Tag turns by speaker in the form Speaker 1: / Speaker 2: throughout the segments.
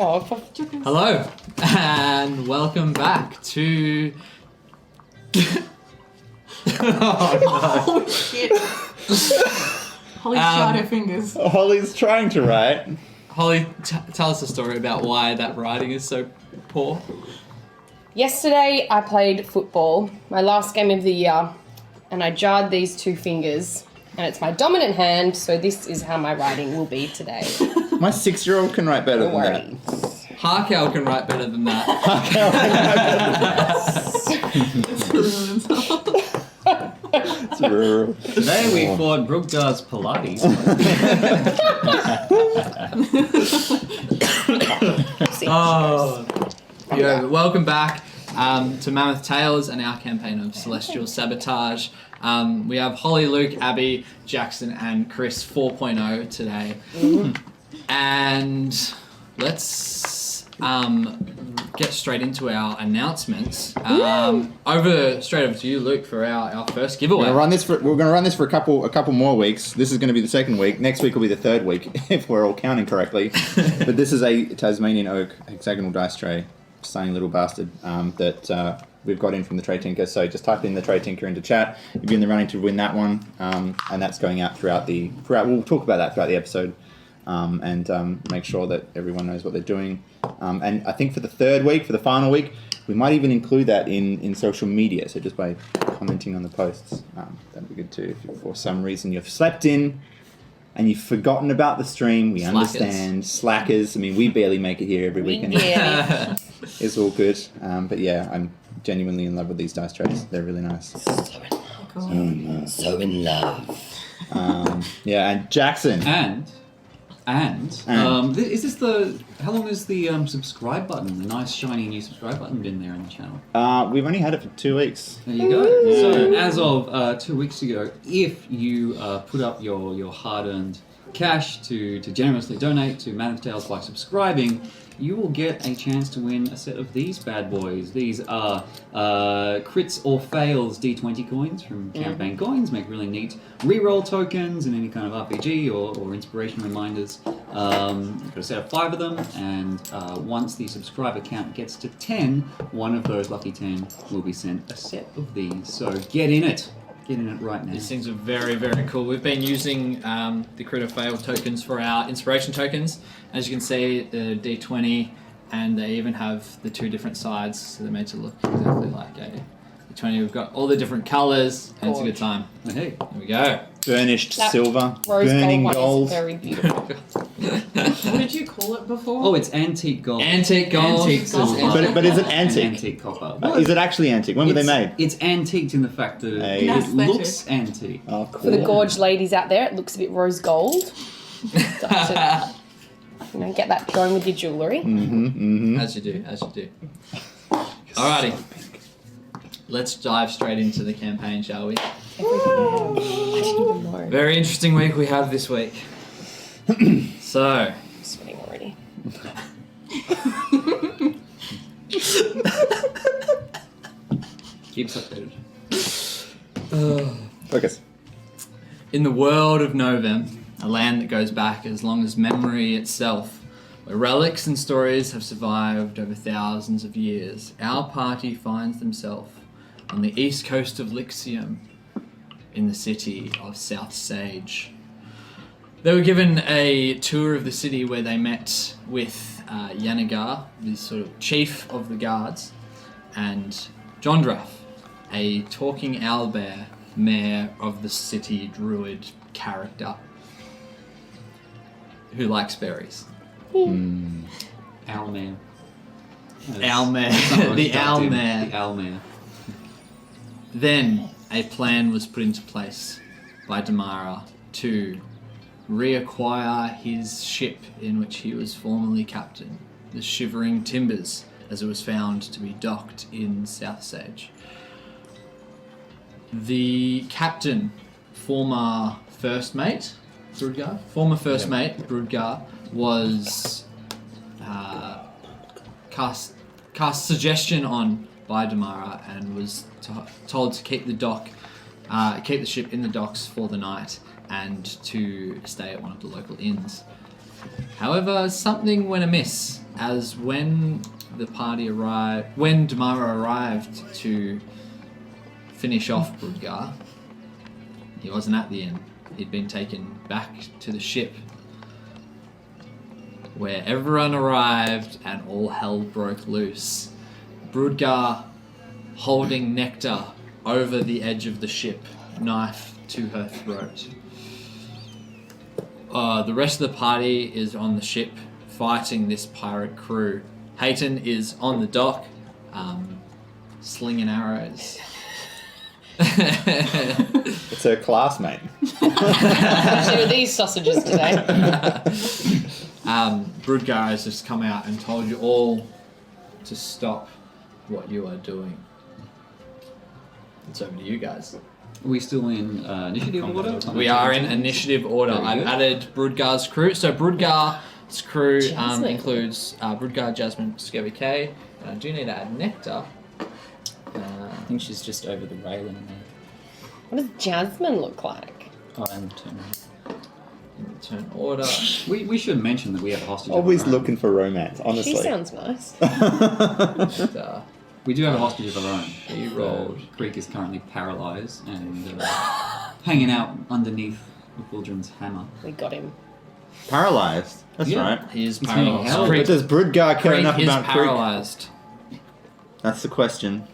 Speaker 1: Hello, and welcome back to...
Speaker 2: Oh shit. Holly shot her fingers.
Speaker 3: Holly's trying to write.
Speaker 1: Holly, tell us a story about why that writing is so poor.
Speaker 4: Yesterday I played football, my last game of the year, and I jarred these two fingers, and it's my dominant hand, so this is how my writing will be today.
Speaker 3: My 6-year-old can write better
Speaker 4: Don't
Speaker 3: than
Speaker 4: worry.
Speaker 3: that.
Speaker 1: Harkel can write better than that.
Speaker 3: It's rural.
Speaker 5: Today we fought Brooke does Pilates.
Speaker 1: Oh, yeah, welcome back to Mammoth Tales and our campaign of Celestial Sabotage. We have Holly, Luke, Abby, Jackson, and Chris 4.0 today. And let's get straight into our announcements. Straight over to you, Luke, for our first giveaway.
Speaker 3: We're going to run this for a couple more weeks. This is going to be the second week. Next week will be the third week, if we're all counting correctly. But this is a Tasmanian oak hexagonal dice tray, stunning little bastard that we've got in from the Tray Tinker. So just type in the Tray Tinker into chat. You'll be in the running to win that one, and that's going out throughout. We'll talk about that throughout the episode. And make sure that everyone knows what they're doing. And I think for the third week, for the final week, we might even include that in social media. So just by commenting on the posts, that'd be good too. If for some reason you've slept in and you've forgotten about the stream, we understand. Slackers. I mean, we barely make it here every week anyway. It's all good. But yeah, I'm genuinely in love with these dice trays. They're really nice.
Speaker 4: So in love.
Speaker 3: Yeah, and Jackson.
Speaker 5: And is this how long has the subscribe button, the nice shiny new subscribe button, been there on the channel?
Speaker 3: We've only had it for 2 weeks.
Speaker 5: There you go. Yeah. So as of 2 weeks ago, if you put up your hard-earned cash to generously donate to Mammoth Tales by subscribing, you will get a chance to win a set of these bad boys. These are crits or fails D20 coins from Campaign Coins. Make really neat reroll tokens in any kind of RPG or inspiration reminders. You've got a set of 5 of them, and once the subscriber count gets to 10, one of those lucky 10 will be sent a set of these. So get in it. Get in it right now.
Speaker 1: These things are very, very cool. We've been using the crit or fail tokens for our inspiration tokens. As you can see, the D20, and they even have the 2 different sides, so they're made to look exactly like a D20. We've got all the different colours, and it's a good time.
Speaker 5: Hey.
Speaker 1: Here we go.
Speaker 3: Burnished
Speaker 4: That
Speaker 3: silver,
Speaker 4: rose
Speaker 3: burning
Speaker 4: gold.
Speaker 3: gold.
Speaker 4: Is very beautiful.
Speaker 2: What did you call it before?
Speaker 5: Oh, it's antique gold.
Speaker 1: Antique gold.
Speaker 5: Antique silver.
Speaker 3: But is it antique?
Speaker 5: Antique copper.
Speaker 3: Is it actually antique? When were they made?
Speaker 5: It's antiqued in the fact that
Speaker 3: Hey.
Speaker 5: it
Speaker 2: Aesthetic.
Speaker 5: looks antique.
Speaker 3: Oh, cool.
Speaker 4: For the gorge ladies out there, it looks a bit rose gold. So to, get that going with your jewellery.
Speaker 1: As you do. Alrighty. Let's dive straight into the campaign, shall we?
Speaker 4: Everything I have. I didn't even know.
Speaker 1: Very interesting week we have this week. So,
Speaker 4: I'm sweating already.
Speaker 5: Keep us updated.
Speaker 3: Focus.
Speaker 1: in the world of Novem, a land that goes back as long as memory itself, where relics and stories have survived over thousands of years, our party finds themselves on the east coast of Lixium, in the city of South Sage. They were given a tour of the city where they met with Yanagar, the sort of chief of the guards, and Jondrath, a talking owlbear, mayor of the city druid character, who likes berries.
Speaker 5: Owlmare.
Speaker 1: Owlmare. The Owlmare.
Speaker 5: The Owlmare.
Speaker 1: Then a plan was put into place by Damara to reacquire his ship in which he was formerly captain, the Shivering Timbers, as it was found to be docked in South Sage. The captain, former first mate, Brudgar, was cast suggestion on by Damara and was told to keep the ship in the docks for the night and to stay at one of the local inns. However, something went amiss as when the party arrived, when Damara arrived to finish off Brudgar, he wasn't at the inn. He'd been taken back to the ship, where everyone arrived and all hell broke loose. Brudgar holding Nectar over the edge of the ship, knife to her throat. The rest of the party is on the ship fighting this pirate crew. Hayton is on the dock, slinging arrows.
Speaker 3: It's her classmate.
Speaker 4: Actually, with these sausages today.
Speaker 1: Brudgar has just come out and told you all to stop what you are doing. It's over to you guys.
Speaker 5: Are we still in initiative order?
Speaker 1: We are in initiative order.
Speaker 5: Very
Speaker 1: I've
Speaker 5: good.
Speaker 1: added Brudgar's crew. So Brudgar's crew
Speaker 4: Jasmine.
Speaker 1: includes Brudgar, Jasmine, Scurvy K. And I do need to add Nectar.
Speaker 6: I think she's just over the railing there.
Speaker 4: What does Jasmine look like?
Speaker 6: Oh, and turn.
Speaker 1: In the turn order.
Speaker 5: We should mention that we have hostage.
Speaker 3: Always
Speaker 5: of our own.
Speaker 3: looking for romance, honestly.
Speaker 4: She sounds nice.
Speaker 1: Nectar.
Speaker 5: We do have a hostage of our own.
Speaker 1: She rolled.
Speaker 5: Creek is currently paralysed and hanging out underneath Wildren's hammer.
Speaker 4: We got him.
Speaker 3: Paralyzed. That's
Speaker 5: Yeah.
Speaker 3: right.
Speaker 1: He is
Speaker 5: He's being
Speaker 1: paralysed.
Speaker 5: held.
Speaker 3: But
Speaker 1: Creek,
Speaker 3: does Brudgar care
Speaker 1: Creek
Speaker 3: enough
Speaker 1: is
Speaker 3: about Creek?
Speaker 1: paralysed.
Speaker 3: That's the question.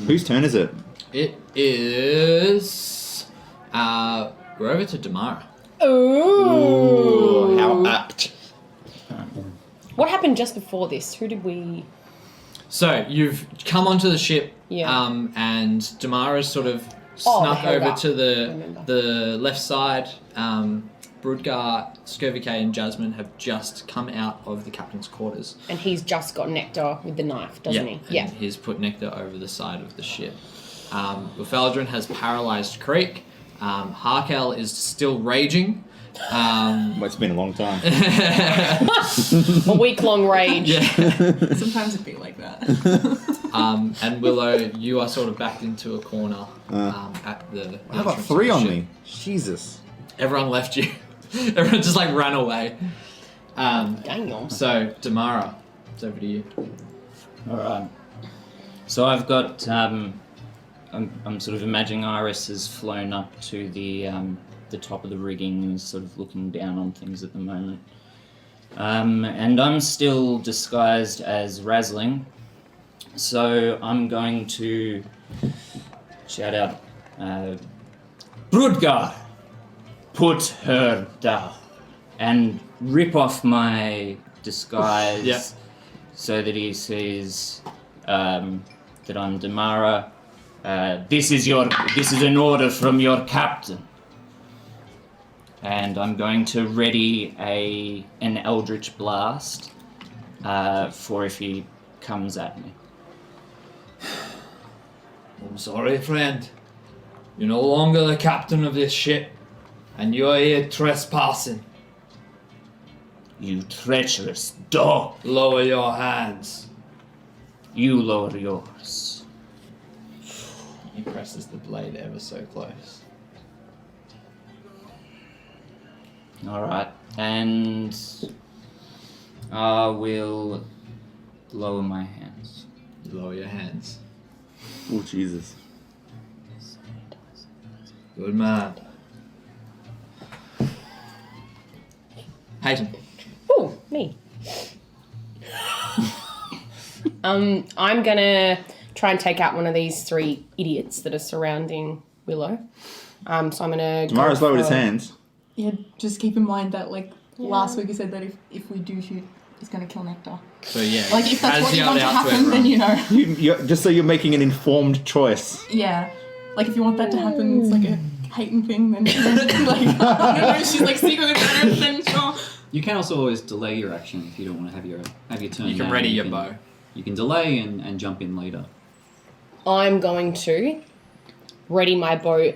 Speaker 3: Whose turn is it?
Speaker 1: It is. We're over to Damara.
Speaker 4: Ooh.
Speaker 3: How apt.
Speaker 4: What happened just before this? Who did we...
Speaker 1: So you've come onto the ship,
Speaker 4: Yeah.
Speaker 1: and Damara's sort of
Speaker 4: Oh,
Speaker 1: snuck
Speaker 4: held
Speaker 1: over
Speaker 4: up.
Speaker 1: to
Speaker 4: Remember.
Speaker 1: the left side. Brudgar, Scurvy K, and Jasmine have just come out of the captain's quarters.
Speaker 4: And he's just got Nectar with the knife, doesn't he?
Speaker 1: And he's put Nectar over the side of the ship. Wildren has paralysed Creek. Harkel is still raging.
Speaker 3: Well, it's been a long time.
Speaker 4: A week-long rage.
Speaker 1: Yeah.
Speaker 2: Sometimes it be like that.
Speaker 1: And Willow, you are sort of backed into a corner at the.
Speaker 3: How about
Speaker 1: entrance
Speaker 3: 3
Speaker 1: of
Speaker 3: on
Speaker 1: the ship.
Speaker 3: me? Jesus.
Speaker 1: Everyone left you. Everyone just like ran away.
Speaker 4: Dang.
Speaker 1: So Damara, it's over to you.
Speaker 6: Alright. So I've got, I'm sort of imagining Iris has flown up to the top of the rigging and is sort of looking down on things at the moment. And I'm still disguised as Razzling. So I'm going to shout out, Brudgar, put her down. And rip off my disguise
Speaker 1: Yep.
Speaker 6: so that he sees that I'm Damara. This is an order from your captain. And I'm going to ready an Eldritch Blast for if he comes at me.
Speaker 1: I'm sorry, friend. You're no longer the captain of this ship, and you're here trespassing.
Speaker 6: You treacherous dog!
Speaker 1: Lower your hands.
Speaker 6: You lower yours.
Speaker 1: He presses the blade ever so close.
Speaker 6: Alright, and I will lower my hands.
Speaker 1: You lower your hands.
Speaker 3: Oh, Jesus.
Speaker 1: Good man. Hayton.
Speaker 4: Ooh, me. I'm gonna try and take out one of these 3 idiots that are surrounding Willow. So I'm gonna.
Speaker 3: Damara's
Speaker 4: go
Speaker 3: lowered his
Speaker 4: for-
Speaker 3: hands.
Speaker 2: Yeah, just keep in mind that last week you said that if we do shoot, it's gonna kill Nectar.
Speaker 1: So yeah.
Speaker 2: Like if that's
Speaker 1: as
Speaker 2: what you
Speaker 1: yelled
Speaker 2: want to
Speaker 1: out
Speaker 2: happen, then
Speaker 1: everyone.
Speaker 2: you know.
Speaker 3: Just so you're making an informed choice.
Speaker 2: Yeah. Like if you want that to happen, it's like a hating thing, then like I don't know, she's like secretly better, then sure.
Speaker 5: You can also always delay your action if you don't want to have your turn.
Speaker 1: You can
Speaker 5: now.
Speaker 1: ready
Speaker 5: You
Speaker 1: your
Speaker 5: can-
Speaker 1: bow.
Speaker 5: You can delay and jump in later.
Speaker 4: I'm going to ready my bow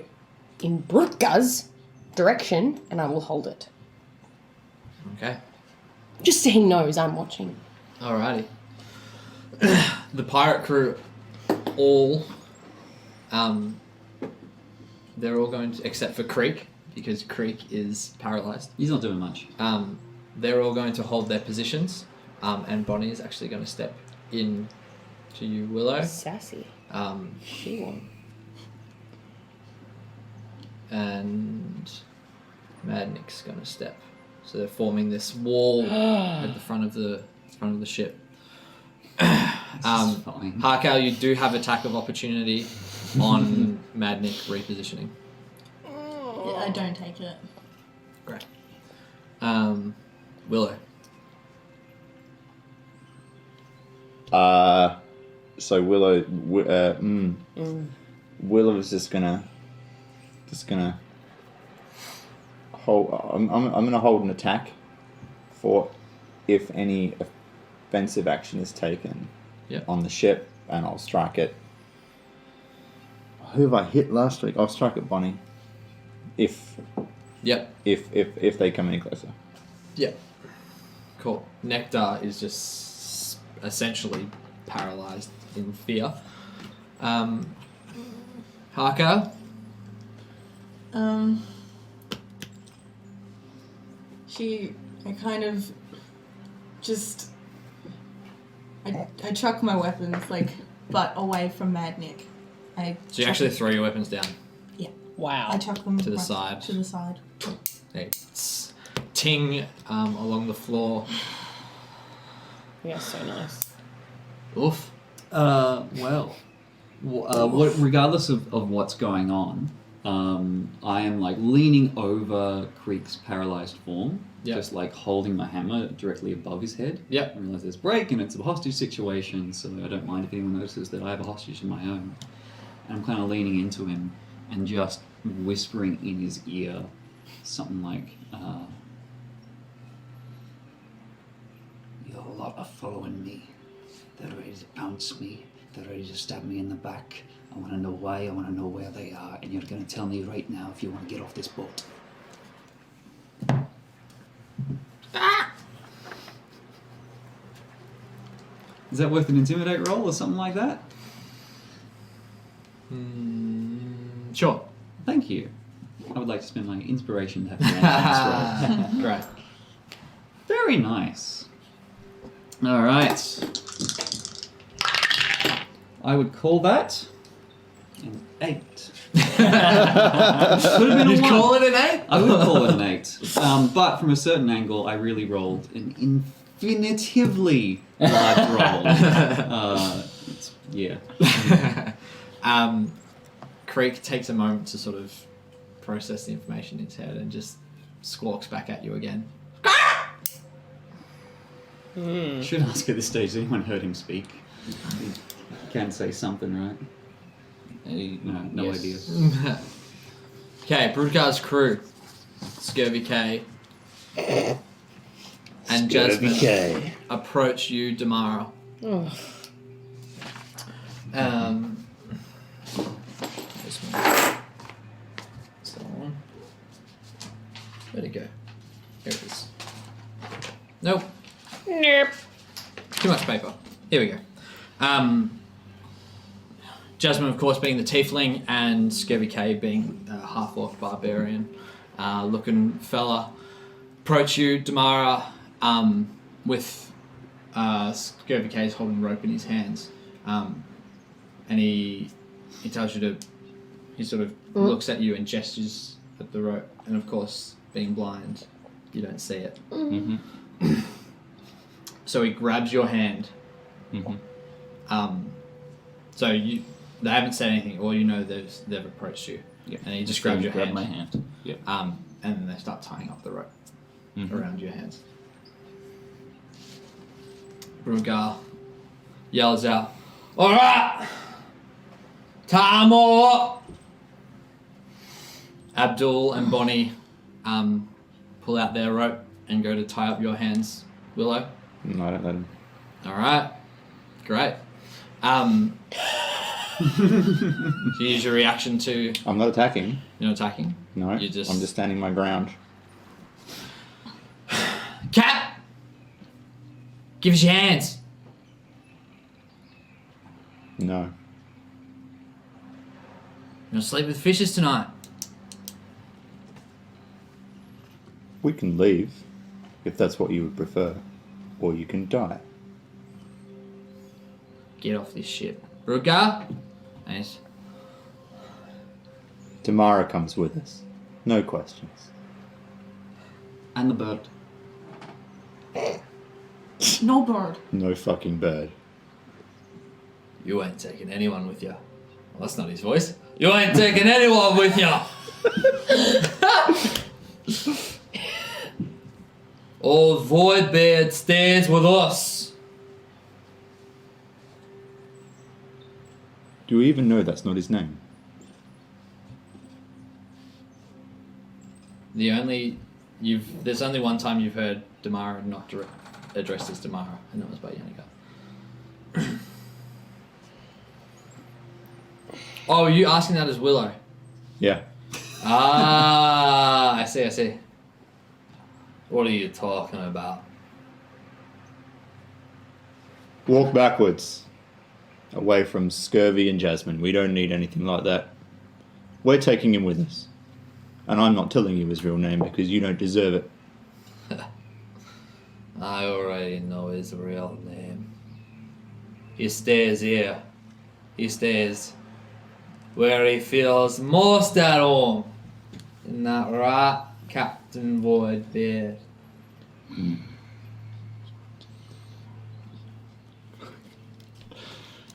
Speaker 4: in Brutgar's direction, and I will hold it.
Speaker 1: Okay.
Speaker 4: Just so he knows I'm watching.
Speaker 1: Alrighty. The pirate crew all they're all going to, except for Creek, because Creek is paralyzed.
Speaker 5: He's not doing much.
Speaker 1: They're all going to hold their positions, And Bonnie is actually going to step in to you, Willow.
Speaker 4: Sassy. She won.
Speaker 1: And Mad Nick's going to step. So they're forming this wall at the front of the ship.
Speaker 5: Fine.
Speaker 1: Harkal, you do have attack of opportunity on Mad Nick repositioning.
Speaker 2: Yeah, I don't take it.
Speaker 1: Great. Willow.
Speaker 3: So Willow's just gonna hold. I'm gonna hold an attack for if any offensive action is taken on the ship, and I'll strike it. Who have I hit last week? I'll strike at Bonnie. If they come any closer.
Speaker 1: Yep. Cool. Nectar is just essentially paralyzed in fear. Harkal.
Speaker 2: I kind of just I chuck my weapons but away from Mad Nick.
Speaker 1: So you actually throw your weapons down.
Speaker 2: Yeah.
Speaker 4: Wow.
Speaker 2: I chuck them
Speaker 1: To the
Speaker 2: right
Speaker 1: side.
Speaker 2: To the side.
Speaker 1: They ting along the floor.
Speaker 4: Yeah, so nice.
Speaker 1: Oof.
Speaker 5: What, regardless of what's going on, I am like leaning over Creek's paralyzed form, just like holding my hammer directly above his head.
Speaker 1: Yep.
Speaker 5: I realize there's break and it's a hostage situation, so I don't mind if anyone notices that I have a hostage of my own. And I'm kind of leaning into him and just whispering in his ear something like, "Your lot are following me. They're ready to pounce me. They're ready to stab me in the back. I want to know why, I want to know where they are, and you're going to tell me right now if you want to get off this boat." Is that worth an intimidate roll or something like that?
Speaker 1: Sure.
Speaker 5: Thank you. I would like to spend my inspiration to have a
Speaker 1: Great.
Speaker 5: Very nice. All right. I would call that an 8. Could have been a
Speaker 1: You'd
Speaker 5: 1.
Speaker 1: call it an 8?
Speaker 5: I would call it an 8. But from a certain angle, I really rolled an infinitively large roll. Yeah.
Speaker 1: Creek takes a moment to sort of process the information in his head and just squawks back at you again.
Speaker 5: Should ask at this stage, has anyone heard him speak? He can say something, right? No idea.
Speaker 1: Okay, Broodgar's crew. Scurvy K. And Jasmine approach you, Damara. This one. Is that one? Where'd it go? Here it is. Nope.
Speaker 4: Nope.
Speaker 1: Too much paper. Here we go. Jasmine, of course, being the tiefling, and Scurvy K being a half-orc barbarian looking fella, approach you, Damara, with Scurvy K's holding rope in his hands, and he tells you to. He sort of looks at you and gestures at the rope, and of course, being blind, you don't see it.
Speaker 6: Mm-hmm.
Speaker 1: So he grabs your hand.
Speaker 6: Mm-hmm.
Speaker 1: So they haven't said anything. All you know, they've approached you.
Speaker 6: Yeah.
Speaker 1: And he just grabs your hand.
Speaker 6: my hand. Yeah.
Speaker 1: And then they start tying up the rope around your hands. Brugar yells out, "All right, Tamor!" Abdul and Bonnie pull out their rope and go to tie up your hands. Willow?
Speaker 3: No, I don't let him.
Speaker 1: All right, great. Here's your reaction to...
Speaker 3: I'm not attacking.
Speaker 1: You're not attacking?
Speaker 3: No,
Speaker 1: I'm
Speaker 3: I'm just standing my ground.
Speaker 1: Cat! Give us your hands.
Speaker 3: No.
Speaker 1: You're gonna sleep with fishes tonight.
Speaker 3: We can leave, if that's what you would prefer. or you can die.
Speaker 1: Get off this ship. Ruga? Nice.
Speaker 3: Tamara comes with us. No questions.
Speaker 5: And the bird.
Speaker 2: No bird.
Speaker 3: No fucking bird.
Speaker 1: You ain't taking anyone with you. Well, that's not his voice. You ain't taking anyone with you. Old Voidbeard stays with us.
Speaker 3: Do you even know that's not his name?
Speaker 1: There's only one time you've heard Damara not addressed as Damara, and that was by Yanniga. Oh, are you asking that as Willow?
Speaker 3: Yeah.
Speaker 1: Ah, I see. What are you talking about?
Speaker 3: Walk backwards. Away from Scurvy and Jasmine. We don't need anything like that. We're taking him with us. And I'm not telling you his real name because you don't deserve it.
Speaker 1: I already know his real name. He stays here. He stays where he feels most at home. Isn't that right, Captain Voidbeard?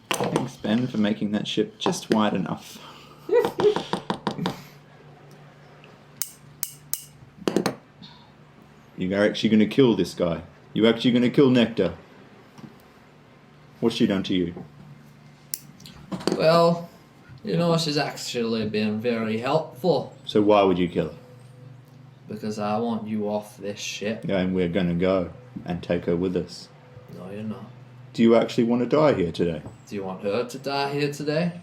Speaker 3: Thanks, Ben, for making that ship just wide enough. You're actually going to kill this guy. You're actually going to kill Nectar. What's she done to you?
Speaker 1: Well, she's actually been very helpful
Speaker 3: So why would you kill her?
Speaker 1: because I want you off this ship.
Speaker 3: And we're going to go and take her with us.
Speaker 1: No, you're not.
Speaker 3: Do you actually want to die here today?
Speaker 1: Do you want her to die here today?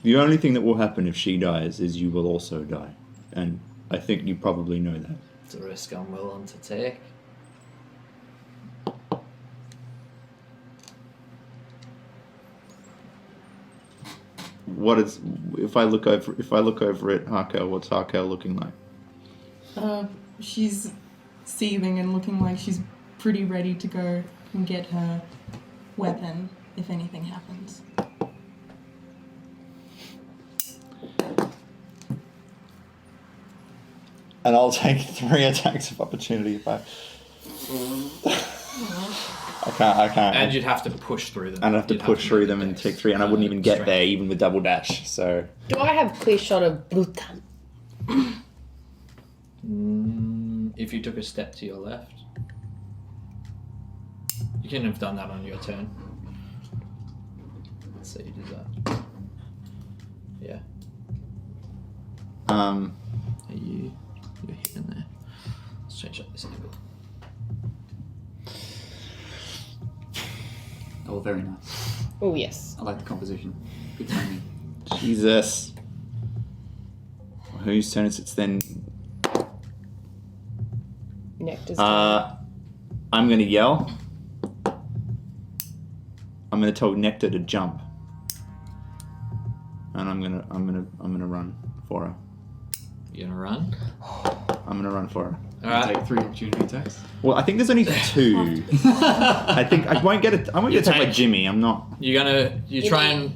Speaker 3: The only thing that will happen if she dies is you will also die. And I think you probably know that.
Speaker 1: It's a risk I'm willing to take.
Speaker 3: What is if I look over at Harkel, what's Harkel looking like?
Speaker 2: She's seething and looking like she's pretty ready to go and get her weapon if anything happens.
Speaker 3: And I'll take 3 attacks of opportunity if I can't.
Speaker 1: And you'd have to push through them.
Speaker 3: And I have to
Speaker 1: You'd
Speaker 3: push
Speaker 1: to
Speaker 3: through
Speaker 1: make
Speaker 3: them
Speaker 1: a
Speaker 3: and
Speaker 1: dex,
Speaker 3: take 3, and I wouldn't even get
Speaker 1: strength.
Speaker 3: there even with double dash. So
Speaker 4: Do I have clear shot of Blutan?
Speaker 1: If you took a step to your left, you couldn't have done that on your turn. Let's see, you did that. Yeah. You're hitting there. Let's change up this angle.
Speaker 5: Oh, very nice.
Speaker 4: Oh, yes.
Speaker 5: I like the composition. Good timing.
Speaker 3: Jesus. Whose turn is it then?
Speaker 4: Nectar's
Speaker 3: I'm gonna yell. I'm gonna tell Nectar to jump, and I'm gonna run for her.
Speaker 1: You gonna run?
Speaker 3: I'm gonna run for her.
Speaker 1: Alright.
Speaker 5: Take 3 opportunity attacks.
Speaker 3: Well, I think there's only 2. I think I won't get it. I won't get attacked by
Speaker 1: take-
Speaker 3: Jimmy. I'm not.
Speaker 1: You try and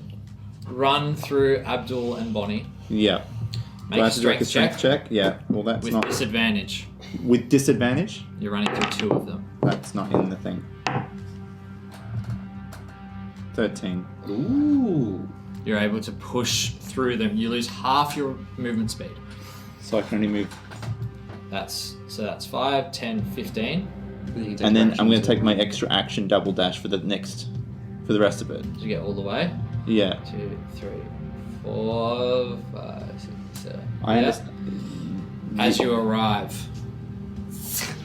Speaker 1: run through Abdul and Bonnie.
Speaker 3: Yeah.
Speaker 1: Make
Speaker 3: Do I
Speaker 1: a
Speaker 3: have to make a
Speaker 1: strength check
Speaker 3: Yeah. Well, that's
Speaker 1: with
Speaker 3: not
Speaker 1: disadvantage.
Speaker 3: with disadvantage.
Speaker 1: You're running through 2 of them.
Speaker 3: That's not in the thing. 13.
Speaker 5: Ooh.
Speaker 1: You're able to push through them. You lose half your movement speed.
Speaker 3: So I can only move.
Speaker 1: That's 5, 10, 15.
Speaker 3: And then I'm going to take my extra action double dash for the rest of it.
Speaker 1: To get all the way.
Speaker 3: Yeah.
Speaker 1: 2, 3, 4, 5, 6, 7.
Speaker 3: I
Speaker 1: Yeah.
Speaker 3: understand.
Speaker 1: As you arrive.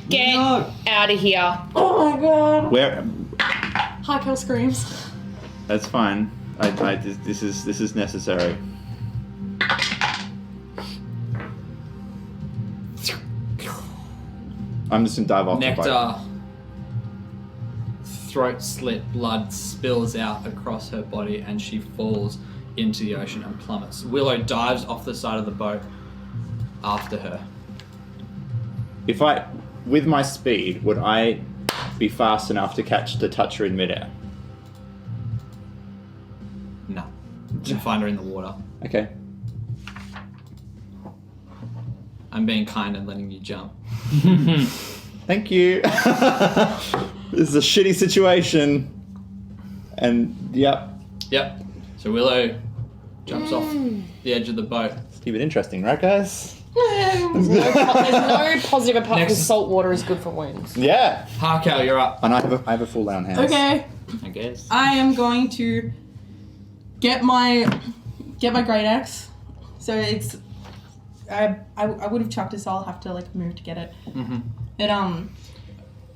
Speaker 4: Get out of here.
Speaker 2: Oh my god!
Speaker 3: Where?
Speaker 2: Harkel screams.
Speaker 3: That's fine. This is necessary. I'm just gonna dive off the bike.
Speaker 1: Nectar. Throat slit, blood spills out across her body, and she falls into the ocean and plummets. Willow dives off the side of the boat after her.
Speaker 3: If I, with my speed, would I be fast enough to touch her in midair?
Speaker 1: No. You can find her in the water.
Speaker 3: Okay.
Speaker 1: I'm being kind and letting you jump.
Speaker 3: Thank you. This is a shitty situation. And yep,
Speaker 1: Yep. So Willow jumps off the edge of the boat.
Speaker 3: let's keep it interesting, right, guys?
Speaker 4: There's no positive apart from
Speaker 1: Next.
Speaker 4: salt water is good for wounds.
Speaker 3: Yeah.
Speaker 1: Harkow, you're up.
Speaker 3: And I have a full lay on hands.
Speaker 2: Okay.
Speaker 6: I guess.
Speaker 2: I am going to get my great axe. So it's I would have chucked it, so I'll have to like move to get it.
Speaker 1: Mm-hmm.
Speaker 2: But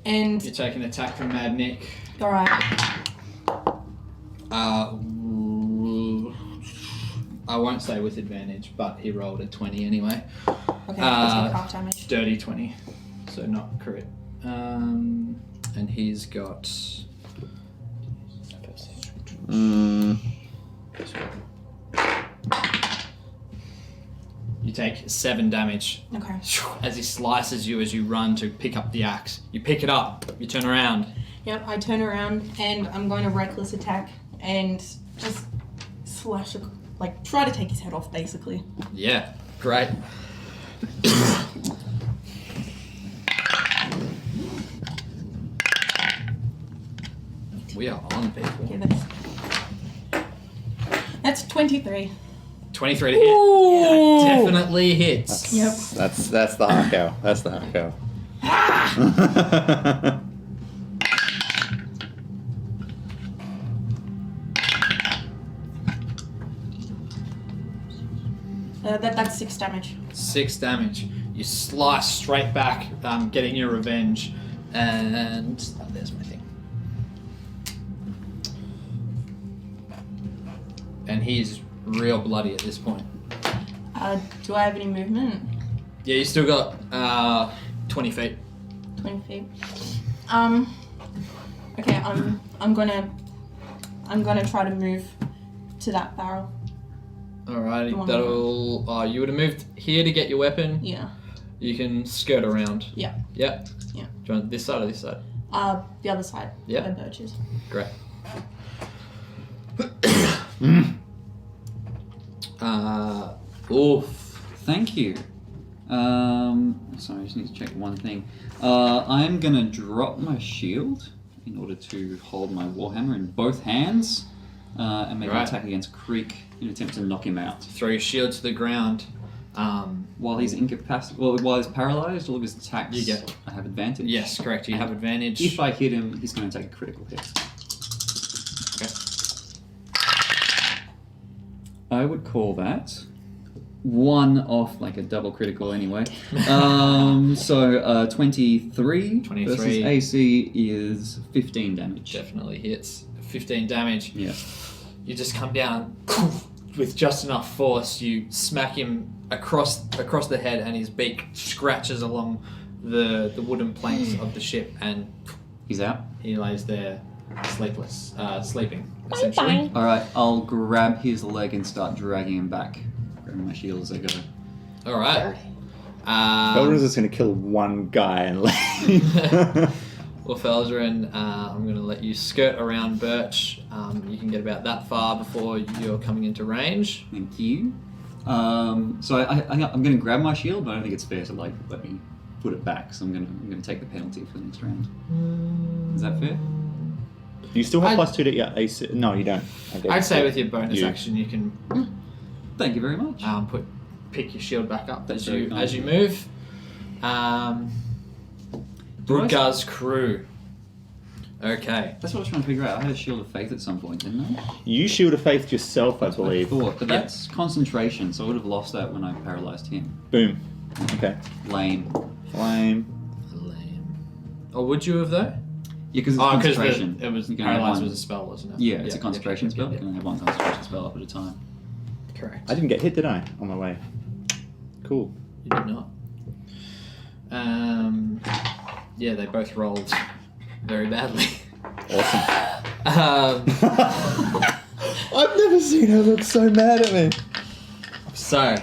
Speaker 2: and
Speaker 1: You take an attack from Mad Nick.
Speaker 2: all right.
Speaker 1: I won't say with advantage, but he rolled a 20 anyway.
Speaker 2: Okay, I'll take half damage.
Speaker 1: Dirty 20, so not crit. And he's got. You take 7 damage
Speaker 2: Okay.
Speaker 1: as he slices you as you run to pick up the axe. You pick it up, you turn around.
Speaker 2: Yep, I turn around and I'm going to reckless attack and just slash, like, try to take his head off, basically.
Speaker 1: Yeah, great. We are on, people.
Speaker 2: Okay, that's 23.
Speaker 1: 23 to hit. Yeah, definitely hits.
Speaker 2: Yep.
Speaker 3: That's the Harkow. That's the Harkow.
Speaker 2: That's 6 damage.
Speaker 1: 6 damage. You slice straight back, getting your revenge, and oh, there's my thing. And he's real bloody at this point.
Speaker 2: Do I have any movement?
Speaker 1: Yeah, you still got 20 feet.
Speaker 2: 20 feet. Okay, I'm gonna try to move to that barrel.
Speaker 1: Alrighty,
Speaker 2: The one
Speaker 1: that'll. Oh, you would have moved here to get your weapon.
Speaker 2: Yeah.
Speaker 1: You can skirt around.
Speaker 2: Yeah.
Speaker 1: Yeah.
Speaker 2: Yeah.
Speaker 1: Do you want this side or this side?
Speaker 2: The other side.
Speaker 1: Yeah.
Speaker 2: Where Birch is.
Speaker 1: Great. Oof.
Speaker 5: Thank you. Sorry, I just need to check one thing. I'm gonna drop my shield in order to hold my warhammer in both hands and make an
Speaker 1: Right.
Speaker 5: attack against Creek in an attempt to knock him out.
Speaker 1: Throw your shield to the ground.
Speaker 5: While he's incapacitated, while he's paralyzed, all of his attacks,
Speaker 1: You get-
Speaker 5: I have advantage.
Speaker 1: Yes, correct. You have advantage.
Speaker 5: If I hit him, he's going to take a critical hit.
Speaker 1: Okay.
Speaker 5: I would call that one off, like a double critical anyway. So 23
Speaker 1: 23.
Speaker 5: versus AC is 15 damage.
Speaker 1: Definitely hits. 15 damage.
Speaker 5: Yeah.
Speaker 1: You just come down with just enough force. You smack him across the head, and his beak scratches along the wooden planks of the ship, and
Speaker 5: He's out.
Speaker 1: he lays there sleeping, essentially.
Speaker 5: All right, I'll grab his leg and start dragging him back. Grabbing my shield as I go.
Speaker 1: All right.
Speaker 3: Felder's just going to kill one guy and leave.
Speaker 1: Well, Felderin, I'm going to let you skirt around Birch. You can get about that far before you're coming into range.
Speaker 5: Thank you. So I'm going to grab my shield, but I don't think it's fair to like let me put it back. So I'm going to take the penalty for the next round. Is that fair?
Speaker 3: You still have
Speaker 1: I'd-
Speaker 3: plus 2 to your AC. No, you don't. Okay.
Speaker 1: I'd say with your bonus
Speaker 3: You.
Speaker 1: action, you can
Speaker 5: Thank you very much.
Speaker 1: pick your shield back up
Speaker 5: That's
Speaker 1: as
Speaker 5: very
Speaker 1: you
Speaker 5: kind.
Speaker 1: as you move. Bruggar's crew. Okay.
Speaker 5: That's what I was trying to figure out. I had a shield of faith at some point, didn't I?
Speaker 3: You shield of faith yourself, I
Speaker 5: That's what I
Speaker 3: believe.
Speaker 5: thought, but that's concentration, so I would have lost that when I paralyzed him.
Speaker 3: Boom. Okay.
Speaker 5: Lame.
Speaker 3: Flame.
Speaker 1: Lame. Or would you have though?
Speaker 5: Yeah, because it's
Speaker 1: Oh, because
Speaker 5: concentration.
Speaker 1: it was
Speaker 5: You can have
Speaker 1: paralyzed
Speaker 5: one-
Speaker 1: was a spell, wasn't it?
Speaker 5: Yeah, it's a concentration spell.
Speaker 1: yeah,
Speaker 5: You can only have one concentration spell up at a time.
Speaker 1: Correct.
Speaker 3: I didn't get hit, did I? On my way. Cool.
Speaker 1: You did not. Yeah, they both rolled very badly.
Speaker 3: Awesome. I've never seen her look so mad at me.
Speaker 1: So,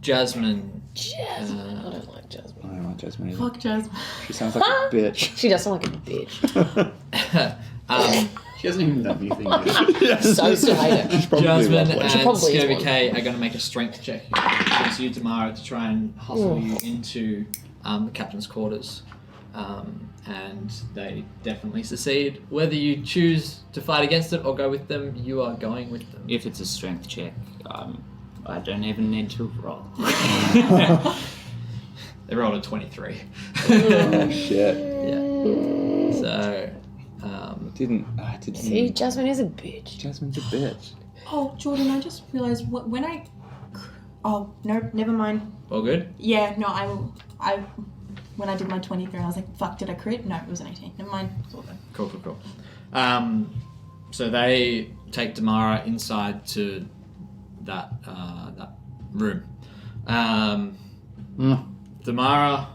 Speaker 1: Jasmine.
Speaker 4: I don't like Jasmine.
Speaker 3: I don't like Jasmine either.
Speaker 2: Fuck Jasmine.
Speaker 3: She sounds like a bitch.
Speaker 4: She does sound like a bitch.
Speaker 5: She doesn't even love you, think
Speaker 4: So still hate it.
Speaker 3: She's probably
Speaker 1: Jasmine
Speaker 3: lovely.
Speaker 1: and
Speaker 4: probably is
Speaker 1: Scurvy
Speaker 4: one.
Speaker 1: K are going to make a strength check against you, Tamara, to try and hustle you into the captain's quarters. And they definitely succeed. Whether you choose to fight against it or go with them, you are going with them.
Speaker 6: If it's a strength check, I don't even need to roll.
Speaker 1: They rolled a 23.
Speaker 3: Oh shit!
Speaker 1: Yeah. So,
Speaker 3: I didn't.
Speaker 4: See, Jasmine is a bitch.
Speaker 3: Jasmine's a bitch.
Speaker 2: Oh, Jordan, I just realised when I... Oh, no, never mind.
Speaker 1: all good?
Speaker 2: Yeah, no, I when I did my 23, I was like, fuck, did I crit? No, it was an 18. Never mind. It's all good.
Speaker 1: Cool. So they take Tamara inside to that room. Tamara,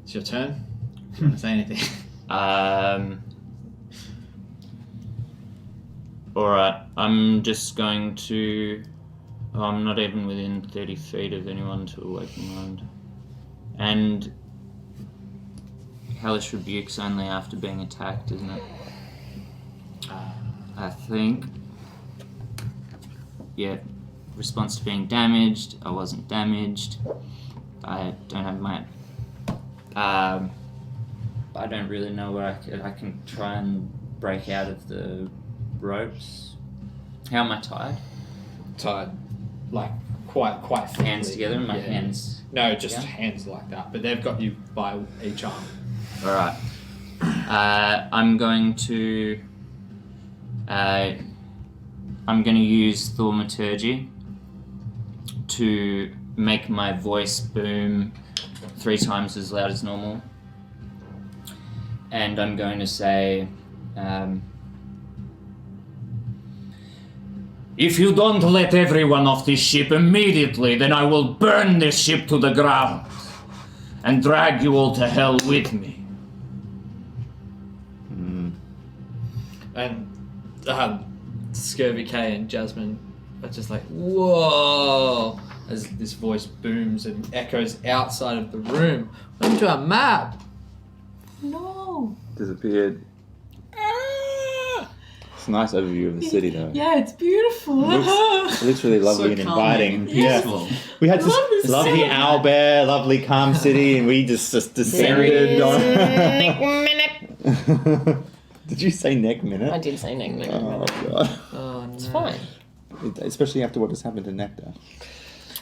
Speaker 1: it's your turn. Do you want to say anything?
Speaker 6: Alright, I'm just going to... I'm not even within 30 feet of anyone to awaken mind. And hellish rebuke's only after being attacked, isn't it? I think. Yeah, response to being damaged. I wasn't damaged. I don't have my... I don't really know where I can try and break out of the ropes. How am I tied?
Speaker 1: Tied, like quite thickly.
Speaker 6: Hands together and my
Speaker 1: Yeah.
Speaker 6: hands...
Speaker 1: No, just
Speaker 6: Yeah.
Speaker 1: hands like that. But they've got you by each arm.
Speaker 6: Alright. I'm going to... I'm going to use thaumaturgy to make my voice boom 3 times as loud as normal. And I'm going to say... if you don't let everyone off this ship immediately, then I will burn this ship to the ground and drag you all to hell with me.
Speaker 1: And Scurvy K and Jasmine are just like, whoa, as this voice booms and echoes outside of the room. Welcome to our map.
Speaker 2: No.
Speaker 3: Disappeared. It's a nice overview of the city, though.
Speaker 2: Yeah, it's beautiful.
Speaker 3: It looks really lovely and inviting.
Speaker 5: Peaceful.
Speaker 3: We had this
Speaker 2: Love this
Speaker 3: lovely
Speaker 2: city.
Speaker 3: owlbear, lovely calm city, and we just descended on.
Speaker 4: Neck minute.
Speaker 3: Did you say neck minute?
Speaker 4: I did say neck minute.
Speaker 3: Oh god.
Speaker 1: Oh, no.
Speaker 4: It's fine.
Speaker 3: Especially after what just happened to Nectar.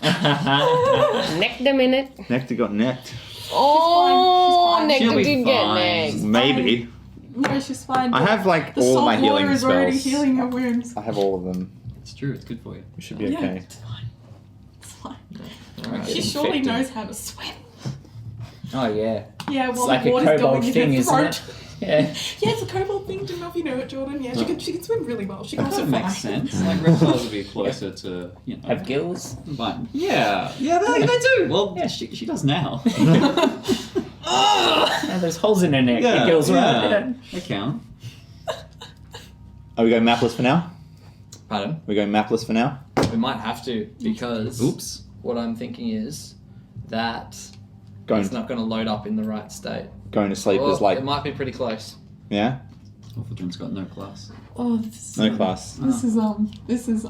Speaker 4: Neck the minute.
Speaker 3: Nectar got necked.
Speaker 4: Oh,
Speaker 2: She's fine.
Speaker 4: Nectar
Speaker 5: She'll be
Speaker 4: did get
Speaker 5: fine.
Speaker 4: necked.
Speaker 3: Maybe.
Speaker 2: No, she's fine.
Speaker 3: I have like
Speaker 2: the
Speaker 3: all
Speaker 2: salt
Speaker 3: my healing
Speaker 2: water is already
Speaker 3: spells.
Speaker 2: healing her wounds.
Speaker 3: I have all of them.
Speaker 5: It's true, it's good for you.
Speaker 3: We should be
Speaker 2: Yeah,
Speaker 3: okay.
Speaker 2: it's fine. It's fine.
Speaker 1: Alright.
Speaker 2: She
Speaker 6: Get
Speaker 2: surely
Speaker 6: infected.
Speaker 2: knows how to swim.
Speaker 6: Oh yeah.
Speaker 2: Yeah,
Speaker 6: It's
Speaker 2: well,
Speaker 6: like
Speaker 2: the
Speaker 6: a
Speaker 2: water's
Speaker 6: kobold
Speaker 2: going in
Speaker 6: thing,
Speaker 2: her
Speaker 6: isn't
Speaker 2: throat.
Speaker 6: it? Yeah.
Speaker 2: Yeah, it's a kobold thing. Do you know if you know it, Jordan? Yeah, she can swim really well. She can also
Speaker 5: That
Speaker 2: fly.
Speaker 5: makes sense. Like reptiles would be closer to, you know.
Speaker 6: Have gills?
Speaker 5: But yeah, they do. Well, yeah, she does now.
Speaker 6: Yeah, there's holes in her neck.
Speaker 5: Yeah,
Speaker 6: the gills
Speaker 5: yeah.
Speaker 6: right.
Speaker 5: They count.
Speaker 3: Are we going mapless for now?
Speaker 1: Pardon?
Speaker 3: We're going mapless for now?
Speaker 1: We might have to, because
Speaker 5: Oops.
Speaker 1: what I'm thinking is that
Speaker 3: Going,
Speaker 1: it's not going to load up in the right state.
Speaker 3: going to sleep
Speaker 1: Or
Speaker 3: is like,
Speaker 1: it might be pretty close.
Speaker 3: yeah?
Speaker 5: Orphalton's got no class.
Speaker 2: Oh, this
Speaker 3: No class.
Speaker 2: This is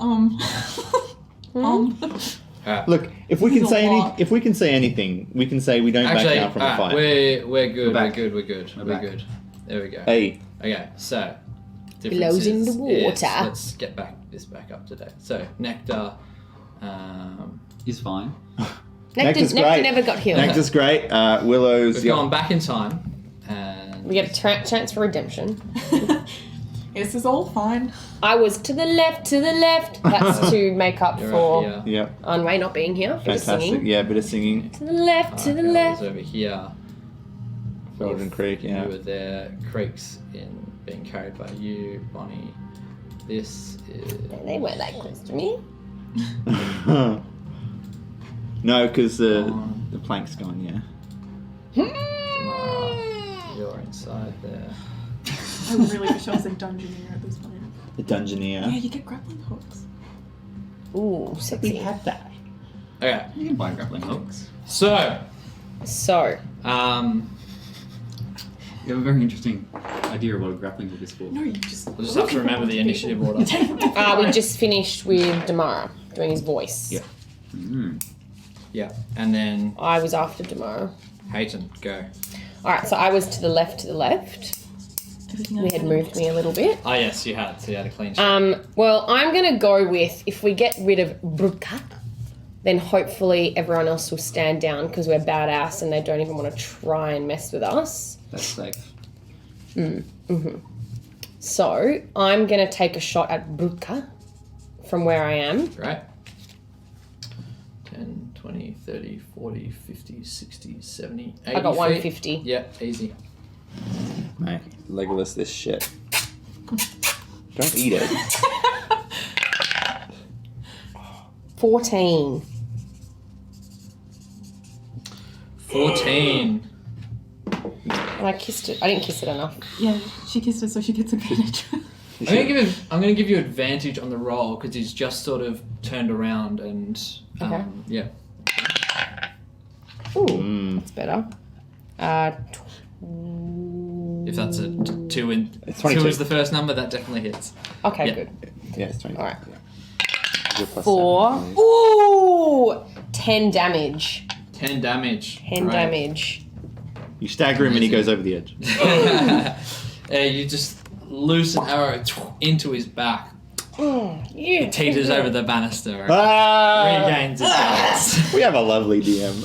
Speaker 1: Alright.
Speaker 3: Look, if we
Speaker 2: This
Speaker 3: can
Speaker 2: is a
Speaker 3: say
Speaker 2: lot.
Speaker 3: if we can say anything, we can say we don't
Speaker 1: Actually,
Speaker 3: back down from a
Speaker 1: alright,
Speaker 3: fight.
Speaker 1: we're good.
Speaker 5: We're back.
Speaker 1: We're good.
Speaker 5: We're
Speaker 1: We're
Speaker 5: back.
Speaker 1: good. There we go.
Speaker 3: Hey,
Speaker 1: Okay, so
Speaker 4: Blows in the
Speaker 1: differences is-
Speaker 4: water.
Speaker 1: let's get this back up to date. So Nectar,
Speaker 5: He's fine.
Speaker 3: Nectar's
Speaker 4: Nectar
Speaker 3: great.
Speaker 4: never got healed.
Speaker 3: Nectar's great. Willow's
Speaker 1: we've gone back in time, and
Speaker 4: We get a chance for redemption.
Speaker 2: This is all fine.
Speaker 4: I was to the left. That's to make up
Speaker 1: you're
Speaker 4: for
Speaker 1: up here.
Speaker 3: Yep,
Speaker 4: Anway not being here for the
Speaker 3: fantastic.
Speaker 4: singing.
Speaker 3: Yeah, bit of singing.
Speaker 4: To the left, to the
Speaker 1: Alright,
Speaker 4: left.
Speaker 1: over here.
Speaker 3: Golden Creek, yeah.
Speaker 1: You were there. Creeks in being carried by you, Bonnie. This is
Speaker 4: They weren't that close to me.
Speaker 3: No, because
Speaker 1: Gone.
Speaker 3: the plank's gone, yeah.
Speaker 1: Tamara. You're inside there.
Speaker 2: I really wish I was a dungeoneer at this point.
Speaker 3: The Dungeoneer.
Speaker 2: Yeah, you get grappling hooks.
Speaker 4: Ooh, sexy.
Speaker 3: that.
Speaker 1: Okay,
Speaker 5: You can buy grappling hooks.
Speaker 1: so
Speaker 4: So,
Speaker 5: You have a very interesting idea of what a grappling hook is for.
Speaker 2: No, you just.
Speaker 1: We'll just have to remember the initiative order.
Speaker 4: We just finished with Damara doing his voice.
Speaker 5: Yeah. Mm.
Speaker 1: Yeah, and then
Speaker 4: I was after Damara.
Speaker 1: Hayton, go.
Speaker 4: Alright, so I was to the left. We had moved me a little bit.
Speaker 1: Oh yes, you had. So you had a clean sheet.
Speaker 4: Well, I'm going to go with, if we get rid of Bruka, then hopefully everyone else will stand down because we're badass and they don't even want to try and mess with us.
Speaker 5: That's safe.
Speaker 4: So I'm going to take a shot at Bruka from where I am.
Speaker 1: Right. 10, 20, 30, 40, 50, 60, 70, 80
Speaker 4: I got
Speaker 1: feet.
Speaker 4: 150.
Speaker 1: Yeah, easy.
Speaker 3: Mate, Legolas this shit. Don't eat it.
Speaker 4: 14.
Speaker 1: 14.
Speaker 4: And I kissed it. I didn't kiss it enough.
Speaker 2: Yeah, she kissed it, so she gets advantage.
Speaker 1: I'm gonna give you advantage on the roll because he's just sort of turned around and
Speaker 4: Okay.
Speaker 1: yeah.
Speaker 4: Ooh, that's better.
Speaker 1: If that's a two
Speaker 3: It's
Speaker 1: two
Speaker 3: 22.
Speaker 1: is the first number, that definitely hits.
Speaker 4: Okay,
Speaker 1: Yeah.
Speaker 4: good.
Speaker 3: Yeah, it's 20.
Speaker 4: Alright.
Speaker 3: You're plus
Speaker 4: 4.
Speaker 3: 7, please.
Speaker 4: Ooh! 10 damage.
Speaker 1: 10 damage.
Speaker 4: 10
Speaker 1: Great.
Speaker 4: damage.
Speaker 3: You stagger him and he goes over the edge.
Speaker 1: You just loose an arrow into his back.
Speaker 4: You
Speaker 1: Teeters over the banister.
Speaker 3: Ah!
Speaker 1: Regains his balance.
Speaker 3: We have a lovely DM.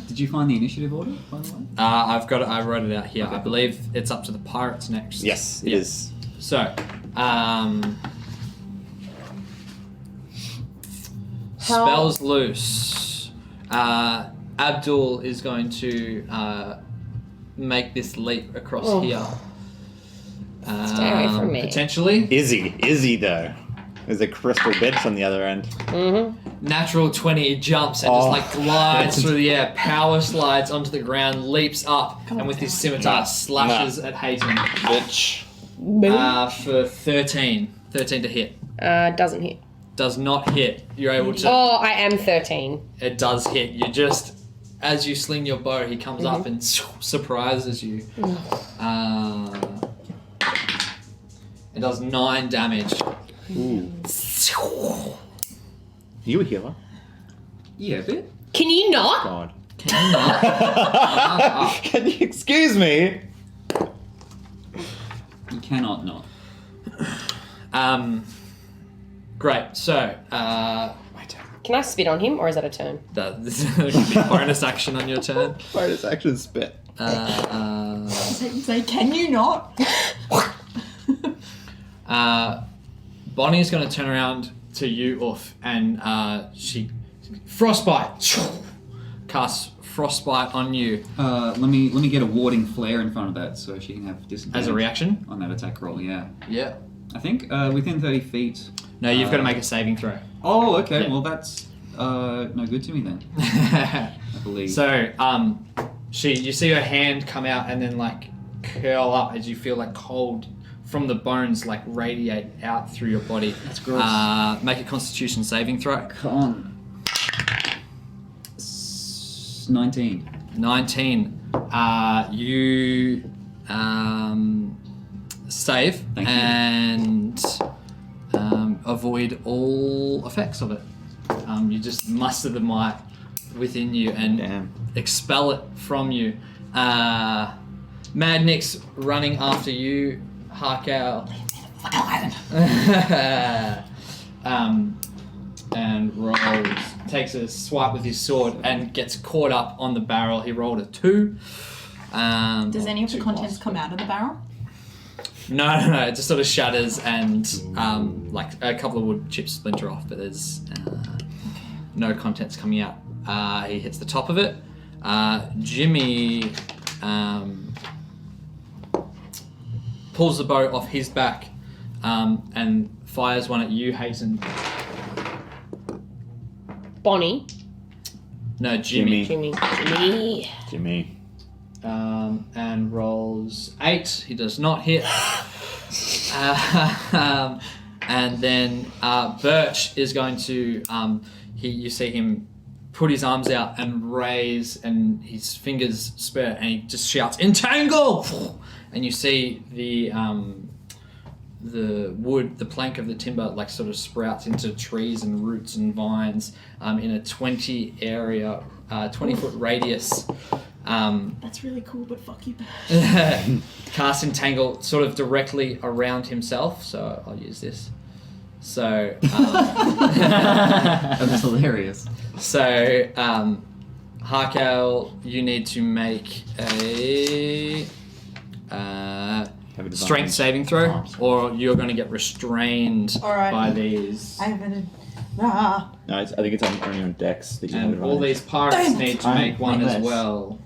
Speaker 5: Did you find the initiative order, by the way?
Speaker 1: I wrote it out here. I believe it's up to the pirates next.
Speaker 3: Yes, it
Speaker 1: Yeah.
Speaker 3: is.
Speaker 1: So, spells loose. Abdul is going to make this leap across here.
Speaker 4: Stay away from me.
Speaker 1: Potentially.
Speaker 3: Izzy though. There's a crystal bench on the other end.
Speaker 4: Mm-hmm.
Speaker 1: Natural 20, he jumps and just like glides through the air, power slides onto the ground, leaps up, and with his scimitar slashes at Hayton.
Speaker 3: Bitch.
Speaker 1: For 13. 13 to hit.
Speaker 4: Doesn't hit.
Speaker 1: Does not hit. You're able to...
Speaker 4: Oh, I am 13.
Speaker 1: It does hit. You just... As you sling your bow, he comes up and surprises you. It does 9 damage.
Speaker 3: Ooh. You a healer?
Speaker 5: Yeah, a bit.
Speaker 4: Can you not?
Speaker 3: God.
Speaker 1: Can you not?
Speaker 3: Can you excuse me?
Speaker 5: You cannot not.
Speaker 1: Great. So,
Speaker 4: Can I spit on him, or is that a turn?
Speaker 1: this is going to be bonus action on your turn.
Speaker 3: Bonus action spit.
Speaker 2: Say, can you not?
Speaker 1: Bonnie's going to turn around to you, Oof, and she frostbite casts frostbite on you
Speaker 5: Let me get a warding flare in front of that so she can have disadvantage
Speaker 1: as a reaction.
Speaker 5: on that attack roll. Yeah,
Speaker 1: Yeah.
Speaker 5: I think within 30 feet.
Speaker 1: No, you've got to make a saving throw.
Speaker 5: Oh, okay.
Speaker 1: Yeah.
Speaker 5: Well, that's no good to me then. I believe.
Speaker 1: So, you see her hand come out and then like curl up as you feel like cold from the bones like radiate out through your body.
Speaker 5: That's gross.
Speaker 1: Make a Constitution saving throw.
Speaker 5: Come on. 19.
Speaker 1: 19. You save
Speaker 5: Thank you.
Speaker 1: and avoid all effects of it. You just muster the might within you and
Speaker 3: Damn.
Speaker 1: expel it from you. Mad Nick's running after you, Harkow. And rolls, takes a swipe with his sword and gets caught up on the barrel. He rolled a 2.
Speaker 2: Does any of the
Speaker 1: 2
Speaker 2: contents
Speaker 1: plus.
Speaker 2: come out of the barrel?
Speaker 1: No, it just sort of shatters and like a couple of wood chips splinter off, but there's no contents coming out. He hits the top of it. Jimmy pulls the bow off his back and fires one at you, Hayton.
Speaker 4: Bonnie.
Speaker 1: No, Jimmy.
Speaker 4: Jimmy.
Speaker 1: And rolls 8. He does not hit. And then Birch is going to. You see him put his arms out and raise, and his fingers spread, and he just shouts, "Entangle!" And you see the wood, the plank of the timber, like sort of sprouts into trees and roots and vines in a 20-foot radius.
Speaker 2: That's really cool, but fuck you.
Speaker 1: Cast Entangle sort of directly around himself, so I'll use this. So,
Speaker 5: That's hilarious.
Speaker 1: so Harkel, you need to make a strength saving throw, or you're going to get restrained
Speaker 2: Alright.
Speaker 1: by these.
Speaker 2: I haven't. Ah.
Speaker 3: No, I think it's only on Dex that you have
Speaker 1: And all
Speaker 3: advantage.
Speaker 1: these pirates need to make one as
Speaker 3: Nice.
Speaker 1: well.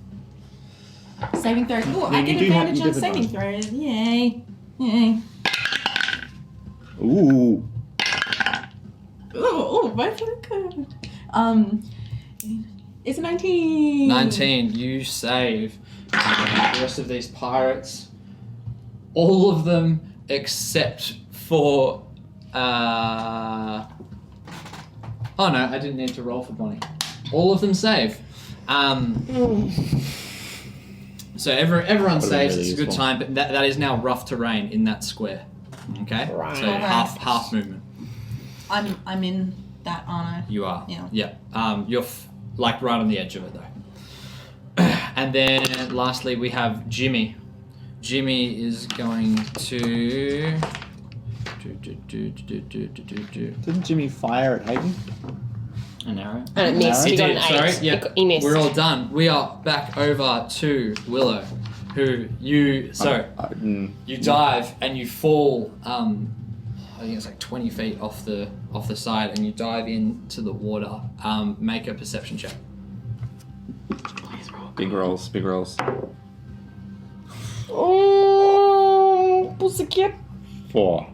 Speaker 2: Saving throws. Oh, I
Speaker 3: You
Speaker 2: get
Speaker 3: do have-
Speaker 2: advantage
Speaker 3: you
Speaker 2: on
Speaker 3: do have
Speaker 2: saving throws. Yay. Yay.
Speaker 3: Ooh.
Speaker 2: Oh, both are good. It's a 19.
Speaker 1: 19, you save. The rest of these pirates, all of them except for. Oh no, I didn't need to roll for Bonnie. All of them save. So everyone saves.
Speaker 3: really
Speaker 1: It's a good
Speaker 3: useful.
Speaker 1: time, but that is now rough terrain in that square. Okay,
Speaker 4: Right.
Speaker 1: so half movement.
Speaker 2: I'm in that, aren't I?
Speaker 1: You are.
Speaker 2: Yeah.
Speaker 1: Yeah. You're like right on the edge of it though. And then lastly we have Jimmy. Jimmy is going to.
Speaker 3: Didn't Jimmy fire at Hayden?
Speaker 6: An arrow.
Speaker 4: And it missed.
Speaker 3: He
Speaker 4: He got
Speaker 1: did,
Speaker 4: an 8.
Speaker 1: sorry, yeah.
Speaker 4: He missed.
Speaker 1: We're all done. We are back over to Willow, who you you dive and you fall. I think it's like 20 feet off the side, and you dive into the water. Make a perception check.
Speaker 3: Big rolls, big rolls.
Speaker 4: Oh, pussycat.
Speaker 3: 4.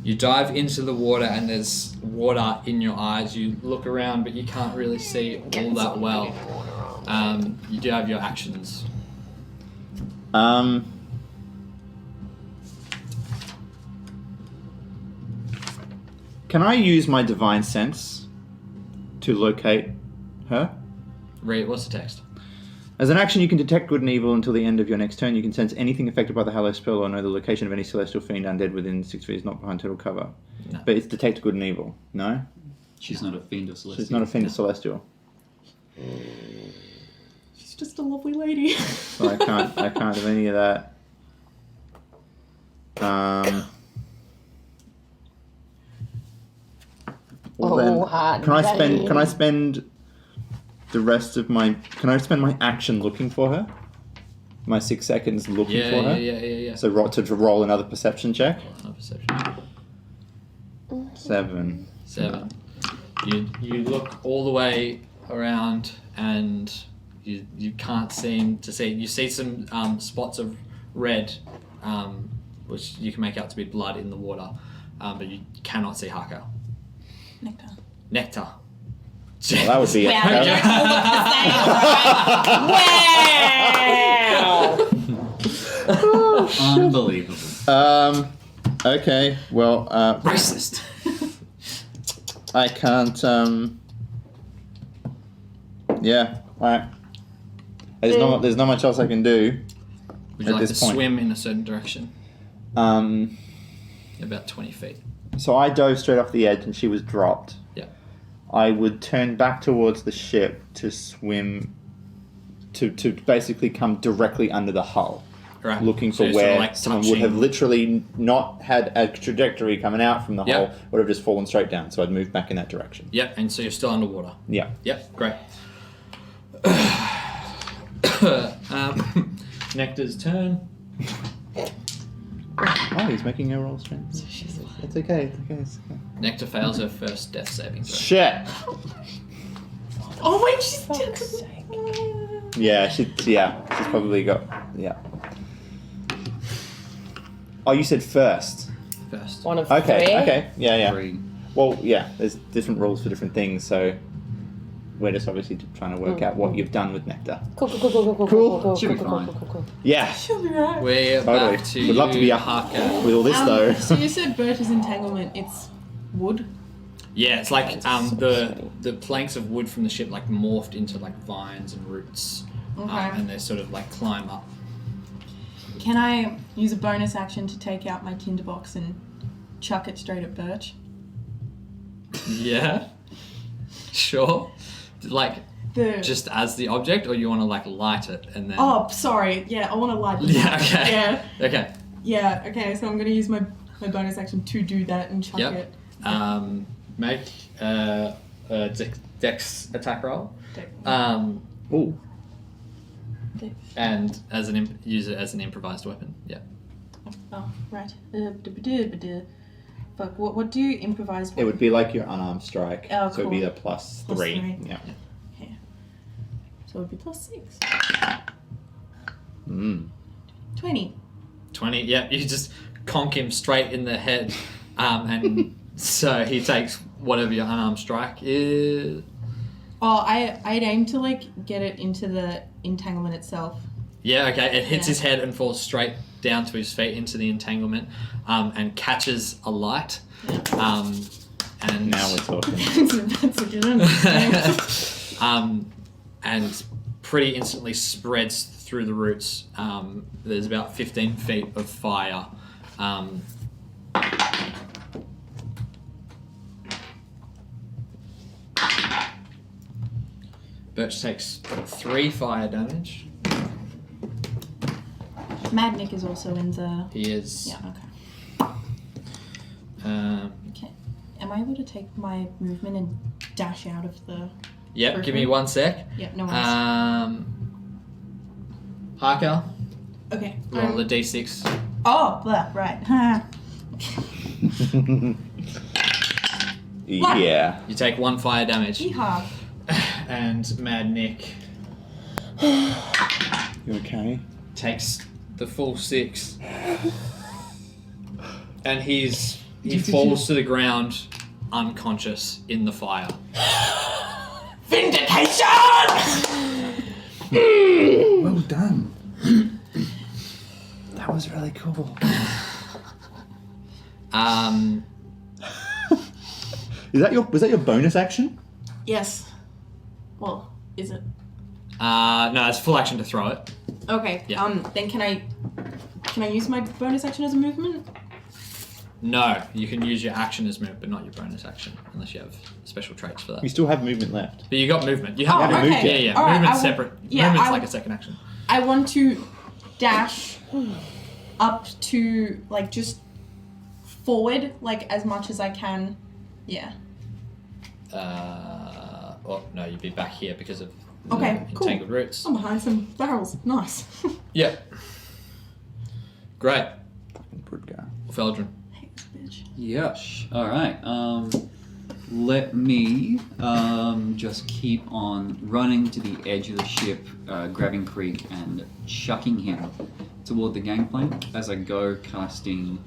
Speaker 1: You dive into the water, and there's water in your eyes. You look around, but you can't really see all that well. You do have your actions.
Speaker 3: Can I use my divine sense to locate her?
Speaker 1: Read. What's the text?
Speaker 3: As an action, you can detect good and evil until the end of your next turn. You can sense anything affected by the Hallow spell or know the location of any celestial fiend undead within 6 feet is not behind total cover.
Speaker 1: No.
Speaker 3: But it's detect good and evil. No?
Speaker 5: She's not a fiend or celestial.
Speaker 3: She's not a fiend of celestial.
Speaker 2: She's just a lovely lady.
Speaker 3: So I can't have any of that. Well then,
Speaker 4: hard
Speaker 3: can I
Speaker 4: day.
Speaker 3: spend the rest of my spend my action looking for her? My 6 seconds looking for her?
Speaker 1: Yeah.
Speaker 3: So to roll another perception check.
Speaker 1: Another perception.
Speaker 3: 7.
Speaker 1: 7. You look all the way around, and you can't seem to see. You see some spots of red, which you can make out to be blood in the water, but you cannot see Haka. Nectar.
Speaker 3: Well, that would be it.
Speaker 2: Wow, you don't all look the same. Wow.
Speaker 5: Unbelievable.
Speaker 3: Okay. Well,
Speaker 1: Racist.
Speaker 3: I can't. Yeah. All right. There's not much else I can do.
Speaker 1: Would you
Speaker 3: At
Speaker 1: like
Speaker 3: this
Speaker 1: to
Speaker 3: point.
Speaker 1: swim in a certain direction? About 20 feet.
Speaker 3: So I dove straight off the edge, and she was dropped.
Speaker 1: Yeah.
Speaker 3: I would turn back towards the ship to swim. To basically come directly under the hull.
Speaker 1: Right.
Speaker 3: Looking
Speaker 1: So
Speaker 3: for
Speaker 1: you're sort of
Speaker 3: where
Speaker 1: like
Speaker 3: someone would have
Speaker 1: touching-
Speaker 3: literally not had a trajectory coming out from the
Speaker 1: Yep.
Speaker 3: hole, would have just fallen straight down. So I'd move back in that direction.
Speaker 1: Yep, and so you're still underwater.
Speaker 3: Yeah.
Speaker 1: Yep, great. Nectar's turn.
Speaker 3: Oh, he's making a roll strength. It's okay. It's okay.
Speaker 1: Nectar fails her first death saving throw.
Speaker 3: Shit.
Speaker 2: Oh wait, she's
Speaker 4: Fuck's
Speaker 2: dead.
Speaker 3: Yeah, she's probably got. Yeah. Oh, you said first.
Speaker 1: First.
Speaker 4: One of
Speaker 3: Okay.
Speaker 4: 3.
Speaker 3: Okay. Yeah.
Speaker 5: 3.
Speaker 3: Well, yeah. There's different rules for different things, so we're just obviously trying to work out what you've done with Nectar.
Speaker 4: Cool.
Speaker 5: Should be fine.
Speaker 3: Yeah.
Speaker 2: She'll be right.
Speaker 1: We're
Speaker 3: Totally.
Speaker 1: back to
Speaker 3: Would love to be
Speaker 1: you,
Speaker 3: up
Speaker 1: Harker.
Speaker 3: with all this though.
Speaker 2: So you said Berta's entanglement. It's wood.
Speaker 1: Yeah, it's like
Speaker 6: That's
Speaker 1: the planks of wood from the ship like morphed into like vines and roots,
Speaker 2: Okay.
Speaker 1: and they sort of like climb up.
Speaker 2: Can I use a bonus action to take out my tinderbox and chuck it straight at Birch?
Speaker 1: Yeah, sure. Like
Speaker 2: The
Speaker 1: just as the object, or you want to like light it and then?
Speaker 2: Oh, sorry. Yeah, I want to light this.
Speaker 1: Yeah. Okay.
Speaker 2: Yeah.
Speaker 1: Okay.
Speaker 2: Yeah. Okay. So I'm gonna use my bonus action to do that and chuck
Speaker 1: Yep.
Speaker 2: it.
Speaker 1: Make a dex attack roll.
Speaker 3: Ooh.
Speaker 1: And as use it as an improvised weapon. Yeah.
Speaker 2: Oh, right. Fuck. What do you improvise?
Speaker 3: It would be like your unarmed strike.
Speaker 2: Oh,
Speaker 3: So it would be
Speaker 2: cool.
Speaker 3: a plus
Speaker 2: Plus
Speaker 3: 3.
Speaker 2: three.
Speaker 3: Yeah.
Speaker 2: So it would be plus 6.
Speaker 3: Mm.
Speaker 2: 20.
Speaker 1: 20. Yeah. You just conk him straight in the head, and so he takes whatever your unarmed strike is.
Speaker 2: Oh, I'd aim to like get it into the entanglement itself.
Speaker 1: Yeah, okay. It hits
Speaker 2: Yeah.
Speaker 1: his head and falls straight down to his feet into the entanglement, and catches a light. And
Speaker 3: Now we're talking.
Speaker 2: That's a good one.
Speaker 1: and pretty instantly spreads through the roots. There's about 15 feet of fire. Birch takes 3 fire damage.
Speaker 2: Mad Nick is also in the.
Speaker 1: He is.
Speaker 2: Yeah. Okay. Okay. Am I able to take my movement and dash out of the?
Speaker 1: Yep. Give me 1 sec.
Speaker 2: Yeah. No worries.
Speaker 1: Harker,
Speaker 2: Okay.
Speaker 1: roll the d6.
Speaker 2: Oh, blah, right.
Speaker 3: Yeah.
Speaker 1: You take 1 fire damage.
Speaker 2: Yeehaw.
Speaker 1: And Mad Nick
Speaker 3: You okay?
Speaker 1: takes the full 6. And he falls to the ground unconscious in the fire.
Speaker 2: Vindication!
Speaker 3: Well done. That was really cool. Was that your bonus action?
Speaker 2: Yes. Well, is it?
Speaker 1: No, it's full action to throw it.
Speaker 2: Okay.
Speaker 1: Yeah.
Speaker 2: Then can I use my bonus action as a movement?
Speaker 1: No, you can use your action as movement, but not your bonus action, unless you have special traits for that.
Speaker 3: You still have movement left.
Speaker 1: But you got movement. You
Speaker 2: Oh,
Speaker 1: have
Speaker 3: okay.
Speaker 1: movement. Yeah.
Speaker 2: All right,
Speaker 1: Movement's
Speaker 2: I will-
Speaker 1: separate.
Speaker 2: yeah,
Speaker 1: Movement's
Speaker 2: I
Speaker 1: like
Speaker 2: will-
Speaker 1: a second action.
Speaker 2: I want to dash up to like just forward like as much as I can. Yeah.
Speaker 1: Well, no, you'd be back here because of the
Speaker 2: Okay, cool.
Speaker 1: entangled roots.
Speaker 2: I'm behind some barrels. Nice.
Speaker 1: Yeah. Great.
Speaker 3: Good guy.
Speaker 1: Feldrin.
Speaker 2: Hate this bitch.
Speaker 5: Yes. All right. Let me just keep on running to the edge of the ship, grabbing Krieg and chucking him toward the gangplank as I go, casting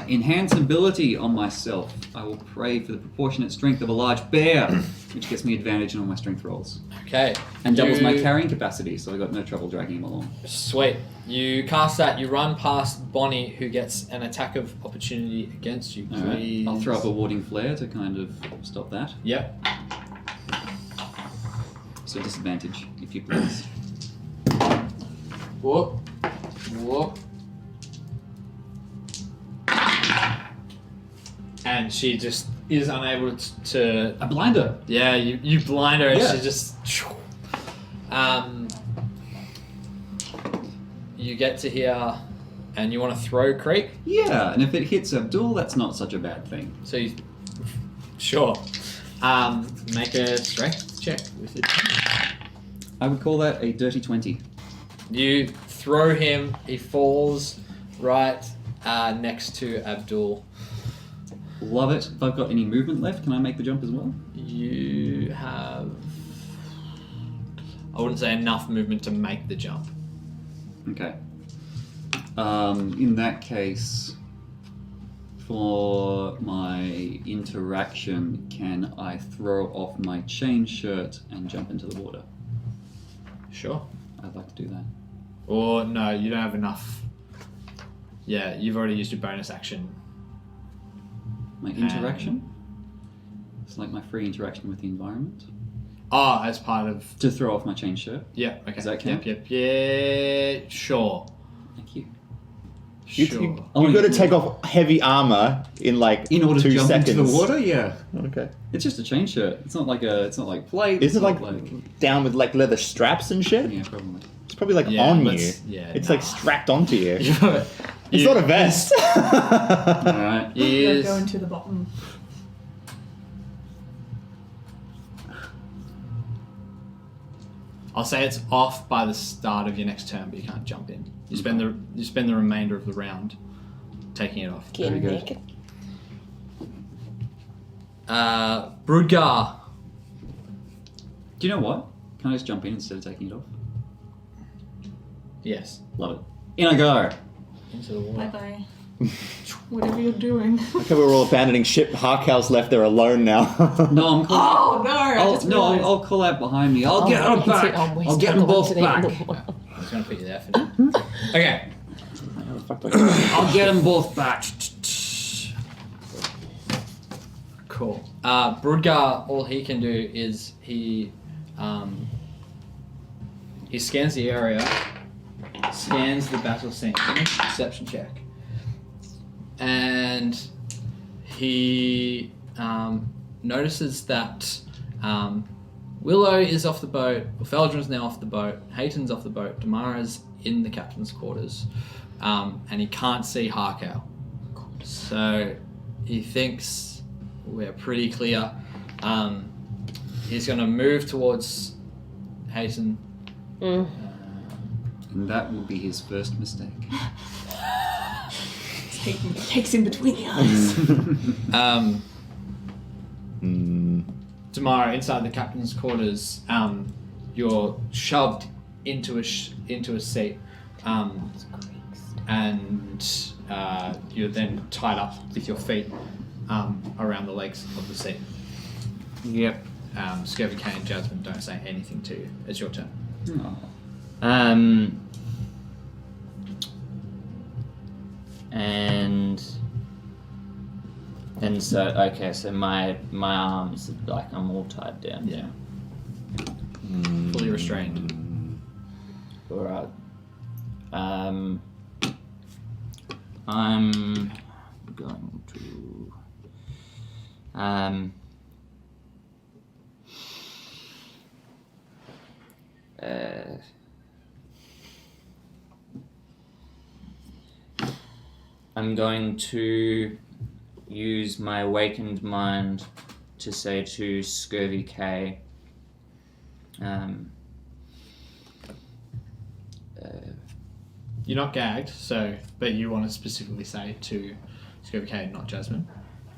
Speaker 5: enhance ability on myself. I will pray for the proportionate strength of a large bear, which gets me advantage on all my strength rolls
Speaker 1: Okay.
Speaker 5: and doubles my
Speaker 1: You-
Speaker 5: carrying capacity, so I got no trouble dragging him along.
Speaker 1: Sweet. You cast that, you run past Bonnie, who gets an attack of opportunity against you,
Speaker 5: All right.
Speaker 1: please.
Speaker 5: I'll throw up a warding flare to kind of stop that.
Speaker 1: Yep.
Speaker 5: So disadvantage, if you please.
Speaker 1: Whoop. Whoop. And she just is unable to
Speaker 5: A blinder.
Speaker 1: yeah, you blind her and
Speaker 5: Yeah.
Speaker 1: she just you get to here and you want to throw Creek,
Speaker 5: Yeah, and if it hits Abdul, that's not such a bad thing.
Speaker 1: so you sure. Make a strength check with it.
Speaker 5: I would call that a dirty 20.
Speaker 1: You throw him, he falls right next to Abdul.
Speaker 5: Love it. If I've got any movement left, can I make the jump as well?
Speaker 1: You have, I wouldn't say enough movement to make the jump.
Speaker 5: Okay. In that case, for my interaction, can I throw off my chain shirt and jump into the water?
Speaker 1: Sure.
Speaker 5: I'd like to do that.
Speaker 1: Or no, you don't have enough. Yeah, you've already used your bonus action.
Speaker 5: My interaction? It's like my free interaction with the environment.
Speaker 1: Oh, as part of...
Speaker 5: To throw off my chain shirt.
Speaker 1: Yeah, okay.
Speaker 5: Does that count?
Speaker 1: Yep. Yeah, sure.
Speaker 5: Thank you.
Speaker 1: Sure.
Speaker 3: You've got to take off heavy armor in like
Speaker 5: In order
Speaker 3: 2
Speaker 5: to jump
Speaker 3: seconds.
Speaker 5: into the water, yeah.
Speaker 3: Okay.
Speaker 5: It's just a chain shirt. It's not like plate.
Speaker 3: Is
Speaker 5: It's
Speaker 3: it
Speaker 5: not
Speaker 3: like down with like leather straps and shit?
Speaker 5: Yeah, probably.
Speaker 3: It's probably like
Speaker 1: Yeah,
Speaker 3: on you.
Speaker 1: let's- yeah,
Speaker 3: it's
Speaker 1: nah.
Speaker 3: like strapped onto you.
Speaker 1: You-
Speaker 3: It's not a vest.
Speaker 5: Alright.
Speaker 2: You're
Speaker 1: Yes.
Speaker 2: going to the bottom.
Speaker 1: I'll say it's off by the start of your next turn, but you can't jump in. You spend the remainder of the round taking it off.
Speaker 4: Getting
Speaker 5: Very good.
Speaker 4: naked.
Speaker 1: Brudgar.
Speaker 5: Do you know what? Can I just jump in instead of taking it off?
Speaker 1: Yes.
Speaker 5: Love it. In I go.
Speaker 1: Into the water.
Speaker 2: Bye bye. Whatever you're doing.
Speaker 3: Okay, we're all abandoning ship. Harkal's left there alone now.
Speaker 5: No, I'm cool.
Speaker 2: Oh no! I just realized.
Speaker 5: I'll call out behind me. I'll get
Speaker 4: Oh,
Speaker 5: them back. I'll get them both back.
Speaker 1: I was going to put you there for now. Okay.
Speaker 5: I'll get them both back.
Speaker 1: Cool. Brudgar, all he can do is he scans the area, scans the battle scene, makes a perception check, and he notices that Willow is off the boat, Feldrin's now off the boat, Hayton's off the boat, Damara's in the captain's quarters, and he can't see Harkow. So he thinks we're pretty clear. He's going to move towards Hayton.
Speaker 4: Mm.
Speaker 5: And that will be his first mistake.
Speaker 2: Takes in between the eyes.
Speaker 1: Tomorrow, inside the captain's quarters, you're shoved into a seat, and you're then tied up with your feet around the legs of the seat.
Speaker 6: Yep.
Speaker 1: Scurvy K and Jasmine don't say anything to you. It's your turn.
Speaker 5: Oh.
Speaker 6: And so okay, so my arms, like, I'm all tied down.
Speaker 1: Yeah. Fully restrained.
Speaker 6: Alright. I'm going to I'm going to use my awakened mind to say to Scurvy K,
Speaker 1: You're not gagged, so but you want to specifically say to Scurvy K, not Jasmine.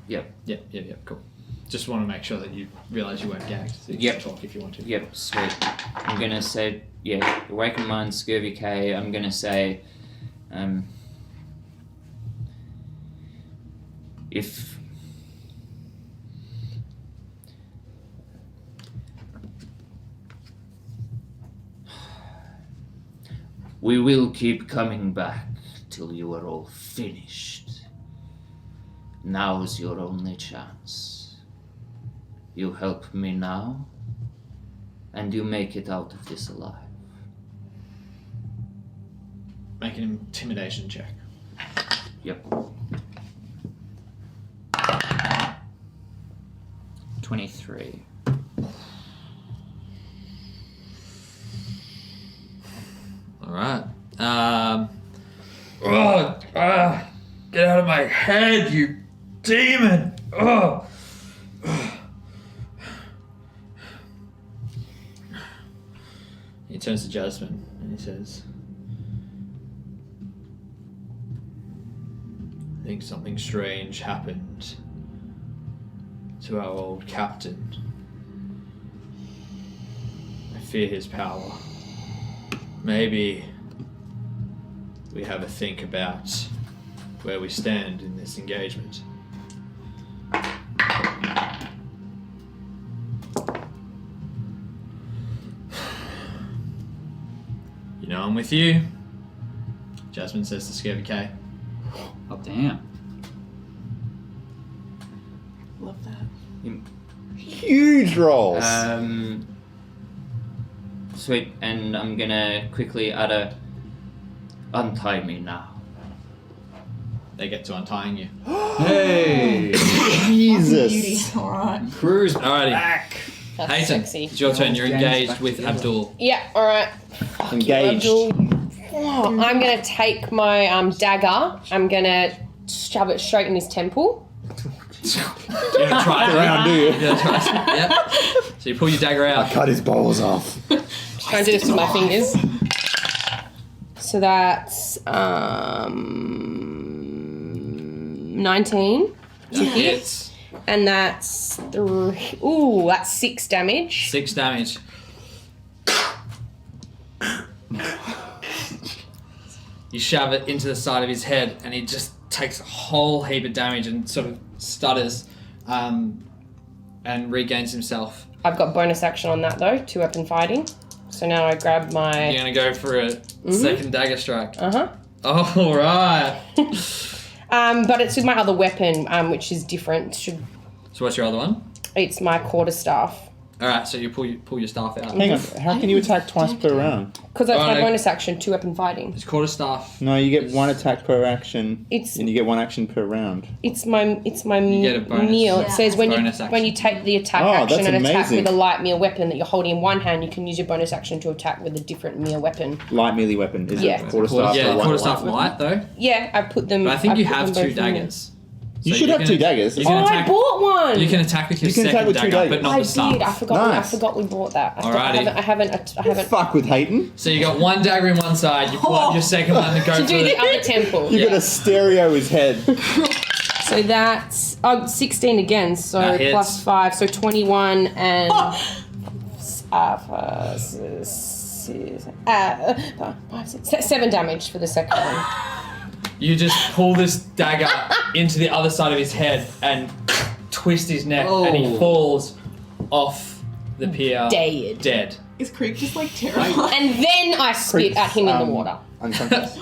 Speaker 6: yep,
Speaker 1: Yep. Cool. Just want to make sure that you realise you weren't gagged. So you
Speaker 6: Yep.
Speaker 1: can talk if you want to.
Speaker 6: yep, sweet. I'm gonna say, yeah, awakened mind, Scurvy K, I'm gonna say, if we will keep coming back till you are all finished. Now's your only chance. You help me now, and you make it out of this alive.
Speaker 1: Make an intimidation check.
Speaker 6: Yep. 23.
Speaker 1: All right. Get out of my head, you demon! Oh. He turns to Jasmine and he says, I think something strange happened to our old captain. I fear his power. Maybe we have a think about where we stand in this engagement. You know I'm with you, Jasmine says to Scurvy K.
Speaker 5: Oh, damn.
Speaker 2: Love that.
Speaker 3: huge rolls.
Speaker 6: Sweet, and I'm gonna quickly utter, untie me now.
Speaker 1: They get to untying you.
Speaker 5: Hey!
Speaker 3: Jesus.
Speaker 2: Alright.
Speaker 5: Cruise
Speaker 1: Alrighty.
Speaker 5: back.
Speaker 4: That's
Speaker 1: Hayton,
Speaker 4: sexy.
Speaker 1: it's your turn. You're
Speaker 5: James
Speaker 1: engaged
Speaker 5: back
Speaker 1: with
Speaker 5: together.
Speaker 1: Abdul.
Speaker 4: Yeah, alright.
Speaker 3: Engaged.
Speaker 4: Oh, I'm gonna take my dagger. I'm gonna shove it straight in his temple.
Speaker 1: You're gonna try it.
Speaker 3: Around, do you?
Speaker 1: You're gonna try it. Yep. So you pull your dagger out.
Speaker 3: Cut his balls off.
Speaker 4: Try and do this with my fingers. So that's 19,
Speaker 1: That hits.
Speaker 4: and that's 3. Ooh, that's 6 damage.
Speaker 1: 6 damage. You shove it into the side of his head, and he just takes a whole heap of damage and sort of stutters, and regains himself.
Speaker 4: I've got bonus action on that though, 2 weapon fighting. So now I grab
Speaker 1: You're
Speaker 4: my.
Speaker 1: gonna go for a second dagger strike.
Speaker 4: Uh huh.
Speaker 1: All right.
Speaker 4: But it's with my other weapon, which is different.
Speaker 1: So what's your other one?
Speaker 4: It's my quarterstaff.
Speaker 1: All right. So you pull your staff out.
Speaker 3: Hang on. How can you attack twice per round?
Speaker 4: Because that's
Speaker 1: Oh,
Speaker 4: my
Speaker 1: no.
Speaker 4: bonus action, 2 weapon fighting.
Speaker 1: It's quarterstaff.
Speaker 3: No, you get one attack per action,
Speaker 4: It's
Speaker 3: and you get one action per round.
Speaker 4: it's my
Speaker 1: get a bonus.
Speaker 4: meal. It
Speaker 2: Yeah.
Speaker 4: says when
Speaker 1: Bonus
Speaker 4: you
Speaker 1: action.
Speaker 4: take the attack
Speaker 3: Oh,
Speaker 4: action
Speaker 3: that's
Speaker 4: and attack
Speaker 3: amazing.
Speaker 4: with a light meal weapon that you're holding in one hand, you can use your bonus action to attack with a different meal weapon.
Speaker 3: Light melee weapon. Is
Speaker 4: Yeah.
Speaker 3: it quarterstaff?
Speaker 1: Yeah,
Speaker 3: or one
Speaker 1: quarterstaff
Speaker 3: light
Speaker 1: light though.
Speaker 4: Yeah, I put them.
Speaker 1: But I think
Speaker 4: I
Speaker 1: you
Speaker 4: put
Speaker 1: have
Speaker 4: them
Speaker 1: 2
Speaker 4: both in there.
Speaker 1: daggers.
Speaker 3: You
Speaker 1: So
Speaker 3: should
Speaker 1: you're
Speaker 3: have 2 daggers.
Speaker 1: You
Speaker 4: Oh,
Speaker 1: can
Speaker 4: I
Speaker 1: attack.
Speaker 4: bought one.
Speaker 1: You can attack with your
Speaker 3: You can attack
Speaker 1: second
Speaker 3: with 2
Speaker 1: dagger, but
Speaker 3: daggers.
Speaker 1: not
Speaker 4: I
Speaker 1: the staff.
Speaker 4: did. I forgot.
Speaker 3: Nice.
Speaker 4: I forgot we bought that.
Speaker 1: Alrighty.
Speaker 4: I haven't.
Speaker 3: Fuck with Hayton.
Speaker 1: So you got 1 dagger in one side. You pull up your second one to go
Speaker 4: To
Speaker 1: for
Speaker 4: do the other temple.
Speaker 3: You gotta stereo his head.
Speaker 4: So that's 16 again. So
Speaker 1: That hits.
Speaker 4: plus 5, so 21 and 7 damage for the second one.
Speaker 1: You just pull this dagger into the other side of his head and twist his neck, and he
Speaker 5: Oh.
Speaker 1: falls off the pier.
Speaker 4: Dead.
Speaker 2: Is Creek just like terrified?
Speaker 4: And then I spit at him in the water.
Speaker 3: Unconscious.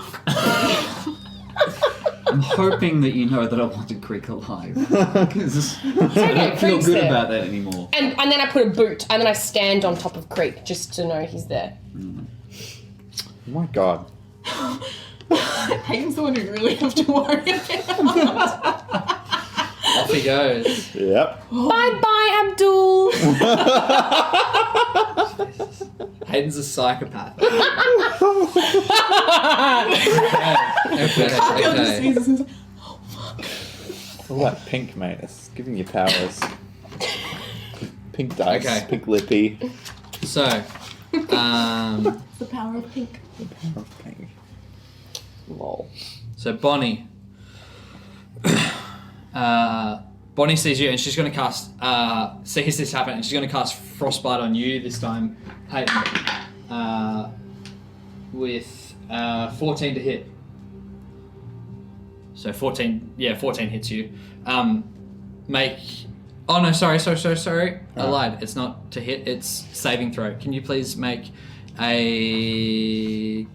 Speaker 5: I'm hoping that you know that I wanted Creek alive. Because I
Speaker 4: okay,
Speaker 5: don't feel
Speaker 4: Creek's
Speaker 5: good
Speaker 4: there.
Speaker 5: about that anymore.
Speaker 4: And then I put a boot, and then I stand on top of Creek just to know he's there.
Speaker 3: Oh my god.
Speaker 2: Hayden's the one we really have to worry about.
Speaker 1: Off he goes.
Speaker 3: Yep.
Speaker 4: Bye bye, Abdul.
Speaker 1: Hayden's a psychopath. Okay.
Speaker 3: All that pink, mate. It's giving you powers. Pink dice.
Speaker 1: Okay.
Speaker 3: Pink lippy.
Speaker 1: So,
Speaker 2: The power of pink.
Speaker 3: Pink.
Speaker 4: Lol.
Speaker 1: so Bonnie. Bonnie sees you and she's going to cast, sees this happen and she's going to cast Frostbite on you this time, Hayden, with 14 to hit. So 14 hits you. Oh no, sorry. I lied. It's not to hit, it's saving throw. Can you please make a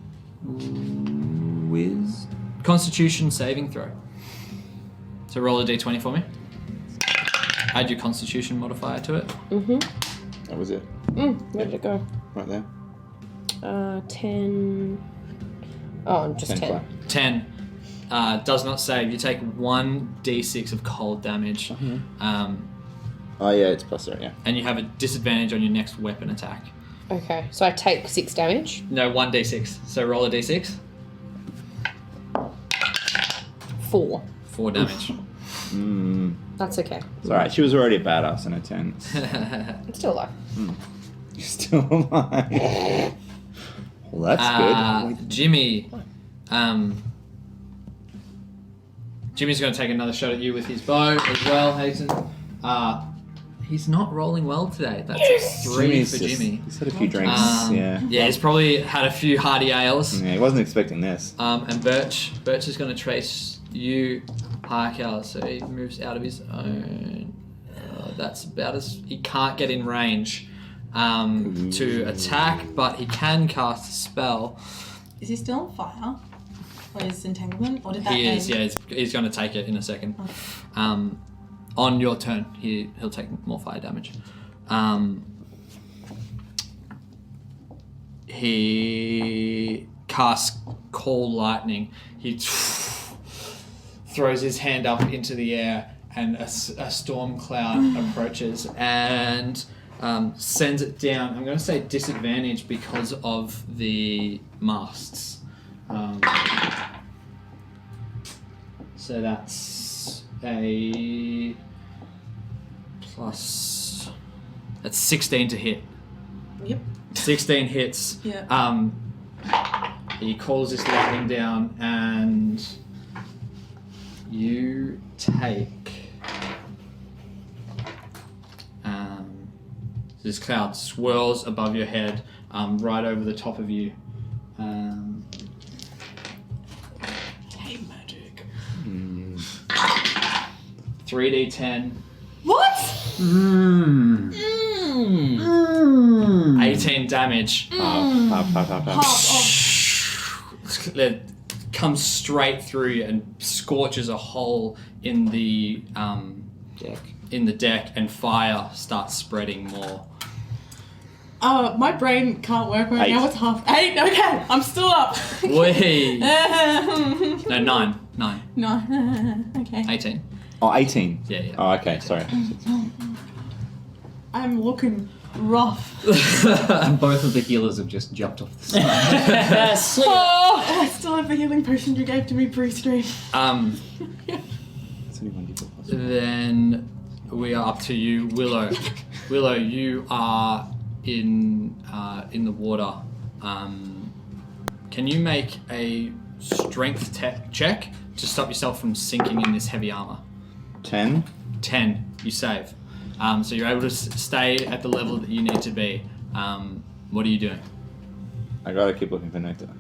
Speaker 1: Constitution saving throw? So roll a d20 for me. Add your Constitution modifier to it.
Speaker 3: That was it.
Speaker 4: Where did it go?
Speaker 3: Right there.
Speaker 4: 10. Oh, just 10.
Speaker 3: flat.
Speaker 1: 10 does not save. You take 1d6 of cold damage,
Speaker 3: Oh yeah, it's plus 0, yeah.
Speaker 1: and you have a disadvantage on your next weapon attack.
Speaker 4: Okay, so I take 6 damage.
Speaker 1: No, 1d6. So roll a d6.
Speaker 4: 4.
Speaker 1: 4 damage.
Speaker 4: That's okay.
Speaker 3: It's alright, she was already a badass in her 10.
Speaker 4: I'm still alive.
Speaker 3: You're still alive. Well, that's good.
Speaker 1: Jimmy. Jimmy's going to take another shot at you with his bow as well, Hayden. He's not rolling well today. That's 3 for Jimmy.
Speaker 3: He's had a few drinks, yeah.
Speaker 1: Yeah, he's probably had a few hearty ales.
Speaker 3: Yeah, he wasn't expecting this.
Speaker 1: And Birch is going to trace you, Parker, so he moves out of his own. That's about as... He can't get in range to attack, but he can cast a spell.
Speaker 2: Is he still on fire? Or is entanglement? Or did that
Speaker 1: He
Speaker 2: end?
Speaker 1: is, yeah. He's going to take it in a second. On On your turn, he'll take more fire damage. He casts Call Lightning. He throws his hand up into the air, and a storm cloud approaches and sends it down. I'm going to say disadvantage because of the masts. So that's a plus. That's 16 to hit.
Speaker 2: Yep.
Speaker 1: 16 hits.
Speaker 2: Yeah.
Speaker 1: He calls this lightning down, and you take. This cloud swirls above your head, right over the top of you.
Speaker 2: Hey, magic.
Speaker 1: 3d10.
Speaker 2: What?
Speaker 1: 18 damage. It comes straight through you and scorches a hole in the deck, and fire starts spreading more.
Speaker 2: My brain can't work right
Speaker 3: 8.
Speaker 2: now. It's half 8. Okay, I'm still up.
Speaker 1: Wait.
Speaker 2: No.
Speaker 1: No, 9.
Speaker 2: No. Okay.
Speaker 1: 18.
Speaker 3: Oh, 18.
Speaker 1: Yeah.
Speaker 3: Oh, okay. Sorry.
Speaker 2: I'm looking rough.
Speaker 5: And both of the healers have just jumped off the side.
Speaker 2: Oh, I still have the healing potion you gave to me pre-stream.
Speaker 3: It's only 1d4 plus.
Speaker 1: Then we are up to you, Willow. Willow, you are in the water. Can you make a strength check to stop yourself from sinking in this heavy armor?
Speaker 3: 10.
Speaker 1: 10. You save. So you're able to stay at the level that you need to be. What are you doing?
Speaker 3: I gotta keep looking for nectar.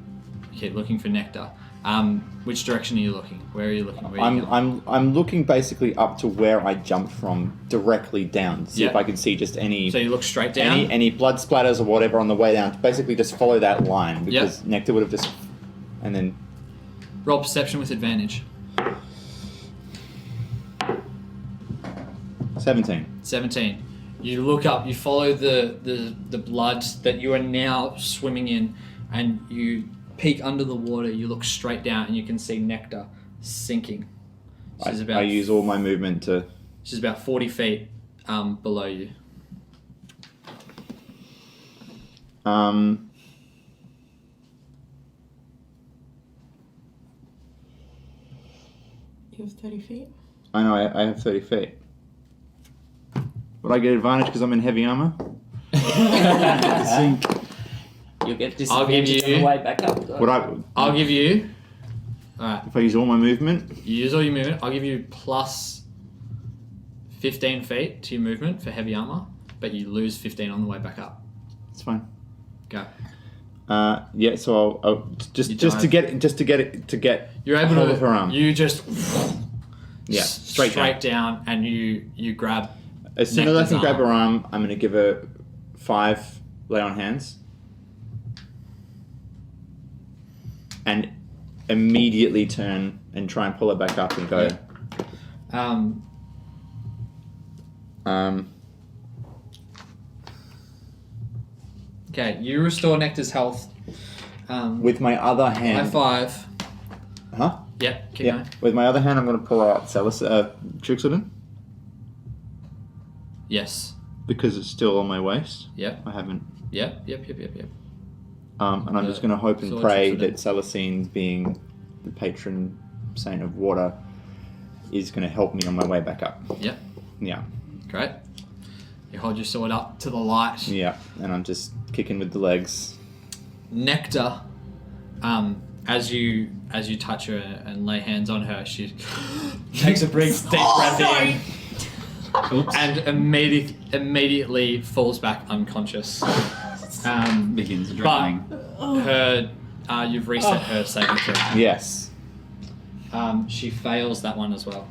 Speaker 1: Okay, looking for nectar. Which direction are you looking? Where are you looking? Where are you going?
Speaker 3: I'm looking basically up to where I jumped from, directly down. See if I can see just any
Speaker 1: So you look straight down.
Speaker 3: any blood splatters or whatever on the way down. Basically, just follow that line because nectar would have just, and then
Speaker 1: Roll perception with advantage.
Speaker 3: 17.
Speaker 1: 17. You look up, you follow the blood that you are now swimming in, and you peek under the water, you look straight down, and you can see nectar sinking.
Speaker 3: I use all my movement to...
Speaker 1: She's about 40 feet below you.
Speaker 2: You have 30 feet?
Speaker 3: I know, I have 30 feet. Would I get advantage because I'm in heavy armor?
Speaker 6: You'll get
Speaker 1: I'll give
Speaker 6: disadvantage on
Speaker 1: you-
Speaker 6: the way back up. though.
Speaker 1: I'll give you... Alright,
Speaker 3: If I use all my movement?
Speaker 1: you use all your movement. I'll give you plus 15 feet to your movement for heavy armor, but you lose 15 on the way back up.
Speaker 3: It's fine.
Speaker 1: Go.
Speaker 3: Yeah, so I'll just
Speaker 1: You
Speaker 3: to
Speaker 1: dive.
Speaker 3: get
Speaker 1: You're able
Speaker 3: hold
Speaker 1: to...
Speaker 3: of her arm.
Speaker 1: You just...
Speaker 3: Yeah, straight
Speaker 1: down, and you grab...
Speaker 3: As soon as I
Speaker 1: Nectar's
Speaker 3: can grab
Speaker 1: arm.
Speaker 3: her arm, I'm going to give her 5 lay on hands. And immediately turn and try and pull her back up and go.
Speaker 1: Okay, you restore Nectar's health.
Speaker 3: With my other
Speaker 1: High
Speaker 3: hand.
Speaker 1: five.
Speaker 3: Huh?
Speaker 1: Yep, keep
Speaker 3: Yeah.
Speaker 1: going.
Speaker 3: With my other hand, I'm going to pull out Trixodon
Speaker 1: Yes.
Speaker 3: because it's still on my waist.
Speaker 1: Yep.
Speaker 3: I haven't.
Speaker 1: Yep.
Speaker 3: And I'm just going to hope and
Speaker 1: Sword
Speaker 3: pray
Speaker 1: Trixodon.
Speaker 3: that Celestine, being the patron saint of water, is going to help me on my way back up.
Speaker 1: Yep.
Speaker 3: Yeah.
Speaker 1: Great. You hold your sword up to the light.
Speaker 3: Yeah. And I'm just kicking with the legs.
Speaker 1: Nectar, as you touch her and lay hands on her, she takes a big deep breath in
Speaker 5: Oops.
Speaker 1: and immediately falls back unconscious.
Speaker 5: Begins drowning.
Speaker 1: Her, you've reset her saving throw.
Speaker 3: Yes.
Speaker 1: She fails that one as well.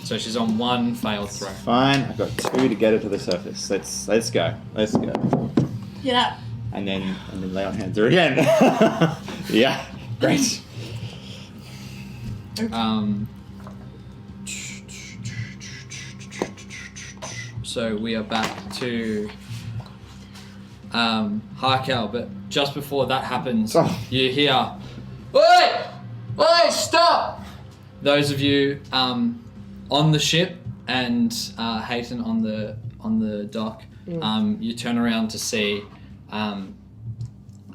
Speaker 1: So she's on one failed throw.
Speaker 3: Fine. I've got 2 to get her to the surface. Let's go. Let's go.
Speaker 2: Yeah.
Speaker 3: And then lay on hands her again. Yeah. Great.
Speaker 1: So we are back to Harkel, but just before that happens, you hear, "Oi! Oi! Stop!" Those of you on the ship and Hayton on the dock, you turn around to see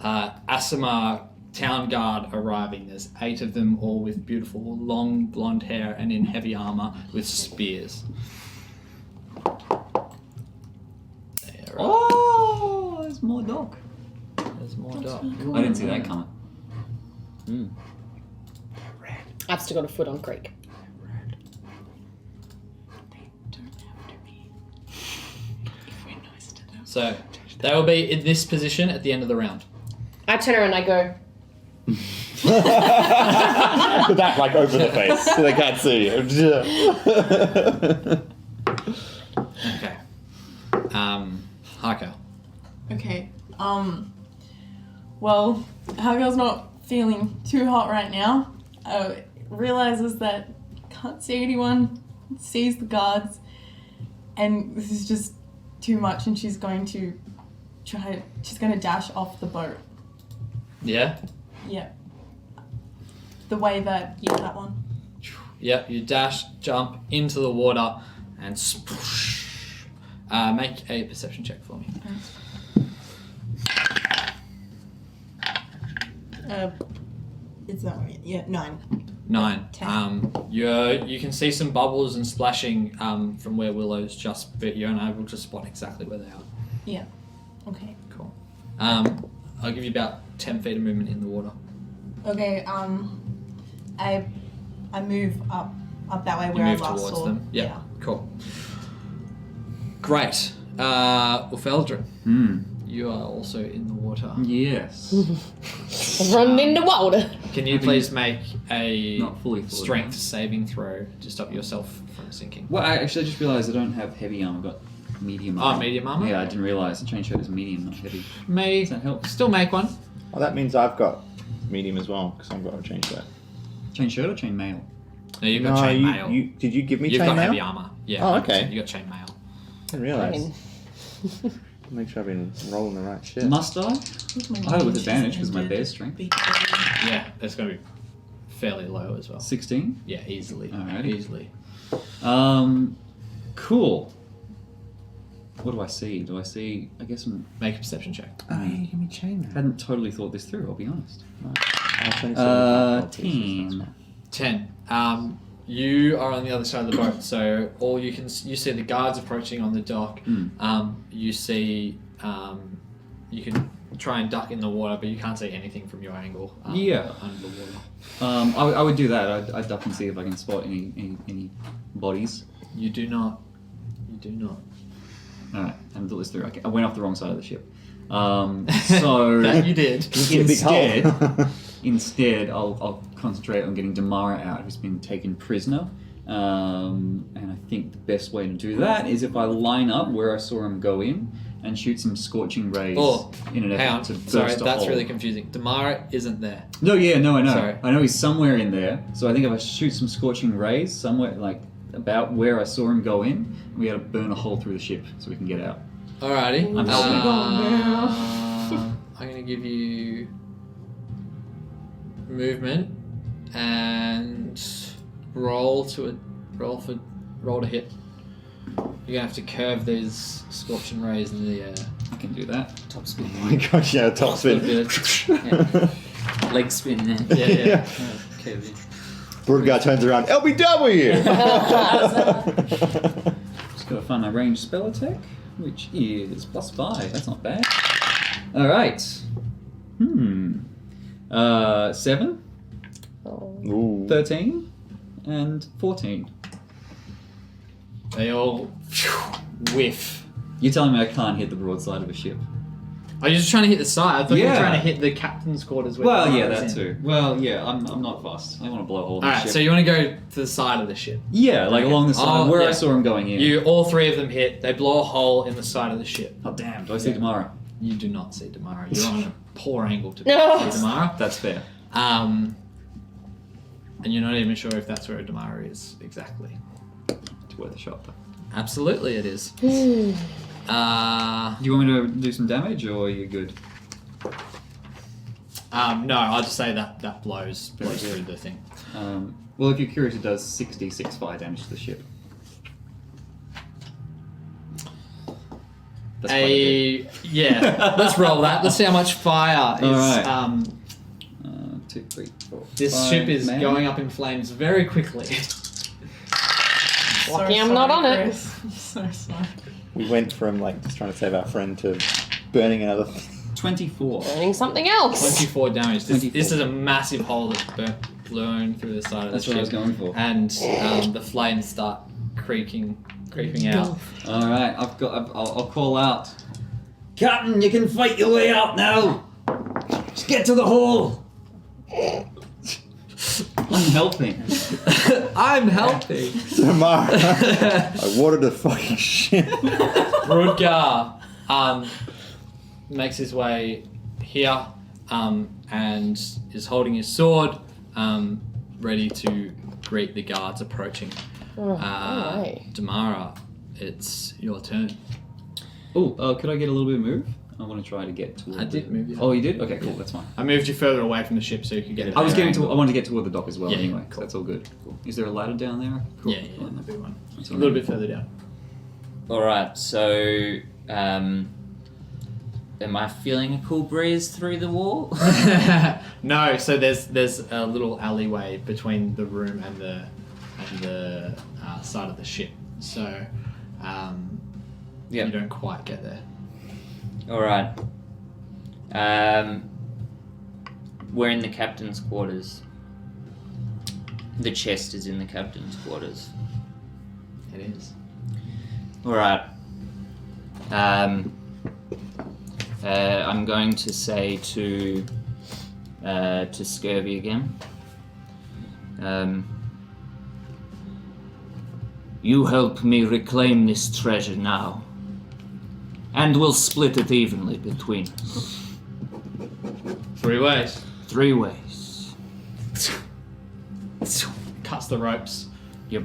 Speaker 1: Asimar town guard arriving. There's 8 of them, all with beautiful long blonde hair and in heavy armor with spears.
Speaker 5: Oh, there's more dog.
Speaker 1: There's more dock.
Speaker 5: I didn't see that coming.
Speaker 4: I've still got a foot on creek.
Speaker 1: So they will be in this position at the end of the round.
Speaker 4: I turn around and I go,
Speaker 3: Put that like over the face so they can't see you.
Speaker 1: Okay. Harko.
Speaker 2: Okay. Well, Hargel's not feeling too hot right now. Realizes that can't see anyone, sees the guards, and this is just too much, and she's going to dash off the boat.
Speaker 1: Yeah?
Speaker 2: Yeah. The way that that one.
Speaker 1: Yep, you dash, jump into the water, and sploosh. Make a perception check for me.
Speaker 2: It's that one. Yeah, 9.
Speaker 1: 9.
Speaker 2: 10.
Speaker 1: You can see some bubbles and splashing from where Willow's just, but you're unable to spot exactly where they are.
Speaker 2: Yeah. Okay.
Speaker 1: Cool. I'll give you about 10 feet of movement in the water.
Speaker 2: Okay. I move up that way
Speaker 1: You
Speaker 2: where I
Speaker 1: move
Speaker 2: last
Speaker 1: towards
Speaker 2: saw.
Speaker 1: them. Yep.
Speaker 2: Yeah.
Speaker 1: Cool. Great. Ufeldrin, you are also in the water.
Speaker 5: Yes.
Speaker 4: run in the water.
Speaker 1: Can you please make a
Speaker 5: Not fully
Speaker 1: strength saving throw to stop yourself from sinking?
Speaker 5: Well, I just realised I don't have heavy armor. I've got medium armor.
Speaker 1: Oh, medium armor?
Speaker 5: Yeah, I didn't realise the chain shirt is medium, not heavy.
Speaker 1: May
Speaker 5: Does that help?
Speaker 1: still make one.
Speaker 3: Well, that means I've got medium as well because I've got to change that.
Speaker 5: Chain shirt or chain mail?
Speaker 1: No, you've got chain mail.
Speaker 3: Did you give me
Speaker 1: You've
Speaker 3: chain
Speaker 1: got
Speaker 3: mail?
Speaker 1: heavy armor. Yeah.
Speaker 3: Oh, okay.
Speaker 1: You got chain mail.
Speaker 3: I didn't realise. Make sure I've been rolling the right shit.
Speaker 5: Must I? I had it with advantage because my bear strength.
Speaker 1: Yeah, it's going to be fairly low as well.
Speaker 5: 16.
Speaker 1: Yeah, easily.
Speaker 5: Alrighty.
Speaker 1: Easily.
Speaker 5: Cool. What do I see? I guess
Speaker 1: Make a perception check.
Speaker 3: You give me chain mail.
Speaker 5: hadn't totally thought this through, I'll be honest. 10.
Speaker 1: 10. You are on the other side of the boat, so you see the guards approaching on the dock. You see you can try and duck in the water, but you can't see anything from your angle.
Speaker 5: Yeah.
Speaker 1: Under the water.
Speaker 5: I would do that. I'd duck and see if I can spot any bodies.
Speaker 1: You do not. You do not.
Speaker 5: Alright, I haven't thought this through. Okay, I went off the wrong side of the ship. So
Speaker 1: That you did.
Speaker 5: Instead, I'll concentrate on getting Damara out, who's been taken prisoner. And I think the best way to do that is if I line up where I saw him go in and shoot some scorching rays in an
Speaker 1: Hang on.
Speaker 5: effort to burst
Speaker 1: Sorry,
Speaker 5: a
Speaker 1: that's
Speaker 5: hole.
Speaker 1: really confusing. Damara isn't there.
Speaker 5: No, I know.
Speaker 1: Sorry.
Speaker 5: I know he's somewhere in there. So I think if I shoot some scorching rays somewhere, like about where I saw him go in, we gotta burn a hole through the ship so we can get out.
Speaker 1: Alrighty.
Speaker 5: I'm
Speaker 1: I'm going to give you movement and roll to hit. You're gonna have to curve these scorching rays in the air.
Speaker 5: I can do that.
Speaker 6: Top spin.
Speaker 3: Oh my gosh, yeah, top spin.
Speaker 6: Leg spin there.
Speaker 1: Yeah.
Speaker 6: Okay.
Speaker 3: Broodgar turns around, LBW!
Speaker 5: Just gotta find my ranged spell attack, which is +5. That's not bad. Alright. 7,
Speaker 3: Ooh.
Speaker 5: 13, and 14.
Speaker 1: They all whiff.
Speaker 5: You're telling me I can't hit the broadside of a ship?
Speaker 1: Are you just trying to hit the side? I thought you were
Speaker 5: Yeah.
Speaker 1: trying to hit the captain's quarters. Where
Speaker 5: Well,
Speaker 1: the
Speaker 5: yeah,
Speaker 1: fire
Speaker 5: that
Speaker 1: is in.
Speaker 5: too. Well, yeah, I'm not fussed. I want to blow a hole in the
Speaker 1: Alright,
Speaker 5: ship.
Speaker 1: so you want to go to the side of the ship.
Speaker 5: Yeah, like
Speaker 1: Okay.
Speaker 5: along the side
Speaker 1: Oh,
Speaker 5: where
Speaker 1: yeah.
Speaker 5: I saw him going in.
Speaker 1: All 3 of them hit. They blow a hole in the side of the ship.
Speaker 5: Oh, damn. Do I see tomorrow?
Speaker 1: You do not see Damara. You're on a poor angle to
Speaker 4: No.
Speaker 1: see Damara.
Speaker 5: That's fair.
Speaker 1: And you're not even sure if that's where Damara is exactly.
Speaker 5: It's worth a shot, though.
Speaker 1: Absolutely, it is.
Speaker 5: Do you want me to do some damage, or are you good?
Speaker 1: No, I'll just say that blows
Speaker 5: Very
Speaker 1: through
Speaker 5: good.
Speaker 1: the thing.
Speaker 5: Well, if you're curious, it does 66 fire damage to the ship. That's quite a bit.
Speaker 1: Yeah, let's roll that. Let's see how much fire is.
Speaker 5: Alright. 2, 3, 4.
Speaker 1: This
Speaker 5: 5,
Speaker 1: ship is
Speaker 5: man.
Speaker 1: going up in flames very quickly.
Speaker 4: Lucky I'm not on it.
Speaker 2: Chris. I'm so sorry.
Speaker 3: We went from like just trying to save our friend to burning another.
Speaker 5: 24.
Speaker 4: Burning something else.
Speaker 1: 24 damage. This
Speaker 5: 24.
Speaker 1: is a massive hole that's blown through the side of
Speaker 5: That's
Speaker 1: the
Speaker 5: what I was
Speaker 1: ship.
Speaker 5: going for.
Speaker 1: And the flames start creeping out.
Speaker 5: All right, I'll call out. Captain, you can fight your way out now. Just get to the hole. I'm helping.
Speaker 1: I'm helping.
Speaker 3: Samara, I watered a fucking shit.
Speaker 1: Rudgar makes his way here and is holding his sword, ready to greet the guards approaching.
Speaker 4: Alright.
Speaker 1: Damara, it's your turn.
Speaker 5: Oh, could I get a little bit of move? I want to try to get toward.
Speaker 1: I did move you.
Speaker 5: Oh, you did? Okay, cool. That's fine.
Speaker 1: I moved you further away from the ship so you could get it.
Speaker 5: I wanted to get toward the dock as well.
Speaker 1: Yeah,
Speaker 5: anyway,
Speaker 1: cool.
Speaker 5: so that's all good. Cool. Is there a ladder down there? Cool.
Speaker 1: Yeah, the big one.
Speaker 5: That's
Speaker 1: A
Speaker 5: all
Speaker 1: little
Speaker 5: right.
Speaker 1: bit further down.
Speaker 6: Alright, so am I feeling a cool breeze through the wall?
Speaker 1: No, so there's a little alleyway between the room and the side of the ship. So
Speaker 6: Yeah.
Speaker 1: you don't quite get there.
Speaker 6: Alright. We're in the captain's quarters. The chest is in the captain's quarters.
Speaker 1: It is.
Speaker 6: Alright. I'm going to say to Scurvy again. You help me reclaim this treasure now, and we'll split it evenly between us.
Speaker 1: 3 ways.
Speaker 6: 3 ways.
Speaker 1: Cuts the ropes.
Speaker 6: Yep.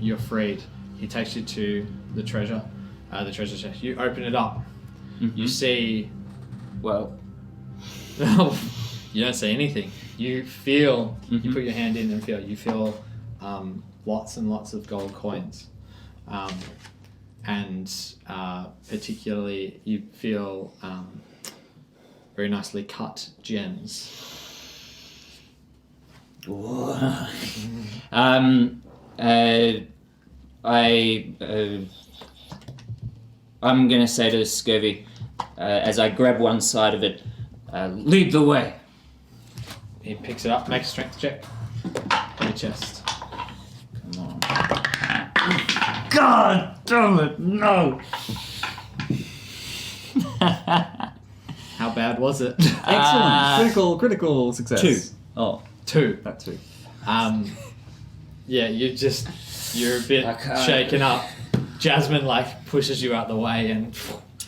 Speaker 1: You're freed. He takes you to the treasure chest. You open it up.
Speaker 6: Mhm.
Speaker 1: You see.
Speaker 6: Well,
Speaker 1: You don't see anything. You feel. You
Speaker 6: Mhm.
Speaker 1: put your hand in and feel. You feel lots and lots of gold coins, and particularly you feel very nicely cut gems.
Speaker 6: I'm gonna say to Scurvy, as I grab one side of it, lead the way.
Speaker 1: He picks it up. Make a strength check on your chest.
Speaker 6: Come on.
Speaker 5: God damn it! No.
Speaker 1: How bad was it?
Speaker 5: Excellent. Critical success.
Speaker 6: 2.
Speaker 5: Oh,
Speaker 1: 2.
Speaker 5: that 2.
Speaker 1: Yeah, you're a bit
Speaker 6: I can't.
Speaker 1: shaken up. Jasmine pushes you out the way, and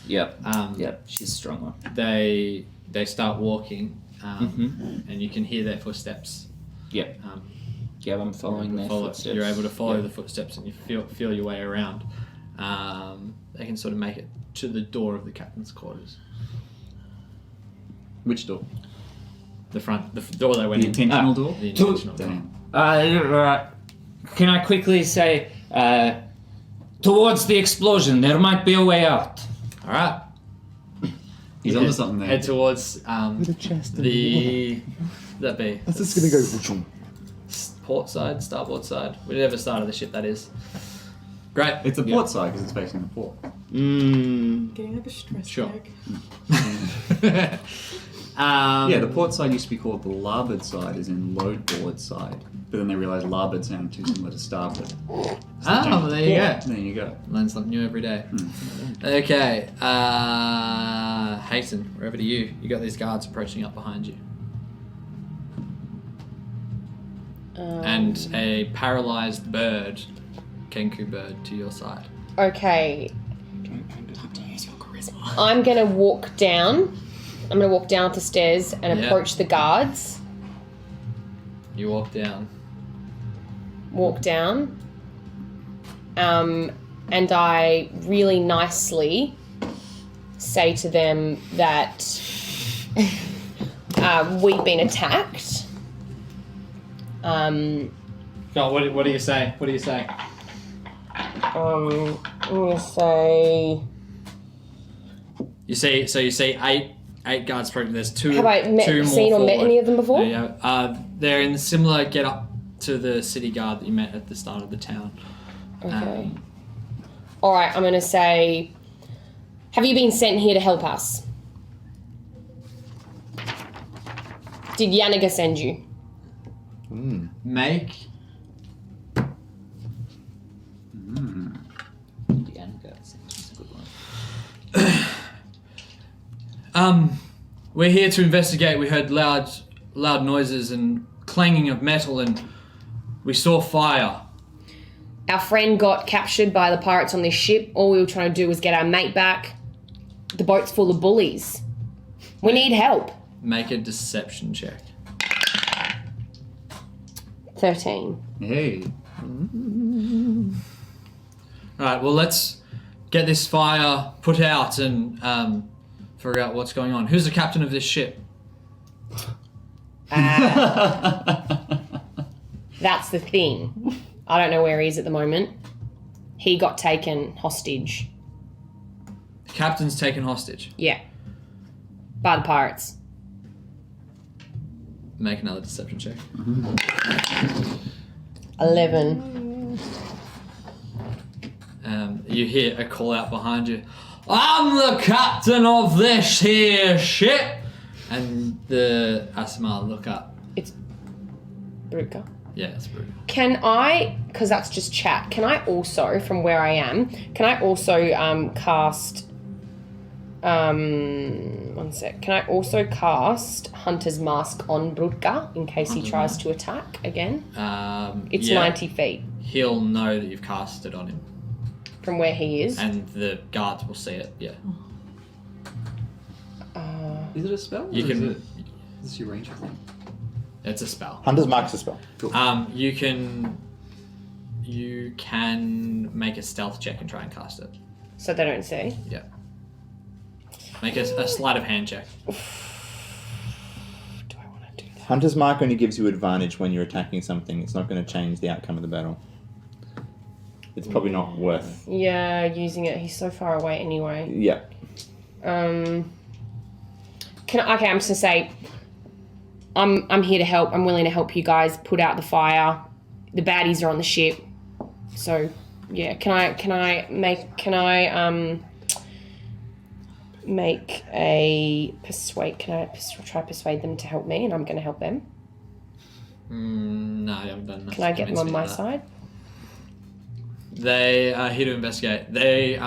Speaker 6: Yep. Yep. She's a strong one.
Speaker 1: they start walking,
Speaker 6: Mhm.
Speaker 1: and you can hear their footsteps.
Speaker 6: Yep. Yep. I'm following their footsteps.
Speaker 1: You're able to follow
Speaker 6: Yep.
Speaker 1: the footsteps, and you feel your way around. They can sort of make it to the door of the captain's quarters.
Speaker 5: Which door?
Speaker 1: The door they went
Speaker 5: The
Speaker 1: in.
Speaker 5: intentional door.
Speaker 1: The intentional door.
Speaker 5: Damn.
Speaker 6: Can I quickly say, towards the explosion, there might be a way out.
Speaker 1: All right.
Speaker 5: He's onto something there.
Speaker 1: Head towards
Speaker 3: With a chest.
Speaker 1: that be
Speaker 3: That's just gonna go.
Speaker 1: port side, starboard side, whatever side of the ship that is. Great.
Speaker 5: It's the port side because it's facing the port.
Speaker 2: Getting a stress
Speaker 1: Sure.
Speaker 2: bag.
Speaker 5: Yeah, the port side used to be called the larboard side, as in load board side. But then they realised larboard sounded too similar to starboard.
Speaker 1: Well, there you go.
Speaker 5: There you go.
Speaker 1: Learn something new every day. Okay, Hayton, we're over to you. You got these guards approaching up behind you, and a paralyzed bird, Kenku bird, to your side.
Speaker 4: Okay. I'm gonna walk down. I'm gonna walk down the stairs and
Speaker 1: Yeah.
Speaker 4: approach the guards.
Speaker 1: You walk down.
Speaker 4: Walk down. and I really nicely say to them that we've been attacked.
Speaker 1: God, what do you say? What do you say?
Speaker 4: I'm gonna say.
Speaker 1: You see eight guards. Probably there's two.
Speaker 4: Have I
Speaker 1: two more
Speaker 4: seen or met
Speaker 1: forward.
Speaker 4: any of them before?
Speaker 1: Yeah, they're in the similar get up to the city guard that you met at the start of the town.
Speaker 4: Okay. All right, I'm gonna say. Have you been sent here to help us? Did Yanniga send you?
Speaker 1: Make we're here to investigate. We heard loud noises and clanging of metal, and we saw fire.
Speaker 4: Our friend got captured by the pirates on this ship. All we were trying to do was get our mate back. The boat's full of bullies. We need help.
Speaker 1: Make a deception check.
Speaker 4: 13.
Speaker 5: Hey.
Speaker 1: Alright, well, let's get this fire put out and figure out what's going on. Who's the captain of this ship?
Speaker 4: That's the thing. I don't know where he is at the moment. He got taken hostage.
Speaker 1: The captain's taken hostage.
Speaker 4: Yeah. By the pirates.
Speaker 1: Make another deception check.
Speaker 4: 11.
Speaker 1: You hear a call out behind you. I'm the captain of this here ship! And the Asimar look up.
Speaker 4: It's Bruka.
Speaker 1: Yeah, it's brutal.
Speaker 4: Can I, because that's just chat, can I also, from where I am, can I also cast, one sec, can I also cast Hunter's Mask on Brutka in case he tries to attack again? It's 90 feet
Speaker 1: He'll know that you've cast it on him.
Speaker 4: from where he is.
Speaker 1: And the guards will see it, yeah.
Speaker 5: Is it a spell?
Speaker 1: You
Speaker 5: or
Speaker 1: can-
Speaker 5: Is this your ranger thing?
Speaker 1: It's a spell.
Speaker 3: Hunter's Mark's a spell.
Speaker 1: You can make a stealth check and try and cast it.
Speaker 4: So they don't see.
Speaker 1: Yeah. Make a sleight of hand check.
Speaker 4: Do I want to do that?
Speaker 3: Hunter's Mark only gives you advantage when you're attacking something. It's not going to change the outcome of the battle. It's probably not worth.
Speaker 4: Yeah, using it. He's so far away anyway.
Speaker 3: Yeah.
Speaker 4: I'm just gonna say, I'm here to help. I'm willing to help you guys put out the fire. The baddies are on the ship, so yeah. Can I make a persuade? Can I try to persuade them to help me, and I'm going to help them?
Speaker 1: No, you haven't done enough.
Speaker 4: Can I
Speaker 1: to
Speaker 4: get them
Speaker 1: convince
Speaker 4: on
Speaker 1: me
Speaker 4: my
Speaker 1: of that.
Speaker 4: side?
Speaker 1: They are here to investigate. They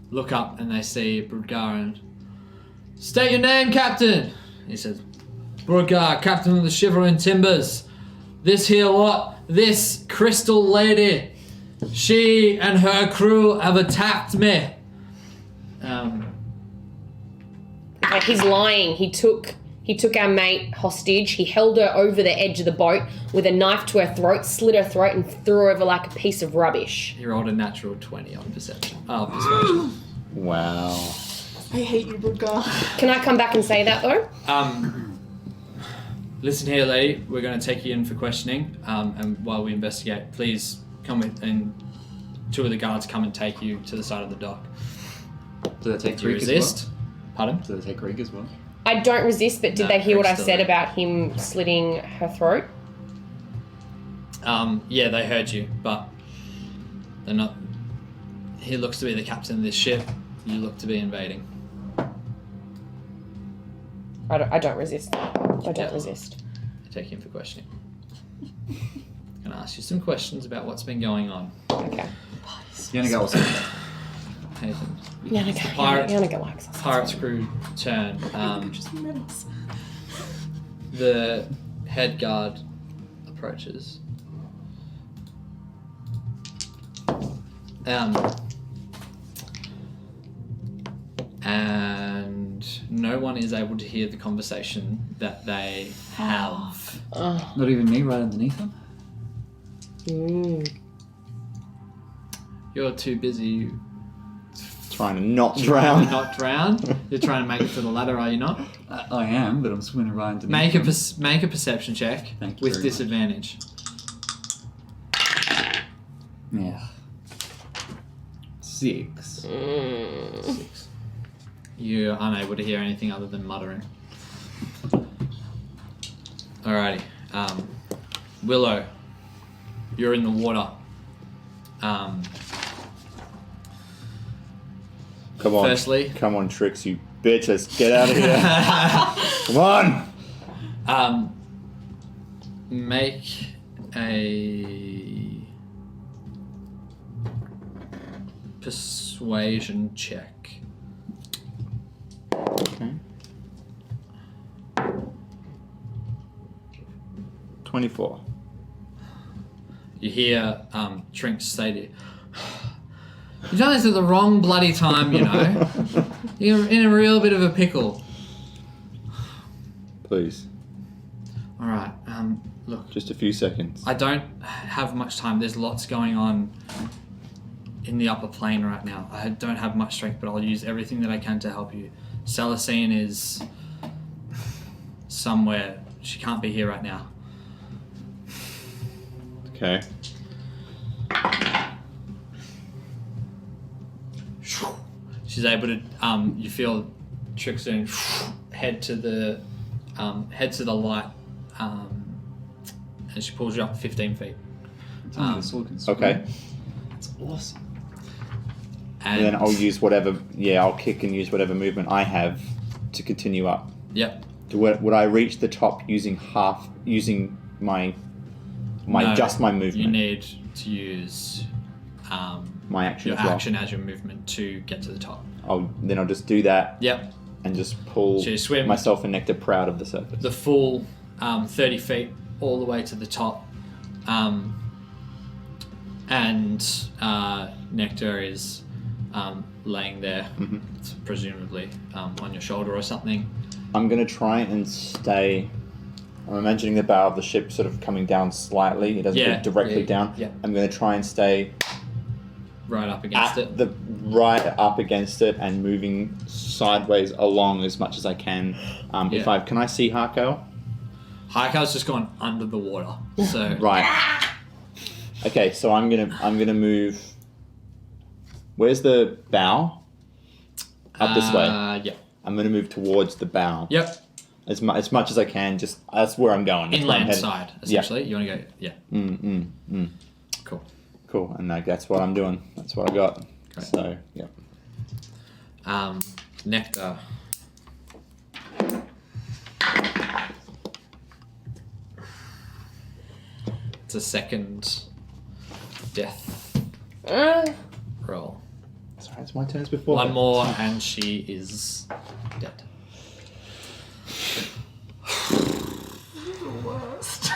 Speaker 1: look up and they see Brudgar and state your name, Captain. He says, Brudgar, Captain of the Shivering Timbers. This here lot, this crystal lady, she and her crew have attacked me.
Speaker 4: Like, he's lying. He took our mate hostage. He held her over the edge of the boat with a knife to her throat, slit her throat, and threw her over like a piece of rubbish.
Speaker 1: He rolled a natural 20 on perception. Oh, persuasion.
Speaker 3: Wow.
Speaker 2: I hate you, Brudgar.
Speaker 4: Can I come back and say that though?
Speaker 1: Listen here, lady. We're going to take you in for questioning, and while we investigate, please come with, and two of the guards come and take you to the side of the dock.
Speaker 5: Do they take
Speaker 1: Do you
Speaker 5: Greek as
Speaker 1: resist?
Speaker 5: well?
Speaker 1: Pardon?
Speaker 5: Do they take Greek as well?
Speaker 4: I don't resist, but did
Speaker 1: No,
Speaker 4: they hear what I
Speaker 1: Rick's
Speaker 4: said
Speaker 1: still there.
Speaker 4: about him slitting her throat?
Speaker 1: Yeah, they heard you, but they're not. He looks to be the captain of this ship. You look to be invading.
Speaker 4: I don't resist. I don't resist.
Speaker 1: Take him for questioning. Gonna ask you some questions about what's been going on.
Speaker 4: Okay.
Speaker 5: Yanniga will say that.
Speaker 1: Nathan.
Speaker 4: Yanniga likes us.
Speaker 1: Pirates crew turn.
Speaker 2: Just minutes.
Speaker 1: The head guard approaches. And no one is able to hear the conversation that they have.
Speaker 5: Not even me right underneath them?
Speaker 1: You're too busy
Speaker 3: Trying to not
Speaker 1: trying
Speaker 3: drown.
Speaker 1: to not drown. You're trying to make it to the ladder, are you not?
Speaker 5: I am, but I'm swimming right into
Speaker 1: Make a perception check
Speaker 5: Thank you
Speaker 1: with
Speaker 5: very much.
Speaker 1: disadvantage.
Speaker 5: Yeah. 6.
Speaker 1: You're unable to hear anything other than muttering. Alrighty. Willow, you're in the water.
Speaker 3: Come on.
Speaker 1: Firstly-
Speaker 3: Come on, Tricks, you bitches. Get out of here. Come on.
Speaker 1: Make a persuasion check.
Speaker 3: Okay. 24.
Speaker 1: You hear Trinks say to you, "You've done this at the wrong bloody time, you know. You're in a real bit of a pickle."
Speaker 3: Please.
Speaker 1: Alright, look,
Speaker 3: Just a few seconds.
Speaker 1: I don't have much time. There's lots going on in the upper plane right now. I don't have much strength, but I'll use everything that I can to help you. Celestine is somewhere. She can't be here right now.
Speaker 3: Okay.
Speaker 1: She's able to. You feel Tricks doing head to the light, and she pulls you up 15 feet.
Speaker 5: The sword can swim.
Speaker 3: Okay.
Speaker 5: That's awesome.
Speaker 3: And then I'll use whatever. Yeah, I'll kick and use whatever movement I have to continue up.
Speaker 1: Yep.
Speaker 3: Would I reach the top using my
Speaker 1: No,
Speaker 3: just my movement?
Speaker 1: You need to use
Speaker 3: My action
Speaker 1: your
Speaker 3: as well.
Speaker 1: action as your movement to get to the top.
Speaker 3: I'll just do that
Speaker 1: Yep.
Speaker 3: and just pull
Speaker 1: So you swim.
Speaker 3: myself and Nectar proud of the surface.
Speaker 1: The full 30 feet all the way to the top. And Nectar is laying there, presumably on your shoulder or something.
Speaker 3: I'm gonna try and stay. I'm imagining the bow of the ship sort of coming down slightly. It doesn't
Speaker 1: Yeah,
Speaker 3: go directly
Speaker 1: yeah,
Speaker 3: down.
Speaker 1: yeah.
Speaker 3: I'm gonna try and stay
Speaker 1: Right up against it.
Speaker 3: right up against it and moving sideways along as much as I can. If
Speaker 1: Yeah.
Speaker 3: can I see Harko?
Speaker 1: Haikau's just gone under the water. So
Speaker 3: Right. Okay, so I'm gonna move. Where's the bow? Up this way.
Speaker 1: Yep.
Speaker 3: I'm gonna move towards the bow
Speaker 1: Yep.
Speaker 3: as much as I can. Just that's where I'm going. That's where I'm
Speaker 1: Inland
Speaker 3: headed.
Speaker 1: side, essentially. You want to go? Yeah. Cool.
Speaker 3: Cool, and that's what I'm doing. That's what I got.
Speaker 1: Great.
Speaker 3: So yeah.
Speaker 1: Nectar. It's a second death roll.
Speaker 3: Sorry, it's my turn as before.
Speaker 1: One more and she is dead.
Speaker 2: Worst.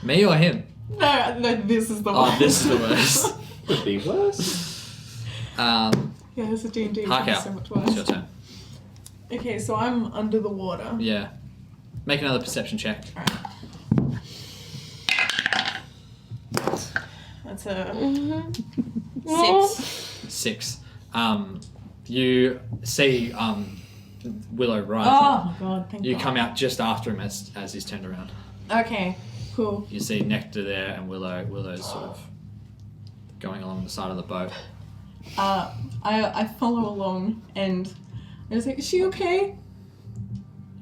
Speaker 1: Me or him?
Speaker 2: No, this is the
Speaker 1: Oh,
Speaker 2: worst.
Speaker 1: this is the worst.
Speaker 3: Could be worse.
Speaker 2: Yeah, this is D&D. It's
Speaker 1: Harkow,
Speaker 2: so much
Speaker 1: it's your
Speaker 2: worse.
Speaker 1: turn.
Speaker 2: Okay, so I'm under the water.
Speaker 1: Yeah. Make another perception check.
Speaker 2: That's a 6.
Speaker 1: 6. You see Willow rising.
Speaker 2: Oh my god, thank
Speaker 1: You
Speaker 2: god.
Speaker 1: come out just after him as he's turned around.
Speaker 2: Okay, cool.
Speaker 1: You see Nectar there and Willow's sort of going along the side of the boat.
Speaker 2: I follow along and I was like, is she okay?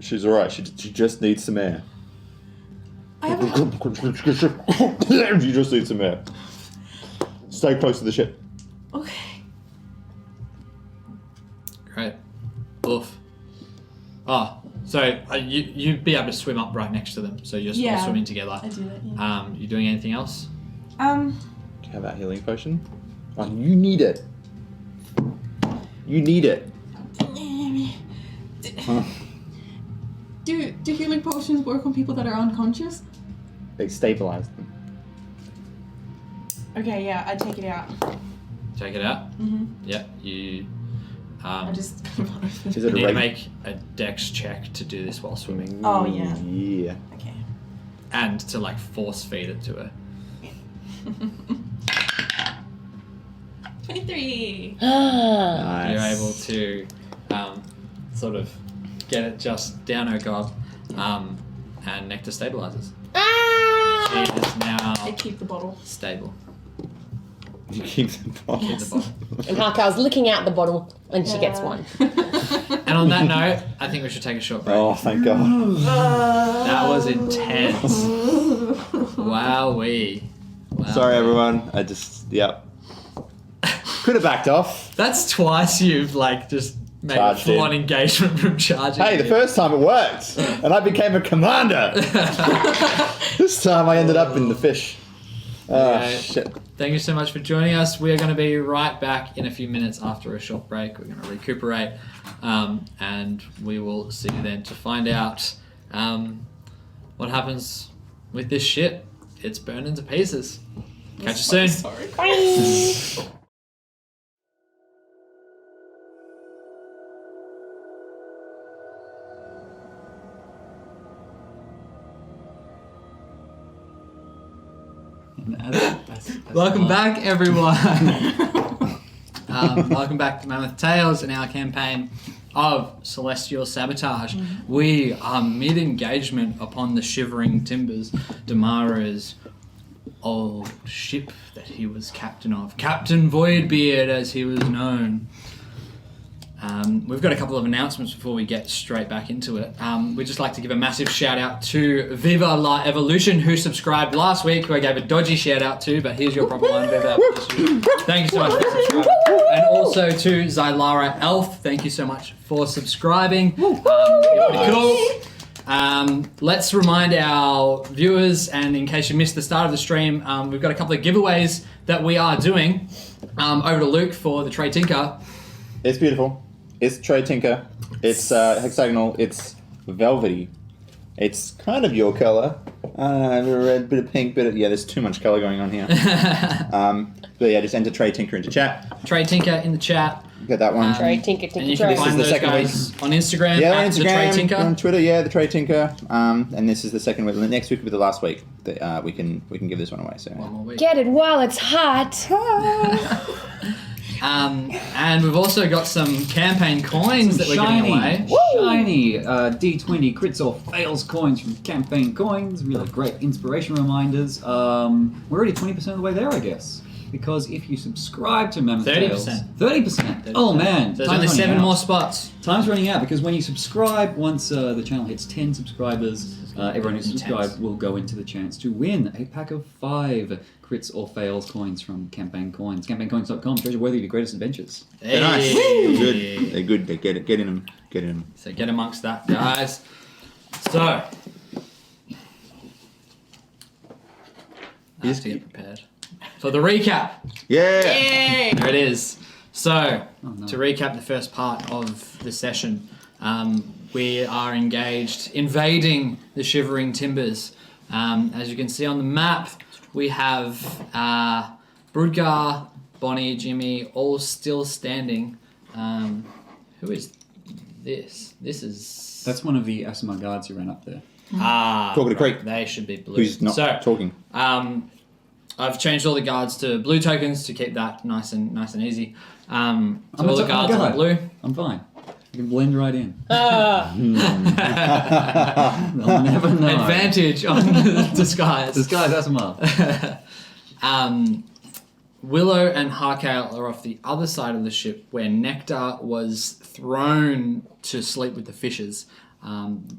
Speaker 3: She's alright. She just needs some air.
Speaker 2: I have a
Speaker 3: You just need some air. Stay close to the ship.
Speaker 2: Okay.
Speaker 1: Great. Oof. Oh, so you'd be able to swim up right next to them. So you're
Speaker 2: Yeah.
Speaker 1: all swimming together.
Speaker 2: I do that, yeah.
Speaker 1: You doing anything else?
Speaker 3: Do you have that healing potion? Oh, you need it. You need it.
Speaker 2: Do healing potions work on people that are unconscious?
Speaker 3: They stabilize them.
Speaker 2: Okay, yeah, I take it out.
Speaker 1: Take it out.
Speaker 2: Mm-hmm.
Speaker 1: Yep. You.
Speaker 2: I just kind of
Speaker 3: Is
Speaker 1: You
Speaker 3: it a
Speaker 1: need to
Speaker 3: reg-
Speaker 1: make a dex check to do this while swimming,
Speaker 2: Oh, yeah.
Speaker 3: Yeah.
Speaker 2: Okay.
Speaker 1: and to like force feed it to her.
Speaker 2: 23.
Speaker 4: Ah.
Speaker 1: You're able to sort of get it just down her gob, and Nectar stabilizes.
Speaker 4: Ah!
Speaker 1: She is now
Speaker 2: I keep the bottle.
Speaker 1: stable.
Speaker 3: You keep the bottle.
Speaker 1: Keep the bottle.
Speaker 4: And Harkal's licking out the bottle, and she gets one.
Speaker 1: And on that note, I think we should take a short break.
Speaker 3: Oh, thank God.
Speaker 1: That was intense. Wowee. Wow.
Speaker 3: Sorry, everyone. I just, yep. Could have backed off.
Speaker 1: That's twice you've just made
Speaker 3: Charged
Speaker 1: a full-on
Speaker 3: in.
Speaker 1: engagement from charging.
Speaker 3: Hey, the
Speaker 1: in.
Speaker 3: first time it worked, and I became a commander. This time I ended up in the fish. Oh,
Speaker 1: Okay.
Speaker 3: shit.
Speaker 1: Thank you so much for joining us. We are going to be right back in a few minutes after a short break. We're going to recuperate, and we will see you then to find out what happens with this shit. It's burned into pieces. Catch you soon.
Speaker 2: Sorry.
Speaker 4: Bye.
Speaker 1: Welcome back, everyone. Welcome back to Mammoth Tales and our campaign of Celestial Sabotage. We are mid-engagement upon the shivering timbers, Damara's old ship that he was captain of. Captain Voidbeard, as he was known. We've got a couple of announcements before we get straight back into it. We'd just like to give a massive shout out to Viva La Evolution, who subscribed last week, who I gave a dodgy shout out to, but here's your proper one, Viva Evolution. Thank you so much for subscribing. And also to Zylara Elf, thank you so much for subscribing. You're pretty cool. Let's remind our viewers, and in case you missed the start of the stream, we've got a couple of giveaways that we are doing. Over to Luke for the Trey Tinker.
Speaker 3: It's beautiful. It's Trey Tinker. It's hexagonal. It's velvety. It's kind of your colour. A red, bit of pink, bit of... Yeah, there's too much colour going on here. But yeah, just enter Trey Tinker into chat.
Speaker 1: Trey Tinker in the chat.
Speaker 3: Get that one.
Speaker 4: Trey, tinker,
Speaker 1: And you
Speaker 4: tinker,
Speaker 1: can
Speaker 4: Trey.
Speaker 3: This is
Speaker 1: find
Speaker 3: the
Speaker 1: those
Speaker 3: second
Speaker 1: guys on Instagram,
Speaker 3: Yeah, on
Speaker 1: at the Trey
Speaker 3: Instagram,
Speaker 1: Tinker.
Speaker 3: on Twitter, yeah, the Trey Tinker. And this is the second week. Next week will be the last week that we can give this one away. So
Speaker 1: One more week.
Speaker 4: Get it while it's hot.
Speaker 1: And we've also got some campaign coins that we're giving away.
Speaker 5: Shiny D20 crits or fails coins from Campaign Coins. Really great inspiration reminders. We're already 20% of the way there, I guess. Because if you subscribe to Mammoth
Speaker 1: 30%.
Speaker 5: Tales... 30%? Oh, man.
Speaker 1: There's
Speaker 5: Time's
Speaker 1: only
Speaker 5: running
Speaker 1: 7
Speaker 5: out.
Speaker 1: more spots.
Speaker 5: Time's running out because when you subscribe, once the channel hits 10 subscribers, everyone who subscribed will go into the chance to win a pack of 5 crits or fails coins from Campaign Coins. CampaignCoins.com, treasure worthy of your greatest adventures.
Speaker 3: they're nice.
Speaker 1: Hey.
Speaker 3: They're good. They're good. They get it. Get in them. Get in them.
Speaker 1: So get amongst that, guys. So, I have to get prepared for the recap.
Speaker 3: Yeah.
Speaker 2: Yay!
Speaker 1: There it is. So,
Speaker 5: no.
Speaker 1: to recap the first part of the session, we are engaged invading the Shivering Timbers. As you can see on the map, we have Brudgar, Bonnie, Jimmy, all still standing. Who is this? This is...
Speaker 5: That's one of the Asimar guards who ran up there.
Speaker 3: Talking to Creek.
Speaker 1: They should be blue.
Speaker 3: Who's not
Speaker 1: So,
Speaker 3: talking?
Speaker 1: I've changed all the guards to blue tokens to keep that nice and easy. So all the guards are blue.
Speaker 5: I'm fine. You can blend right in.
Speaker 4: Ah.
Speaker 5: They'll never know.
Speaker 1: Advantage on the disguise.
Speaker 5: Disguise Asimar.
Speaker 1: Willow and Harkale are off the other side of the ship where Nectar was thrown to sleep with the fishes.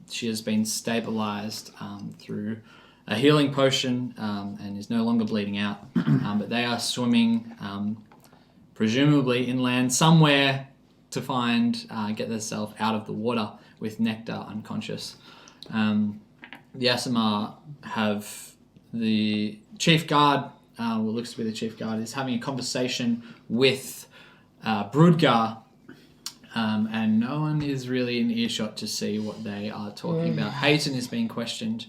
Speaker 1: She has been stabilized through a healing potion and is no longer bleeding out. But they are swimming, presumably inland somewhere to get themselves out of the water with Nectar unconscious. The Asimar have the chief guard, what looks to be the chief guard, is having a conversation with Brudgar, and no one is really in earshot to see what they are talking about. Hayton is being questioned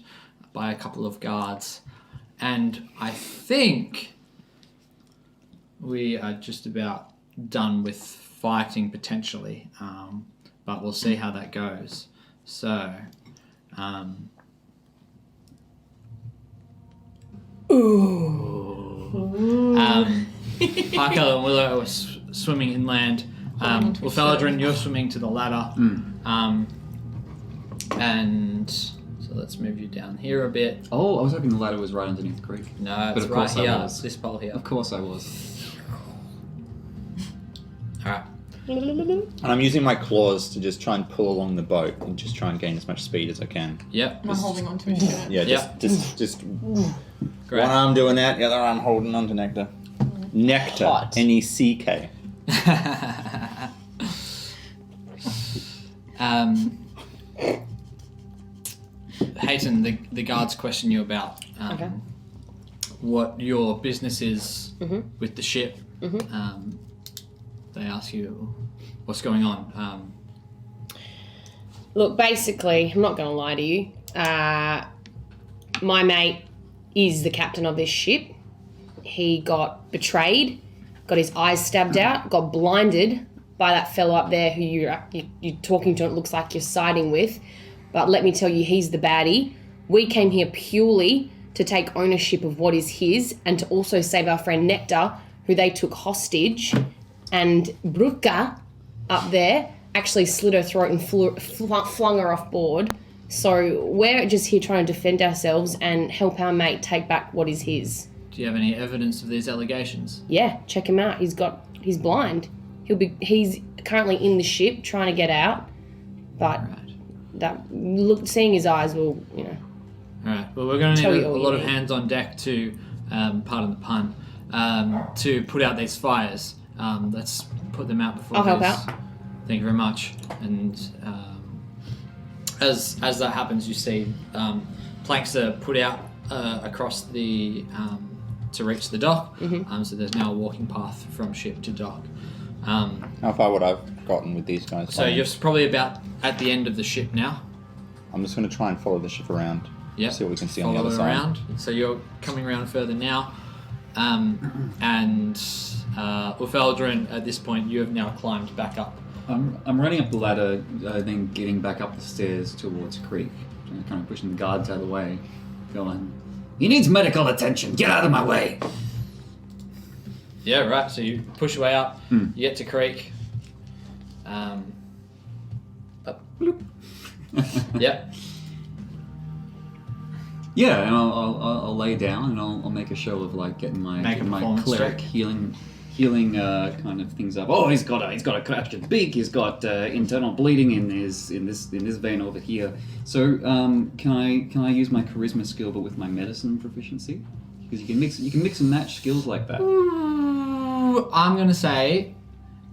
Speaker 1: by a couple of guards, and I think we are just about done with fighting potentially, but we'll see how that goes. So, Parker and Willow are swimming inland. Ulfaladrin, you're swimming to the ladder. And so let's move you down here a bit.
Speaker 5: Oh, I was hoping the ladder was right underneath the creek.
Speaker 1: No,
Speaker 5: But
Speaker 1: it's
Speaker 5: of
Speaker 1: right
Speaker 5: course I
Speaker 1: here.
Speaker 5: was.
Speaker 1: It's this pole here.
Speaker 5: Of course I was.
Speaker 1: Alright.
Speaker 3: And I'm using my claws to just try and pull along the boat and just try and gain as much speed as I can.
Speaker 1: Yep.
Speaker 2: And I'm holding on to his shirt.
Speaker 3: Yeah,
Speaker 1: Yep.
Speaker 3: just
Speaker 1: Great.
Speaker 3: one arm doing that, the other arm holding on to nectar. Nectar.
Speaker 4: Hot.
Speaker 3: N-E-C-K.
Speaker 1: Hayton, the guards question you about
Speaker 4: Okay.
Speaker 1: what your business is
Speaker 4: Mhm.
Speaker 1: with the ship.
Speaker 4: Mhm.
Speaker 1: They ask you what's going on.
Speaker 4: Look, basically, I'm not going to lie to you. My mate is the captain of this ship. He got betrayed, got his eyes stabbed out, got blinded by that fellow up there who you're talking to. It looks like you're siding with. But let me tell you, he's the baddie. We came here purely to take ownership of what is his and to also save our friend Nectar, who they took hostage. And Bruka up there actually slit her throat and flung her off board. So we're just here trying to defend ourselves and help our mate take back what is his.
Speaker 1: Do you have any evidence of these allegations?
Speaker 4: Yeah, check him out. He's blind. He's currently in the ship trying to get out, but seeing his eyes will,
Speaker 1: Alright, well we're going to
Speaker 4: Tell
Speaker 1: need
Speaker 4: you
Speaker 1: a
Speaker 4: all
Speaker 1: lot
Speaker 4: you
Speaker 1: of
Speaker 4: need.
Speaker 1: hands on deck to, pardon the pun, to put out these fires. Let's put them out before
Speaker 4: I'll help
Speaker 1: these-
Speaker 4: out.
Speaker 1: Thank you very much. And as that happens, you see planks are put out across the to reach the dock. So there's now a walking path from ship to dock.
Speaker 3: How far would I've gotten with these guys?
Speaker 1: So you're probably about at the end of the ship now.
Speaker 3: I'm just going to try and follow the ship around.
Speaker 1: Yep.
Speaker 3: See what we can see on the
Speaker 1: Follow
Speaker 3: other
Speaker 1: it
Speaker 3: side.
Speaker 1: around. So you're coming around further now. And Ulfeldrin, at this point, you have now climbed back up.
Speaker 5: I'm running up the ladder, then getting back up the stairs towards Creek, kind of pushing the guards out of the way, going, "He needs medical attention. Get out of my way."
Speaker 1: Yeah, right. So you push your way up. You get to Creek. Bloop. Yep.
Speaker 5: Yeah, and I'll lay down and I'll make a show of like getting my
Speaker 1: Make a performance
Speaker 5: cleric
Speaker 1: check.
Speaker 5: healing kind of things up. Oh, he's got a fractured beak. He's got internal bleeding in this vein over here. So can I use my charisma skill but with my medicine proficiency? Because you can mix and match skills like that.
Speaker 1: Ooh, I'm gonna say,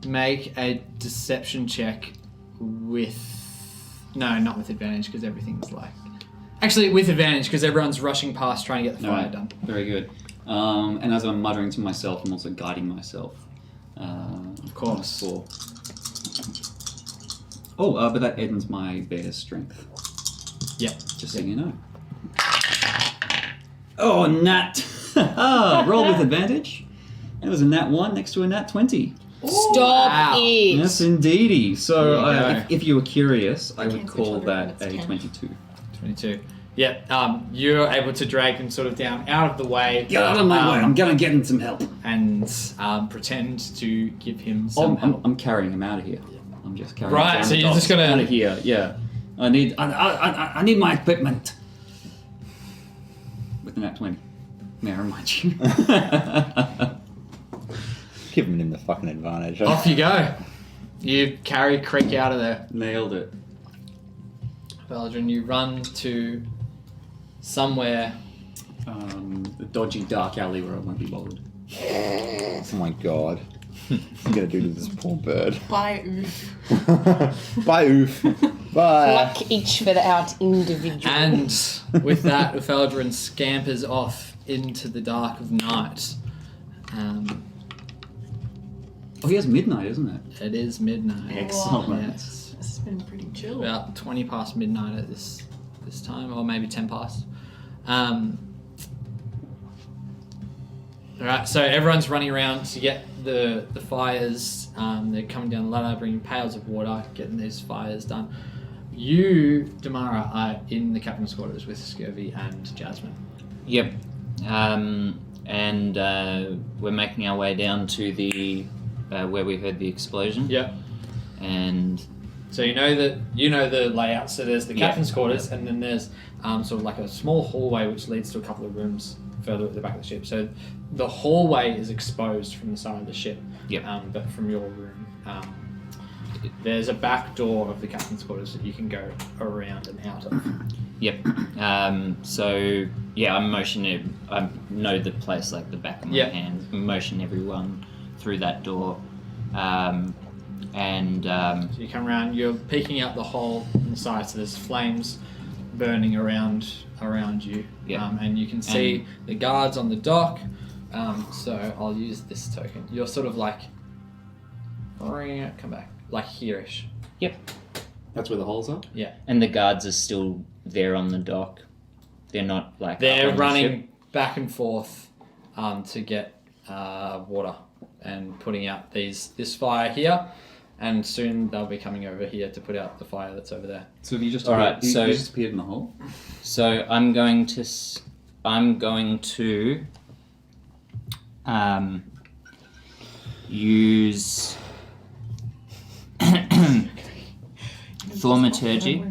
Speaker 1: make a deception check with. No, not with advantage because everything's like. Actually, with advantage because everyone's rushing past trying to get the fire
Speaker 5: Alright,
Speaker 1: done.
Speaker 5: very good. And as I'm muttering to myself, I'm also guiding myself.
Speaker 1: Of course.
Speaker 5: For... Oh, but that ends my bear strength.
Speaker 1: Yep.
Speaker 5: Just so you know. Oh, nat! Roll with advantage. It was a nat 1 next to a nat 20.
Speaker 4: Stop
Speaker 1: Wow.
Speaker 4: it.
Speaker 5: Yes, indeedy. So,
Speaker 1: There you go.
Speaker 5: if you were curious, I would
Speaker 2: Cancel each
Speaker 5: call
Speaker 2: other,
Speaker 5: that
Speaker 2: that's
Speaker 5: a
Speaker 2: 10.
Speaker 5: 22.
Speaker 1: 22. Yeah, you're able to drag him sort of down out of the way.
Speaker 5: Get out of my way! I'm gonna get him some help.
Speaker 1: And pretend to give him some help.
Speaker 5: I'm carrying him out of here. I'm just carrying
Speaker 1: Right,
Speaker 5: him down
Speaker 1: so
Speaker 5: the
Speaker 1: you're just
Speaker 5: docks,
Speaker 1: gonna-
Speaker 5: out of here. Yeah, I need my equipment. With the nat 20. May I remind you?
Speaker 3: Giving him the fucking advantage.
Speaker 1: Off you go. You carry Creek out of there.
Speaker 5: Nailed it.
Speaker 1: Valdrin, you run to somewhere.
Speaker 5: The dodgy dark alley where I won't be bothered.
Speaker 3: Oh my god. What are you gonna do to this poor bird?
Speaker 2: Bye, oof.
Speaker 3: Bye, oof. Bye.
Speaker 4: Pluck each feather out individually.
Speaker 1: And with that, Ufeldrin scampers off into the dark of night.
Speaker 5: Oh, he has midnight, isn't it?
Speaker 1: It is midnight.
Speaker 5: Excellent.
Speaker 1: Yes.
Speaker 2: This has been pretty chill.
Speaker 1: About 20 past midnight at this time, or maybe 10 past. Alright, so everyone's running around to get the fires. They're coming down the ladder, bringing pails of water, getting these fires done. You, Damara, are in the captain's quarters with Scurvy and Jasmine.
Speaker 6: Yep. and we're making our way down to the where we heard the explosion.
Speaker 1: Yeah.
Speaker 6: And
Speaker 1: So you know the layout. So there's the
Speaker 6: Yeah.
Speaker 1: captain's quarters, and then there's sort of like a small hallway which leads to a couple of rooms further at the back of the ship. So the hallway is exposed from the side of the ship.
Speaker 6: Yep.
Speaker 1: But from your room, there's a back door of the captain's quarters that you can go around and out of.
Speaker 6: Yep. So yeah, I'm motioning. I know the place like the back of my
Speaker 1: Yeah.
Speaker 6: hand. Motion everyone through that door, and
Speaker 1: So you come around. You're peeking out the hole in the side. So there's flames burning around you.
Speaker 6: Yeah.
Speaker 1: And you can see the guards on the dock. So I'll use this token. You're sort of like, come back, like here-ish.
Speaker 6: yep.
Speaker 5: That's where the holes are?
Speaker 1: Yeah.
Speaker 6: And the guards are still there on the dock. They're not like
Speaker 1: They're
Speaker 6: up on the
Speaker 1: running
Speaker 6: ship.
Speaker 1: back and forth to get water and putting out this fire here. And soon they'll be coming over here to put out the fire that's over there.
Speaker 5: So have you just
Speaker 6: All right,
Speaker 5: appeared,
Speaker 6: so-
Speaker 5: you just appeared in the hole?
Speaker 6: So I'm going to use thaumaturgy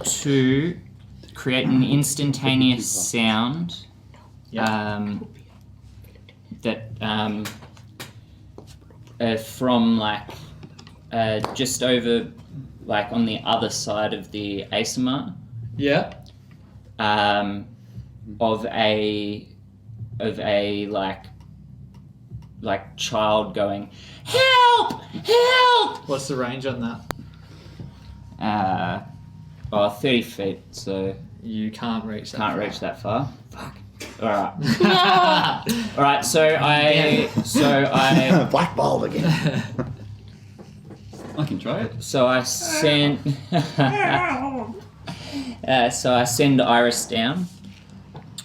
Speaker 6: to create an instantaneous sound that from like just over like on the other side of the ASMR
Speaker 1: Yeah.
Speaker 6: of a like child going help
Speaker 1: 'What's the range on that?
Speaker 6: 30 feet, so
Speaker 1: You can't reach that.
Speaker 6: can't
Speaker 1: far.
Speaker 6: reach that far. Fuck. All right. All right. So I
Speaker 3: Blackballed again.
Speaker 5: I can try it.
Speaker 6: so I send so I send Iris down.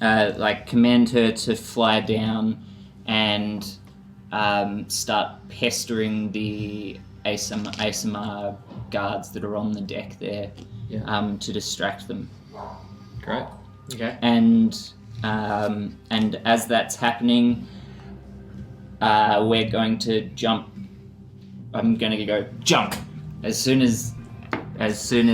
Speaker 6: Like command her to fly down and start pestering the ASMR guards that are on the deck there, to distract them.
Speaker 1: Great. Okay.
Speaker 6: And as that's happening, we're going to jump. I'm going to go jump as soon as they seem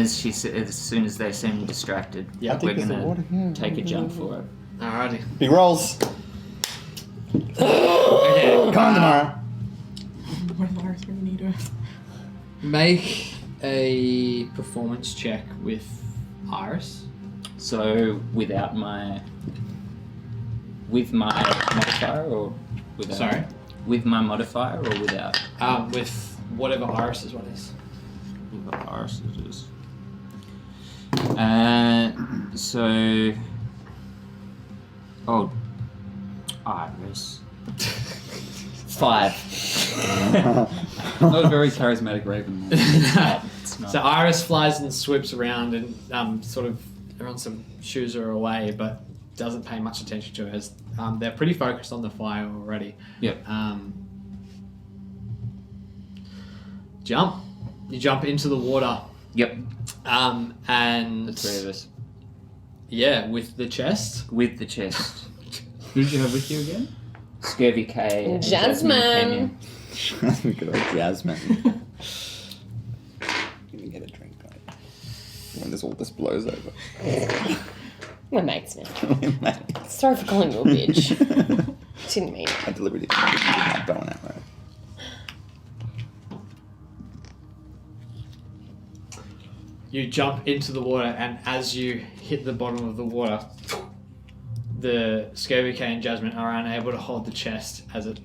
Speaker 6: distracted.
Speaker 1: Yeah.
Speaker 6: we're going to take a jump for it.
Speaker 1: Alrighty.
Speaker 3: Big rolls.
Speaker 1: Okay.
Speaker 3: Come on tomorrow.
Speaker 2: What Lars really need to.
Speaker 1: Make a performance check with Iris.
Speaker 6: So with my modifier or without?
Speaker 1: Sorry.
Speaker 6: With my modifier or without?
Speaker 1: With whatever Iris's one is.
Speaker 6: With Iris it is. So. Oh, Iris. 5.
Speaker 5: Not a very charismatic raven.
Speaker 6: It's not.
Speaker 1: So Iris flies and swoops around and sort of everyone some shoos her away, but doesn't pay much attention to her. As, they're pretty focused on the fire already.
Speaker 6: Yep.
Speaker 1: Jump. You jump into the water.
Speaker 6: Yep.
Speaker 1: And
Speaker 6: The 3 of us.
Speaker 1: yeah, with the chest.
Speaker 6: With the chest.
Speaker 5: Who did you have with you again?
Speaker 6: Scurvy K. and
Speaker 4: Jasmine.
Speaker 6: Canyon.
Speaker 3: Good old Jasmine. Let me get a drink, guys. When all this blows over.
Speaker 4: We're mates now. Sorry for calling you a bitch. Didn't mean it.
Speaker 3: I deliberately didn't get my bone out right.
Speaker 1: You jump into the water, and as you hit the bottom of the water, the Scurvy K and Jasmine are unable to hold the chest as it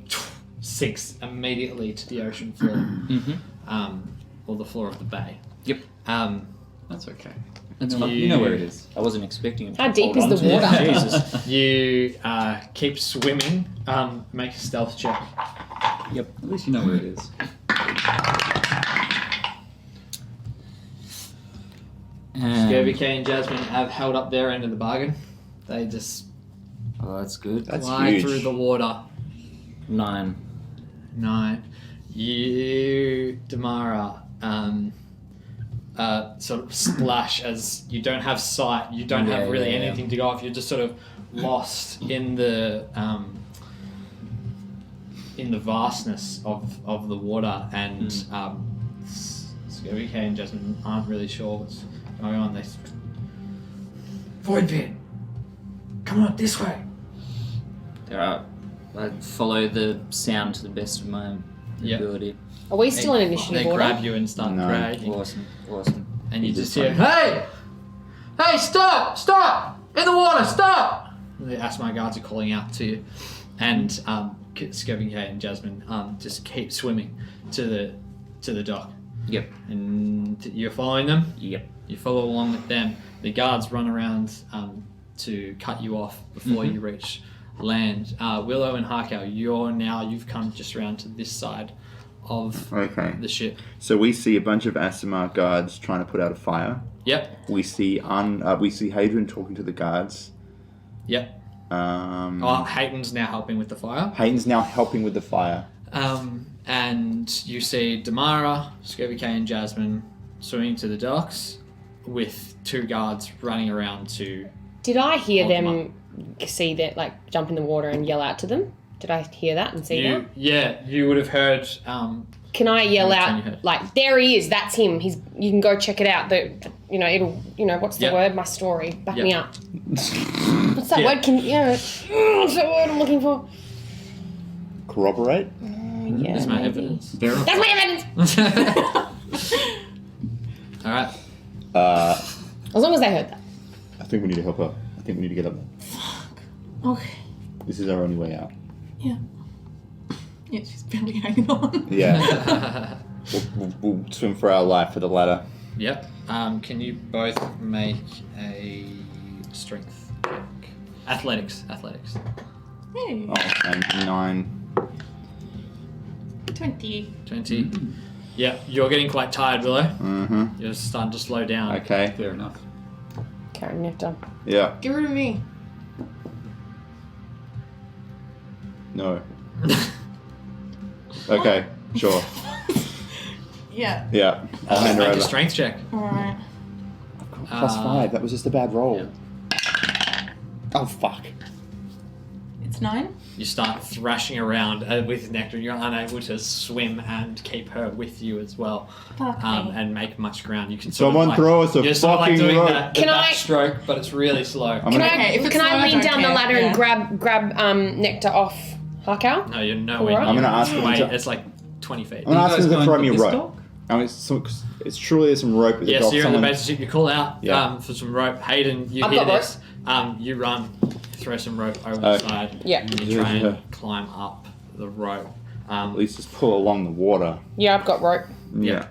Speaker 1: sinks immediately to the ocean floor, or the floor of the bay.
Speaker 6: Yep.
Speaker 5: That's okay.
Speaker 6: That's
Speaker 1: You-
Speaker 6: fine.
Speaker 5: You know where it is.
Speaker 6: I wasn't expecting it. to
Speaker 4: How deep
Speaker 6: hold
Speaker 4: is the
Speaker 6: on to
Speaker 4: water?
Speaker 6: it. Jesus.
Speaker 1: You keep swimming. Make a stealth check.
Speaker 5: At least you know where it is.
Speaker 1: Scurvy K and Jasmine have held up their end of the bargain. They just
Speaker 6: Oh, that's good.
Speaker 3: That's
Speaker 1: fly
Speaker 3: huge.
Speaker 1: through the water.
Speaker 6: 9.
Speaker 1: 9. You, Damara, sort of splash as you don't have sight, you don't have really anything to go off. You're just sort of lost in the vastness of the water, and Scobie and Jasmine aren't really sure what's going on. They Void Pit, come on this way.
Speaker 6: I follow the sound to the best of my ability.
Speaker 4: Are we still in initiative
Speaker 1: They
Speaker 4: order?
Speaker 1: grab you and start dragging,
Speaker 6: Awesome.
Speaker 1: and you just hear, "Hey, stop! In the water, stop!" The Asmar guards are calling out to you, and Scobie and Jasmine just keep swimming to the dock.
Speaker 6: Yep.
Speaker 1: And you're following them.
Speaker 6: Yep.
Speaker 1: You follow along with them. The guards run around to cut you off before you reach land. Willow and Harkow, you've come just around to this side of the ship.
Speaker 3: So we see a bunch of Asimar guards trying to put out a fire.
Speaker 1: Yep.
Speaker 3: We see Hadrian talking to the guards.
Speaker 1: Yep. Hayton's now helping with the fire.
Speaker 3: Hayden's now helping with the fire.
Speaker 1: And you see Damara, Scobie and Jasmine swimming to the docks with two guards running around to...
Speaker 4: Did I hear
Speaker 1: Hold them
Speaker 4: them see that, like, jump in the water and yell out to them? Did I hear that and see that?
Speaker 1: Yeah, you would have heard...
Speaker 4: Can I yell
Speaker 1: Every time you
Speaker 4: out,
Speaker 1: heard.
Speaker 4: like, there he is, that's him. You can go check it out. What's the
Speaker 1: Yep.
Speaker 4: word? My story. Back
Speaker 1: Yep.
Speaker 4: me up. What's that
Speaker 1: Yeah.
Speaker 4: word? What's that word I'm looking for?
Speaker 3: Corroborate?
Speaker 4: Yeah,
Speaker 1: Is my
Speaker 4: maybe.
Speaker 1: evidence.
Speaker 6: Verify.
Speaker 4: That's my evidence!
Speaker 1: All right.
Speaker 4: As long as they heard that.
Speaker 3: I think we need to help her. I think we need to get up there.
Speaker 2: Okay.
Speaker 3: This is our only way out.
Speaker 2: Yeah. Yeah, she's barely hanging on.
Speaker 3: Yeah. we'll swim for our life for the ladder.
Speaker 1: Yep. Can you both make a strength check? Athletics.
Speaker 2: Hey.
Speaker 3: Oh, and 9.
Speaker 2: 20.
Speaker 1: 20. Yeah, you're getting quite tired, Willow.
Speaker 3: Mm-hmm.
Speaker 1: You're starting to slow down.
Speaker 3: Okay.
Speaker 5: Fair enough.
Speaker 4: Karen Nectar.
Speaker 3: Yeah.
Speaker 2: Get rid of me.
Speaker 3: No. Okay. Sure.
Speaker 2: Yeah.
Speaker 3: Yeah. I'll hand her
Speaker 1: Make a
Speaker 3: over.
Speaker 1: strength check.
Speaker 2: Alright.
Speaker 3: +5. That was just a bad roll. Oh, fuck.
Speaker 2: It's 9?
Speaker 1: You start thrashing around with Nectar. You're unable to swim and keep her with you as well,
Speaker 2: Fuck me.
Speaker 1: and make much ground. You can sort
Speaker 3: Someone
Speaker 1: of
Speaker 3: throw us a
Speaker 1: you're sort of like
Speaker 3: fucking
Speaker 1: doing
Speaker 3: rope.
Speaker 1: the
Speaker 4: Can I-
Speaker 1: backstroke, but it's really slow.
Speaker 3: I'm
Speaker 4: Can
Speaker 3: gonna-
Speaker 2: Okay, if it's
Speaker 4: I
Speaker 2: slow, I
Speaker 4: lean
Speaker 2: don't
Speaker 4: down the
Speaker 2: care.
Speaker 4: ladder and
Speaker 2: Yeah.
Speaker 4: grab Nectar off Harkow?
Speaker 1: No, you're nowhere
Speaker 4: Alright.
Speaker 1: near.
Speaker 3: I'm gonna ask
Speaker 1: It's
Speaker 3: him
Speaker 1: way-
Speaker 3: to-
Speaker 1: It's like 20 feet.
Speaker 3: I'm gonna ask
Speaker 5: guys
Speaker 3: him to
Speaker 5: going
Speaker 3: throw
Speaker 5: for
Speaker 3: me a
Speaker 5: this
Speaker 3: rope.
Speaker 5: dock?
Speaker 3: I mean, it's truly there's some rope at the
Speaker 1: Yeah,
Speaker 3: dock.
Speaker 1: so you're in the
Speaker 3: Someone-
Speaker 1: base ship. You call out
Speaker 3: Yeah.
Speaker 1: for some rope. Hayden, you
Speaker 4: I've
Speaker 1: hear
Speaker 4: got
Speaker 1: this. You run, throw some rope over the
Speaker 3: Okay.
Speaker 1: side.
Speaker 4: Yeah.
Speaker 1: And you try
Speaker 3: Yeah.
Speaker 1: and climb up the rope.
Speaker 3: At least just pull along the water.
Speaker 4: Yeah, I've got rope.
Speaker 3: Yeah.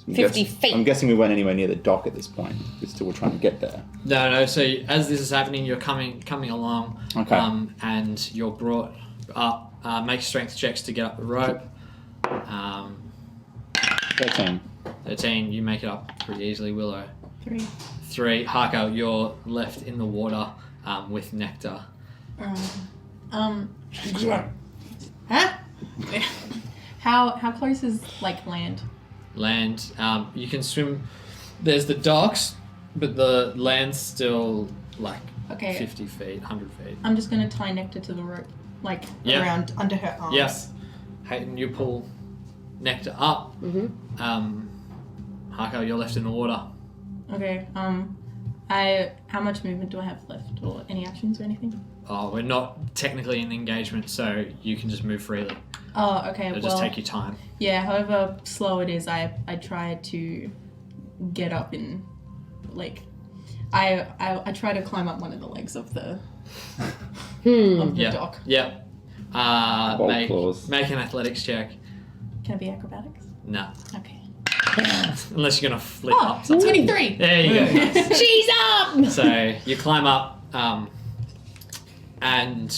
Speaker 3: I'm
Speaker 4: 50
Speaker 3: guess-
Speaker 4: feet.
Speaker 3: I'm guessing we weren't anywhere near the dock at this point. We're still trying to get there.
Speaker 1: No. So as this is happening, you're coming along.
Speaker 3: Okay.
Speaker 1: And you're brought up. Make strength checks to get up the rope.
Speaker 3: 13.
Speaker 1: 13. You make it up pretty easily. Willow.
Speaker 2: 3.
Speaker 1: 3. Harko, you're left in the water with Nectar.
Speaker 2: Huh? How close is like land?
Speaker 1: Land. You can swim. There's the docks, but the land's still like
Speaker 2: Okay.
Speaker 1: 50 feet, 100 feet.
Speaker 2: I'm just gonna tie Nectar to the rope, like
Speaker 1: Yeah.
Speaker 2: around under her arms.
Speaker 1: Yes. Hayden, you pull Nectar up.
Speaker 4: Mm-hmm.
Speaker 1: Harko, you're left in the water.
Speaker 2: Okay. How much movement do I have left, or any actions or anything?
Speaker 1: Oh, we're not technically in engagement, so you can just move freely.
Speaker 2: Oh, okay.
Speaker 1: It'll
Speaker 2: well,
Speaker 1: just take you time.
Speaker 2: yeah. However slow it is, I try to get up and like, I try to climb up one of the legs of the
Speaker 1: Yeah.
Speaker 2: dock.
Speaker 1: Yeah.
Speaker 3: Bolt claws.
Speaker 1: Make an athletics check.
Speaker 2: Can it be acrobatics?
Speaker 1: No.
Speaker 2: Okay.
Speaker 1: Unless you're going to flip
Speaker 2: Oh,
Speaker 1: up something.
Speaker 2: 23.
Speaker 1: There you go.
Speaker 4: She's up!
Speaker 1: So you climb up, and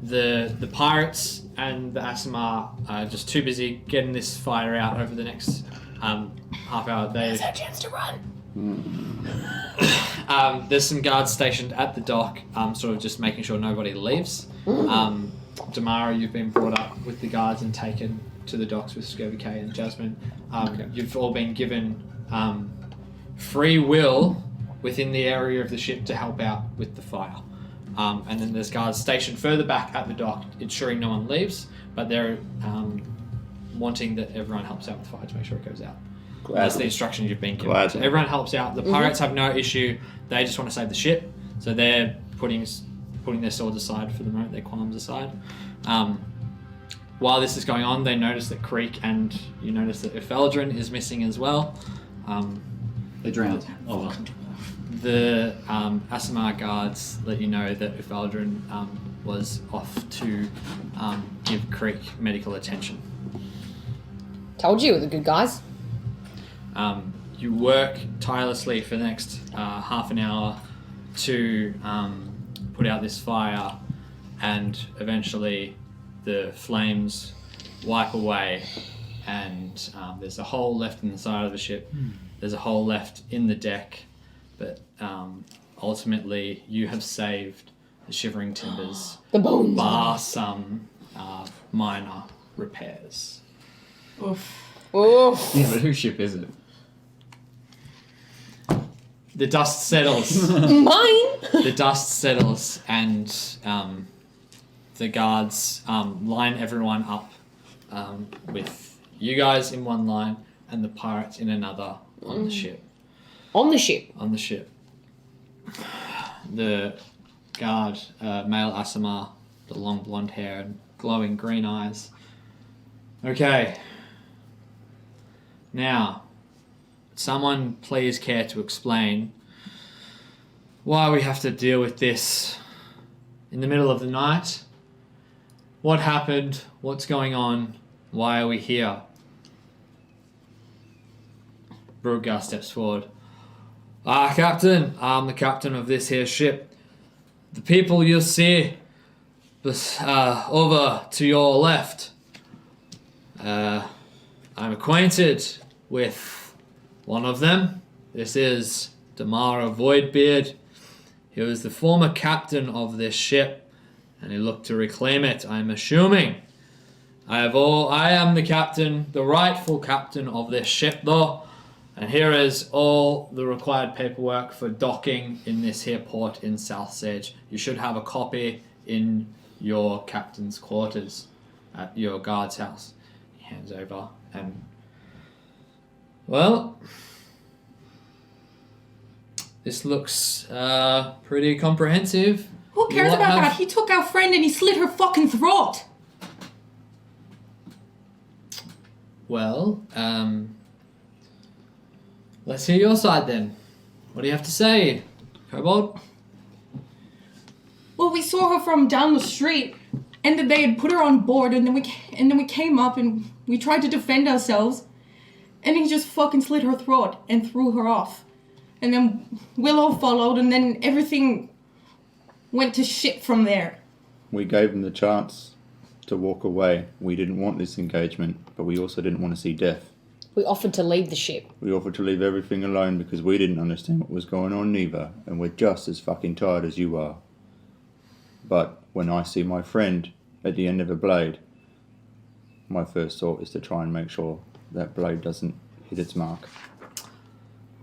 Speaker 1: the pirates and the Asimar are just too busy getting this fire out over the next half hour. There's
Speaker 4: a chance to run.
Speaker 1: There's some guards stationed at the dock, sort of just making sure nobody leaves. Damara, you've been brought up with the guards and taken to the docks with Scurvy K and Jasmine. You've all been given free will within the area of the ship to help out with the fire. And then there's guards stationed further back at the dock, ensuring no one leaves, but they're wanting that everyone helps out with the fire to make sure it goes out. That's the instruction you've been given. So everyone helps out. The pirates have no issue. They just want to save the ship, so they're putting their swords aside for the moment, their qualms aside. While this is going on, they notice that Creek and you notice that Efeldrin is missing as well.
Speaker 5: They drowned. Oh well.
Speaker 1: The Asimar guards let you know that Efeldrin was off to give Creek medical attention.
Speaker 4: Told you, the good guys.
Speaker 1: You work tirelessly for the next half an hour to put out this fire, and eventually the flames wipe away, and there's a hole left in the side of the ship. There's a hole left in the deck, but ultimately you have saved the Shivering Timbers,
Speaker 4: The bones.
Speaker 1: bar some minor repairs.
Speaker 2: Oof.
Speaker 4: Oof.
Speaker 5: Yeah, but whose ship is it?
Speaker 1: The dust settles.
Speaker 4: Mine.
Speaker 1: The dust settles, and the guards line everyone up with you guys in one line and the pirates in another on the ship.
Speaker 4: On the ship.
Speaker 1: On the ship. The guard, male Asimar, the long blonde hair and glowing green eyes. Okay. Now, someone please care to explain why we have to deal with this in the middle of the night? What happened? What's going on? Why are we here? Bruggar steps forward. Captain, I'm the captain of this here ship. The people you see over to your left, I'm acquainted with one of them. This is Damara Voidbeard. He was the former captain of this ship, and he looked to reclaim it, I'm assuming. I am the captain, the rightful captain of this ship, though, and here is all the required paperwork for docking in this here port in South Sage. You should have a copy in your captain's quarters at your guard's house. He hands over, and well, this looks pretty comprehensive.
Speaker 2: Who cares
Speaker 1: You
Speaker 2: about
Speaker 1: have-
Speaker 2: that? He took our friend and he slit her fucking throat.
Speaker 1: Well, let's hear your side then. What do you have to say, Kobold?
Speaker 2: Well, we saw her from down the street, and then they had put her on board, and then we came up and we tried to defend ourselves, and he just fucking slit her throat and threw her off, and then Willow followed, and then everything went to shit from there.
Speaker 3: We gave him the chance to walk away. We didn't want this engagement, but we also didn't want to see death.
Speaker 4: We offered to leave the ship.
Speaker 3: We offered to leave everything alone because we didn't understand what was going on neither, and we're just as fucking tired as you are. But when I see my friend at the end of a blade, my first thought is to try and make sure that blade doesn't hit its mark.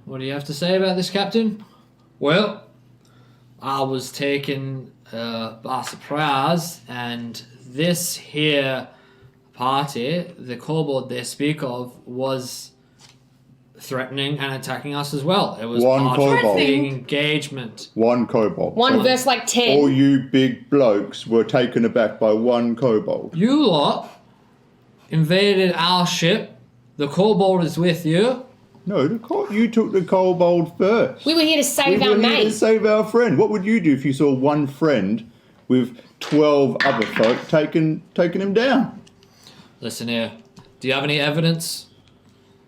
Speaker 1: What do you have to say about this, Captain? Well, I was taken by surprise, and this here party, the kobold they speak of, was threatening and attacking us as well. It was
Speaker 3: One
Speaker 1: part of
Speaker 3: kobold.
Speaker 1: the engagement.
Speaker 3: One kobold.
Speaker 4: One verse like 10.
Speaker 3: All you big blokes were taken aback by one kobold.
Speaker 1: You lot invaded our ship. The kobold is with you.
Speaker 3: No, you took the kobold first.
Speaker 4: We were here to save our
Speaker 3: We were here to
Speaker 4: mate.
Speaker 3: save our friend. What would you do if you saw one friend with 12 other folk taking him down?
Speaker 1: Listen here. Do you have any evidence?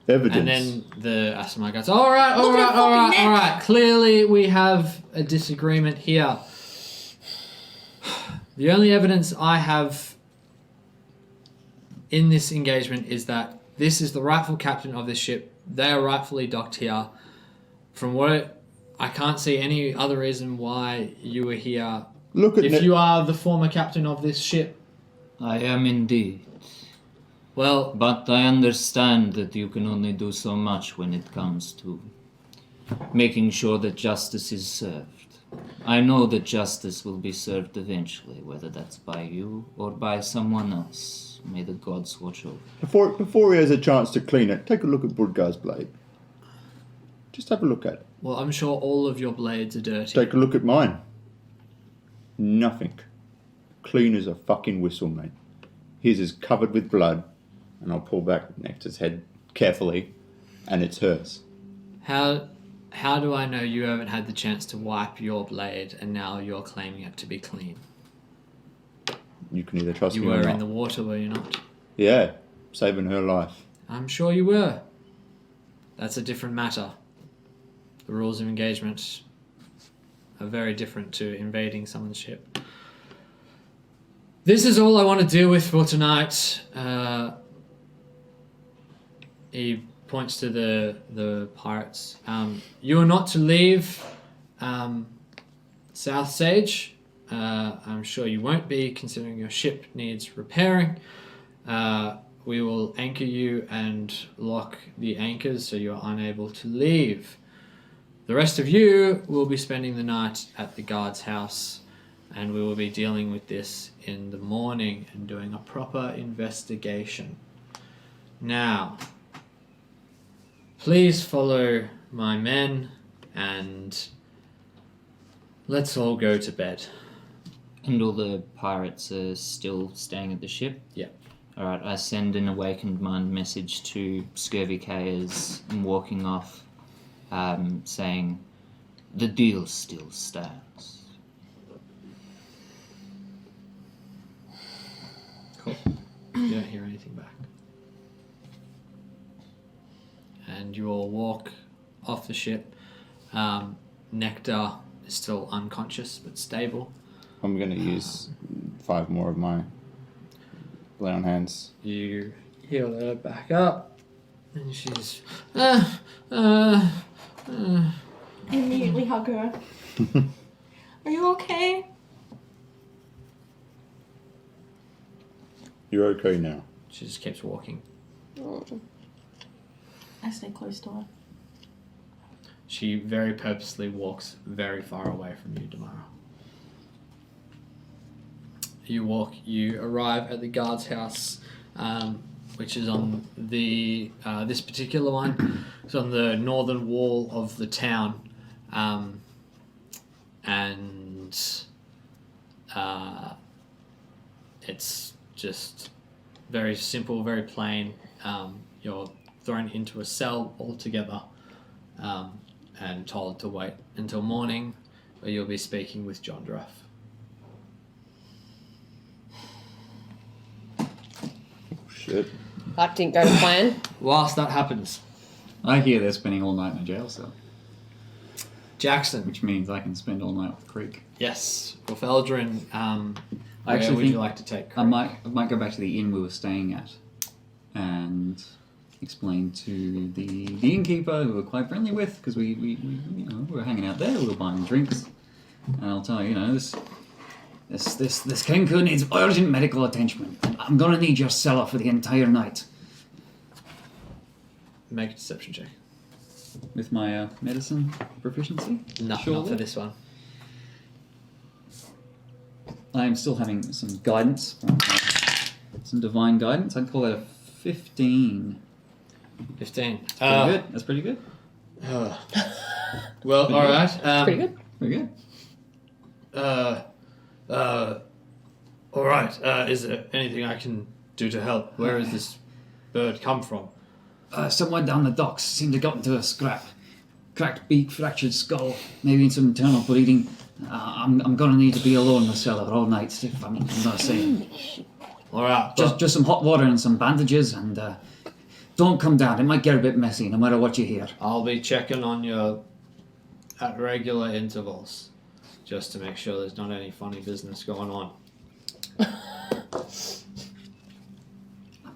Speaker 3: Evidence.
Speaker 1: And then the Asimar goes, all right.
Speaker 2: Look at her fucking neck.
Speaker 1: Clearly we have a disagreement here. The only evidence I have in this engagement is that this is the rightful captain of this ship. They are rightfully docked here. From what I can't see any other reason why you were here.
Speaker 3: Look at
Speaker 1: If you are the former captain of this ship,
Speaker 6: I am indeed.
Speaker 1: Well,
Speaker 6: But I understand that you can only do so much when it comes to making sure that justice is served. I know that justice will be served eventually, whether that's by you or by someone else. May the gods watch over.
Speaker 3: Before he has a chance to clean it, take a look at Budgar's blade. Just have a look at it.
Speaker 1: well, I'm sure all of your blades are dirty.
Speaker 3: Take a look at mine. Nothing. Clean as a fucking whistle, mate. His is covered with blood, and I'll pull back Nectar's head carefully, and it's hers.
Speaker 1: How do I know you haven't had the chance to wipe your blade and now you're claiming it to be clean?
Speaker 3: You can either trust
Speaker 1: You
Speaker 3: me or
Speaker 1: were
Speaker 3: not.
Speaker 1: in the water, were you not?
Speaker 3: Yeah, saving her life.
Speaker 1: I'm sure you were. That's a different matter. The rules of engagement are very different to invading someone's ship. This is all I want to deal with for tonight. He points to the pirates. You are not to leave South Sage. I'm sure you won't be, considering your ship needs repairing. We will anchor you and lock the anchors so you are unable to leave. The rest of you will be spending the night at the guard's house, and we will be dealing with this in the morning and doing a proper investigation. Now, please follow my men and let's all go to bed.
Speaker 6: And all the pirates are still staying at the ship?
Speaker 1: Yeah.
Speaker 6: Alright, I send an awakened mind message to Scurvy K as I'm walking off, saying, the deal still stands.
Speaker 1: Cool. You don't hear anything back. And you all walk off the ship. Nectar is still unconscious but stable.
Speaker 3: I'm going to use 5 more of my lay on hands.
Speaker 1: You heal her back up, and she's
Speaker 2: Immediately hug her. Are you okay?
Speaker 3: You're okay now.
Speaker 1: she just keeps walking.
Speaker 2: I stay close to her.
Speaker 1: She very purposely walks very far away from you tomorrow. You arrive at the guard's house, which is on the this particular one. It's on the northern wall of the town, and it's just very simple, very plain. You're thrown into a cell altogether, and told to wait until morning, where you'll be speaking with John Druff.
Speaker 3: Shit.
Speaker 4: That didn't go to plan.
Speaker 1: Whilst that happens,
Speaker 5: I hear they're spending all night in a jail cell,
Speaker 1: Jackson.
Speaker 5: which means I can spend all night with Creek.
Speaker 1: Yes, with Eldrin.
Speaker 5: I
Speaker 1: Where
Speaker 5: actually
Speaker 1: would
Speaker 5: think
Speaker 1: you like to take?
Speaker 5: I might go back to the inn we were staying at and explain to the innkeeper who we were quite friendly with, because we were hanging out there, we were buying drinks, and I'll tell you, this Kenku needs urgent medical attention, and I'm gonna need your cellar for the entire night.
Speaker 1: Make a deception check.
Speaker 5: With my medicine proficiency?
Speaker 1: No, not
Speaker 5: Surely.
Speaker 1: for this one.
Speaker 5: I am still having some guidance, from, some divine guidance. I'd call it a 15.
Speaker 1: 15.
Speaker 5: Pretty good. That's pretty good.
Speaker 1: Well,
Speaker 5: Pretty
Speaker 1: all
Speaker 5: good.
Speaker 1: right.
Speaker 4: Pretty good.
Speaker 5: Pretty good.
Speaker 1: All right. Is there anything I can do to help? Where has this bird come from?
Speaker 5: Somewhere down the docks, seemed to got into a scrap. Cracked beak, fractured skull, maybe some internal bleeding. I'm gonna need to be alone in the cellar all night if I'm gonna say.
Speaker 1: All right.
Speaker 5: Just some hot water and some bandages, and don't come down. It might get a bit messy, no matter what you hear.
Speaker 1: I'll be checking on you at regular intervals, just to make sure there's not any funny business going on.
Speaker 5: I'm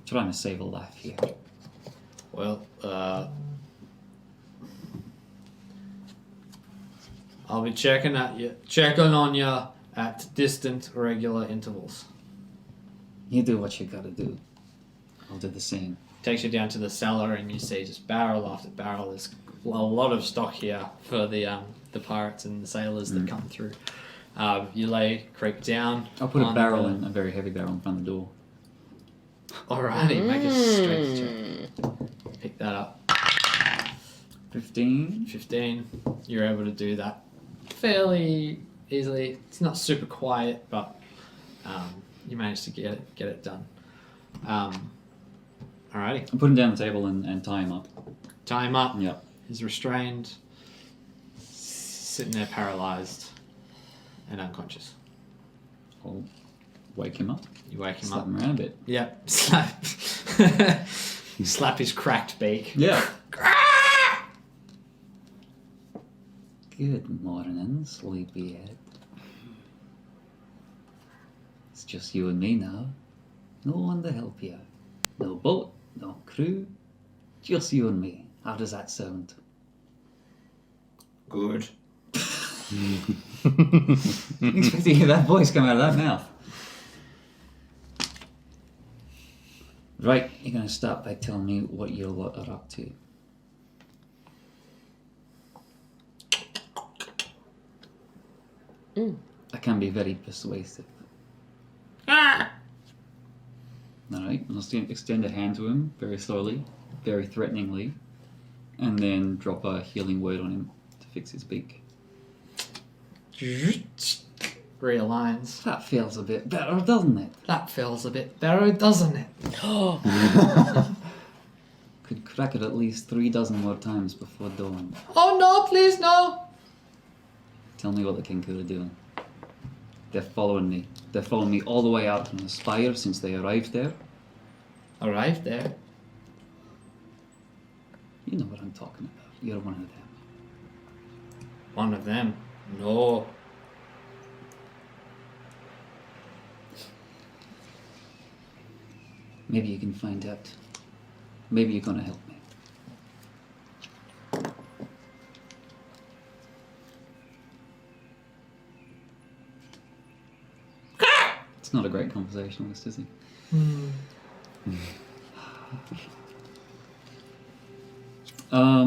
Speaker 5: trying to save a life here.
Speaker 1: Well, I'll be checking on you at distant, regular intervals.
Speaker 5: You do what you gotta do. I'll do the same.
Speaker 1: Takes you down to the cellar, and you see just barrel after barrel. There's a lot of stock here for the pirates and the sailors that come through. You lay creep down.
Speaker 5: I'll put a
Speaker 1: on
Speaker 5: barrel
Speaker 1: the-
Speaker 5: in, a very heavy barrel in front of the door.
Speaker 1: Alrighty, make a strength check. Pick that up.
Speaker 5: 15.
Speaker 1: 15. You're able to do that fairly easily. It's not super quiet, but you managed to get it done. Alrighty.
Speaker 5: I'll put him down the table and tie him up.
Speaker 1: Tie him up.
Speaker 5: Yep.
Speaker 1: He's restrained, sitting there paralyzed and unconscious.
Speaker 5: I'll wake him up.
Speaker 1: You wake him
Speaker 5: Slap
Speaker 1: up.
Speaker 5: him around a bit.
Speaker 1: Yep. Slap. Slap his cracked beak.
Speaker 5: Yeah. Good morning, sleepyhead. It's just you and me now. No one to help you. No boat, no crew. Just you and me. How does that sound?
Speaker 1: Good.
Speaker 5: Expect to hear that voice come out of that mouth. Right, you're going to start by telling me what you lot are up to. I can be very persuasive. Alright, I'll extend a hand to him very slowly, very threateningly, and then drop a healing word on him to fix his beak.
Speaker 1: Realigns.
Speaker 5: That feels a bit better, doesn't it?
Speaker 1: That feels a bit better, doesn't it?
Speaker 5: Could crack it at least 36 more times before dawn.
Speaker 1: Oh no, please no!
Speaker 5: Tell me what the Kinko are doing. They're following me. They're following me all the way out from the spire since they arrived there.
Speaker 1: Arrived there.
Speaker 5: You know what I'm talking about. You're one of them.
Speaker 1: One of them. No.
Speaker 5: Maybe you can find out. Maybe you're gonna help me. It's not a great conversationalist, is he? I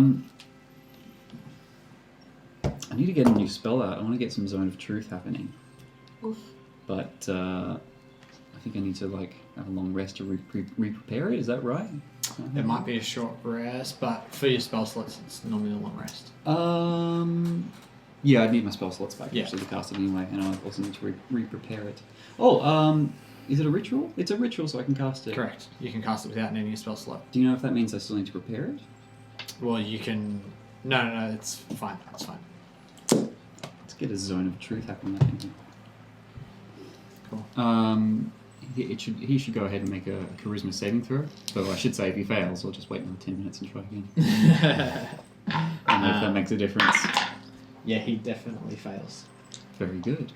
Speaker 5: need to get a new spell out. I want to get some Zone of Truth happening.
Speaker 2: Oof.
Speaker 5: But I think I need to have a long rest to re-prepare it. Is that right?
Speaker 1: It might be a short rest, but for your spell slots, it's normally a long rest.
Speaker 5: Yeah, I need my spell slots back
Speaker 1: Yeah.
Speaker 5: actually to cast it anyway, and I also need to re-prepare it. Oh, is it a ritual? It's a ritual, so I can cast it.
Speaker 1: Correct. You can cast it without needing a spell slot.
Speaker 5: Do you know if that means I still need to prepare it?
Speaker 1: Well, you can... No, it's fine. It's fine.
Speaker 5: Let's get a Zone of Truth happening up in here.
Speaker 1: Cool.
Speaker 5: He should go ahead and make a charisma saving throw. So I should say if he fails, I'll just wait another 10 minutes and try again. I don't know if that makes a difference.
Speaker 1: Yeah, he definitely fails.
Speaker 5: Very good.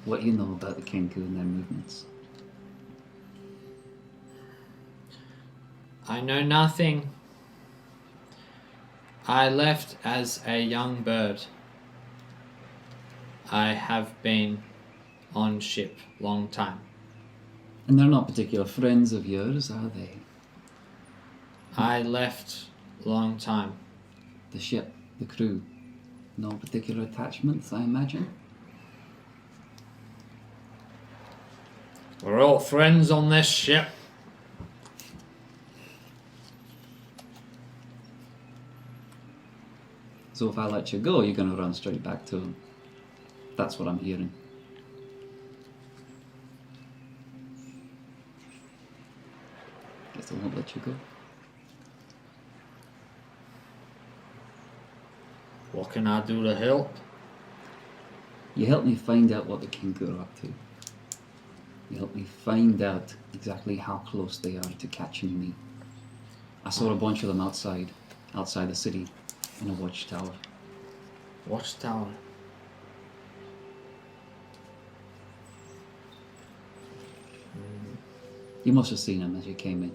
Speaker 5: What do you know about the Kenku and their movements?
Speaker 1: I know nothing. I left as a young bird. I have been on ship long time.
Speaker 5: And they're not particular friends of yours, are they?
Speaker 1: I left long time.
Speaker 5: The ship, the crew. No particular attachments, I imagine?
Speaker 1: We're all friends on this ship.
Speaker 5: So if I let you go, you're going to run straight back to him. That's what I'm hearing. Guess I won't let you go.
Speaker 1: What can I do to help?
Speaker 5: You help me find out what the Kinko are up to. You help me find out exactly how close they are to catching me. I saw a bunch of them outside the city, in a watchtower.
Speaker 1: Watchtower.
Speaker 5: You must have seen them as you came in.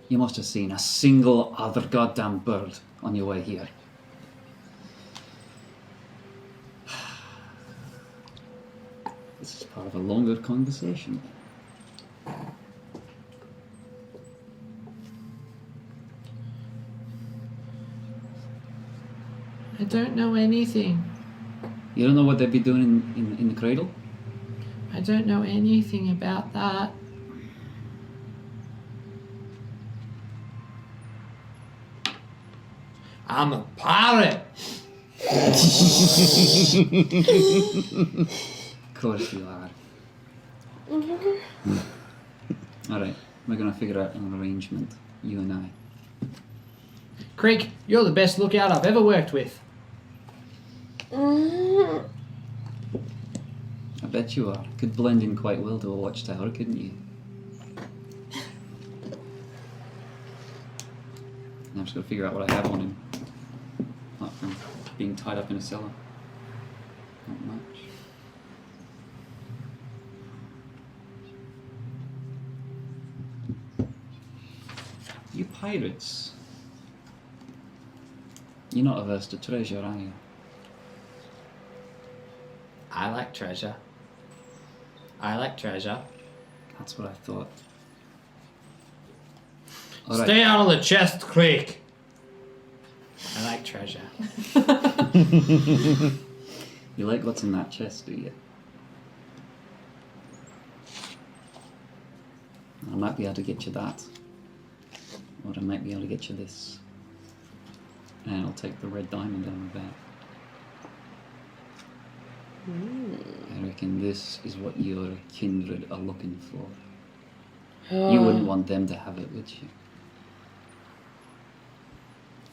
Speaker 5: You must have seen a single other goddamn bird on your way here. This is part of a longer conversation.
Speaker 1: I don't know anything.
Speaker 5: You don't know what they'd be doing in the cradle?
Speaker 1: I don't know anything about that. I'm a pirate.
Speaker 5: Of course you are. Alright, we're gonna figure out an arrangement, you and I.
Speaker 1: Creek, you're the best lookout I've ever worked with.
Speaker 5: I bet you are. Could blend in quite well to a watchtower, couldn't you? I'm just gonna figure out what I have on him. Apart from being tied up in a cellar. Not much. You pirates. You're not averse to treasure, are you?
Speaker 1: I like treasure. I like treasure.
Speaker 5: That's what I thought. Alright.
Speaker 1: Stay out of the chest, Creek. I like treasure.
Speaker 5: You like what's in that chest, do you? I might be able to get you that. Or I might be able to get you this. And I'll take the red diamond on the back. I reckon this is what your kindred are looking for. You wouldn't want them to have it, would you?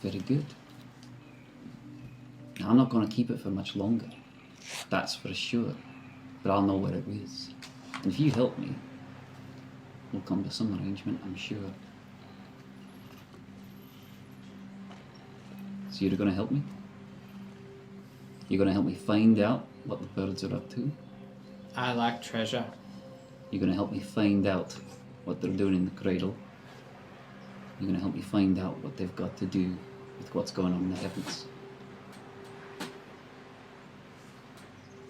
Speaker 5: Very good. Now, I'm not going to keep it for much longer. That's for sure. But I'll know where it is. And if you help me, we'll come to some arrangement, I'm sure. So you're going to help me? You're going to help me find out what the birds are up to?
Speaker 1: I like treasure.
Speaker 5: You're going to help me find out what they're doing in the cradle? You're going to help me find out what they've got to do with what's going on in the heavens?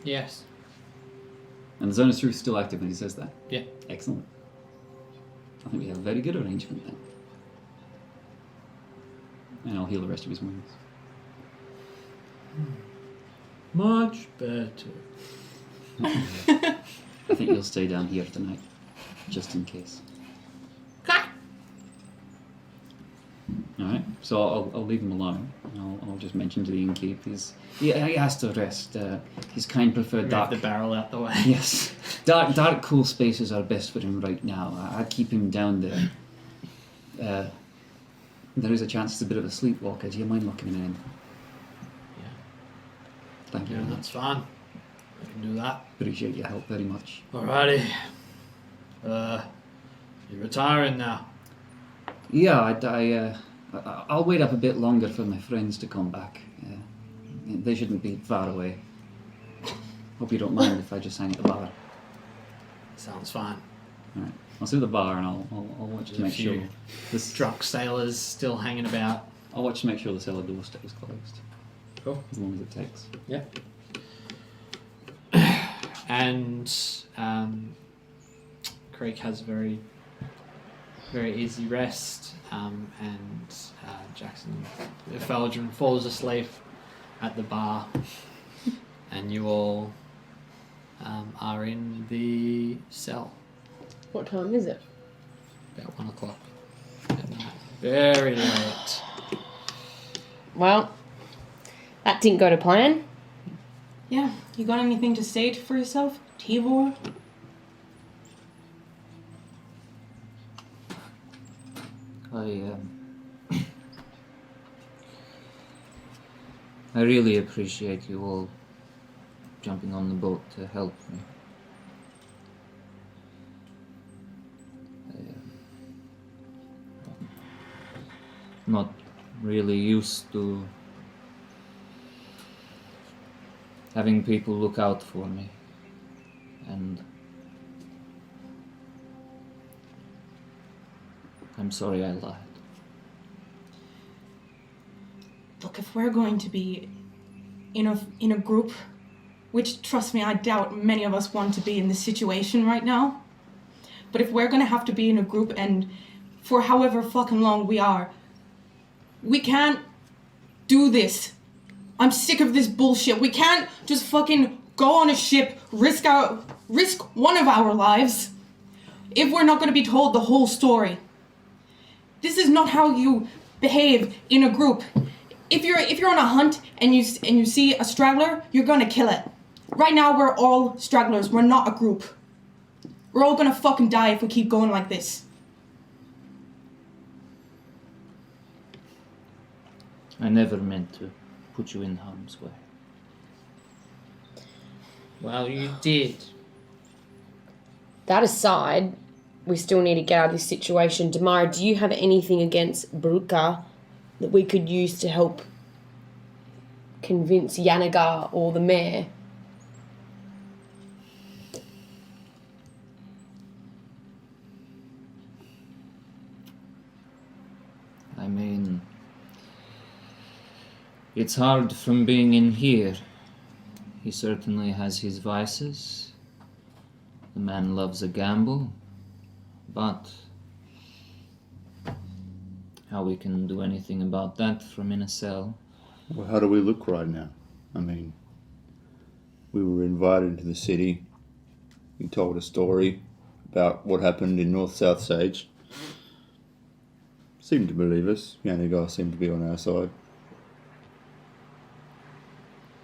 Speaker 1: Yes.
Speaker 5: And the Zone of Truth is still active when he says that?
Speaker 1: Yeah.
Speaker 5: Excellent. I think we have a very good arrangement then. And I'll heal the rest of his wounds.
Speaker 1: Much better.
Speaker 5: I think you'll stay down here tonight, just in case. Alright, so I'll leave him alone. And I'll just mention to the innkeep he has to rest. His kind prefer
Speaker 1: Move
Speaker 5: dark.
Speaker 1: the barrel out the way.
Speaker 5: Yes, dark, cool spaces are best for him right now. I'd keep him down there. There is a chance it's a bit of a sleepwalker. Do you mind locking him in?
Speaker 1: Yeah.
Speaker 5: Thank you.
Speaker 1: Yeah,
Speaker 5: very
Speaker 1: that's
Speaker 5: much.
Speaker 1: fine. I can do that.
Speaker 5: Appreciate your help very much.
Speaker 1: Alrighty. You're retiring now.
Speaker 5: Yeah, I'll wait up a bit longer for my friends to come back. They shouldn't be far away. Hope you don't mind if I just hang at the bar.
Speaker 1: Sounds fine.
Speaker 5: Alright, I'll sit at the bar and I'll watch to
Speaker 1: There's a
Speaker 5: make sure
Speaker 1: few
Speaker 5: this.
Speaker 1: Drunk sailors still hanging about.
Speaker 5: I'll watch to make sure the cellar door stays closed.
Speaker 1: Cool.
Speaker 5: As long as it takes.
Speaker 1: Yeah. And Creek has a very, very easy rest, and Jackson Feldrin falls asleep at the bar, and you all are in the cell
Speaker 4: What time is it?
Speaker 1: about 1 o'clock at night. Very late.
Speaker 4: Well, that didn't go to plan.
Speaker 2: Yeah, you got anything to state for yourself, Tibor?
Speaker 6: I really appreciate you all jumping on the boat to help me. Not really used to having people look out for me, and I'm sorry I lied.
Speaker 2: Look, if we're going to be in a group, which, trust me, I doubt many of us want to be in this situation right now, but if we're going to have to be in a group and for however fucking long we are, we can't do this I'm sick of this bullshit. We can't just fucking go on a ship, risk one of our lives, if we're not going to be told the whole story. This is not how you behave in a group. If you're on a hunt and you see a straggler, you're going to kill it. Right now, we're all stragglers. We're not a group. We're all going to fucking die if we keep going like this.
Speaker 6: I never meant to put you in harm's way.
Speaker 7: Well, you did.
Speaker 4: That aside, we still need to get out of this situation. Damara, do you have anything against Baruka that we could use to help convince Yanagar or the mayor?
Speaker 6: I mean, it's hard from being in here. He certainly has his vices. The man loves a gamble. But how we can do anything about that from in a cell?
Speaker 3: Well, how do we look right now? I mean, we were invited to the city. You told a story about what happened in North-South Sage. Seemed to believe us. Yanagar seemed to be on our side.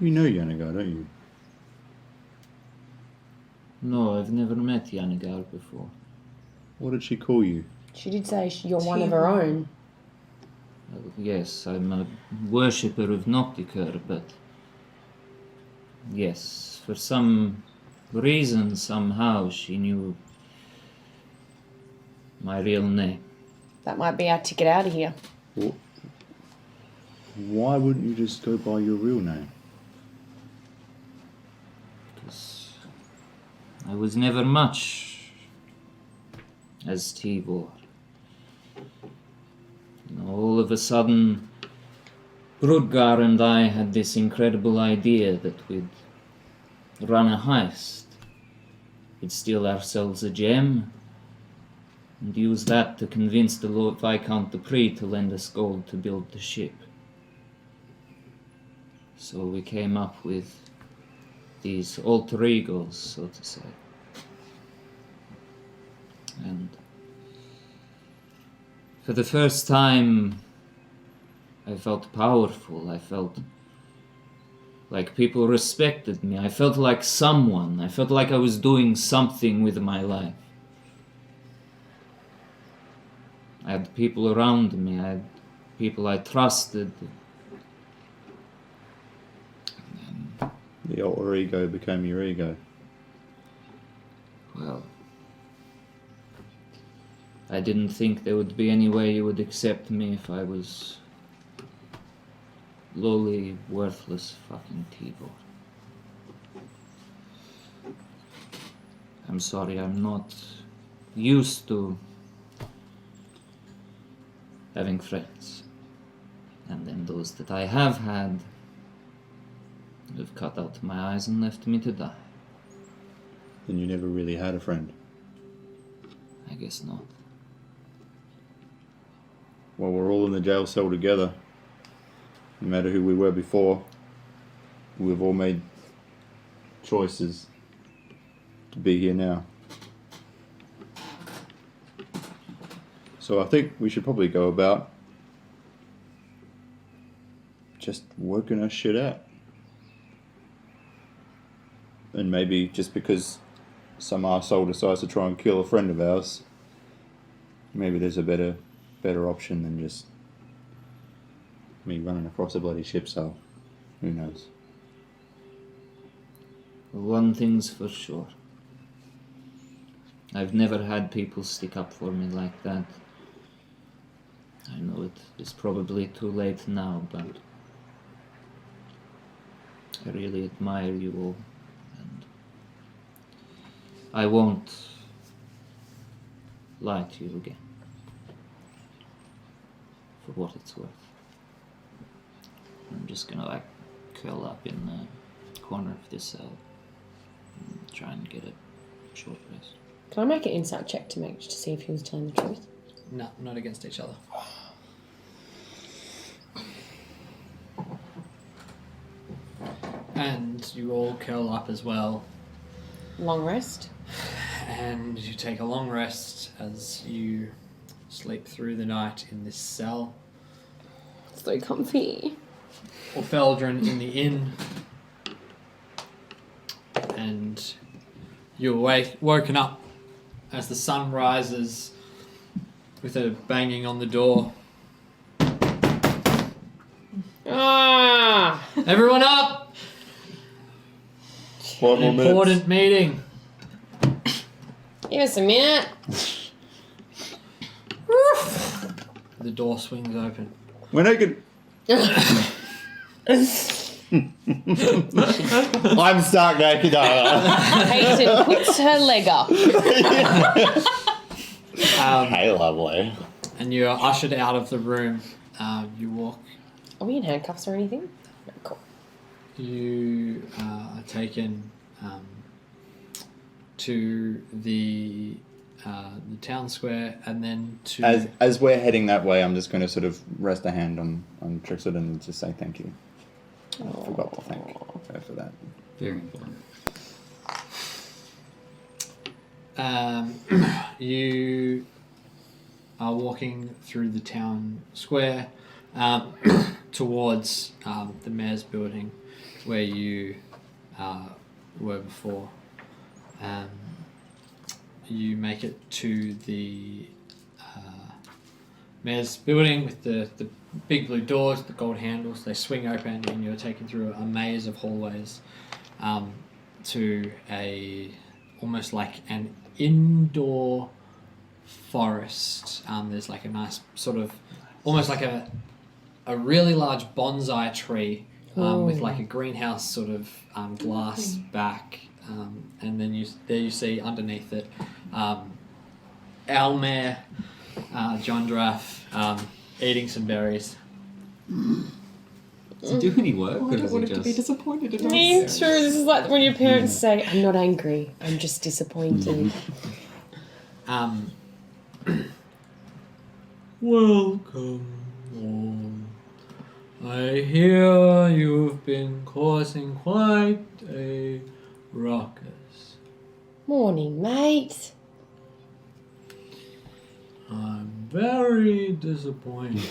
Speaker 3: You know Yanagar, don't you?
Speaker 6: No, I've never met Yanagar before.
Speaker 3: What did she call you?
Speaker 4: She did say you're one of her own.
Speaker 6: Well, yes, I'm a worshipper of Noctiker, but yes, for some reason, somehow, she knew my real name.
Speaker 4: That might be our ticket out of here.
Speaker 3: Well, why wouldn't you just go by your real name?
Speaker 6: Because I was never much as Tibor. All of a sudden, Brudgar and I had this incredible idea that we'd run a heist. We'd steal ourselves a gem and use that to convince the Lord Viscount Dupree to lend us gold to build the ship. So we came up with these alter egos, so to say. And for the first time, I felt powerful. I felt like people respected me. I felt like someone. I felt like I was doing something with my life. I had people around me. I had people I trusted.
Speaker 3: The alter ego became your ego.
Speaker 6: Well, I didn't think there would be any way you would accept me if I was lowly, worthless fucking Tibor. I'm sorry, I'm not used to having friends. And then those that I have had have cut out my eyes and left me to die.
Speaker 3: Then you never really had a friend.
Speaker 6: I guess not.
Speaker 3: Well, we're all in the jail cell together. No matter who we were before, we've all made choices to be here now. So I think we should probably go about just working our shit out. And maybe just because some arsehole decides to try and kill a friend of ours, maybe there's a better option than just me running across a bloody ship, so who knows?
Speaker 6: One thing's for sure. I've never had people stick up for me like that. I know it is probably too late now, but I really admire you all, and I won't lie to you again, for what it's worth. I'm just gonna curl up in the corner of this cell and try and get a short rest.
Speaker 4: Can I make an insight check to see if he was telling the truth?
Speaker 1: No, not against each other. And you all curl up as well.
Speaker 4: Long rest.
Speaker 1: And you take a long rest as you sleep through the night in this cell.
Speaker 4: So comfy.
Speaker 1: Orfeldrin in the inn. And you're woken up as the sun rises with a banging on the door.
Speaker 4: Ah!
Speaker 1: Everyone up!
Speaker 3: What
Speaker 1: An important meeting.
Speaker 4: Give us a minute.
Speaker 1: The door swings open.
Speaker 3: We're naked. I'm stark naked.
Speaker 4: Peyton puts her leg up.
Speaker 3: Hey, lovely.
Speaker 1: And you are ushered out of the room. You walk.
Speaker 4: Are we in handcuffs or anything? No, cool.
Speaker 1: You are taken to the town square, and then to
Speaker 3: As we're heading that way, I'm just going to sort of rest a hand on Trixie and just say thank you. I forgot to thank her for that.
Speaker 5: Very important.
Speaker 1: You are walking through the town square towards the mayor's building where you were before. You make it to the mayor's building with the big blue doors, the gold handles. They swing open and you're taken through a maze of hallways to almost like an indoor forest. There's like a nice sort of almost like a really large bonsai tree with like a greenhouse sort of glass back, and then you see underneath it Owlmare, John Draff eating some berries.
Speaker 5: Does it do any work,
Speaker 2: Oh,
Speaker 5: or
Speaker 2: I
Speaker 5: does
Speaker 2: don't
Speaker 5: it
Speaker 2: want him to be
Speaker 5: just...
Speaker 2: disappointed in
Speaker 4: Me
Speaker 2: us.
Speaker 4: too. This is like when your parents say, I'm not angry, I'm just disappointed.
Speaker 1: Welcome home. I hear you've been causing quite a ruckus.
Speaker 4: Morning, mate.
Speaker 1: I'm very disappointed.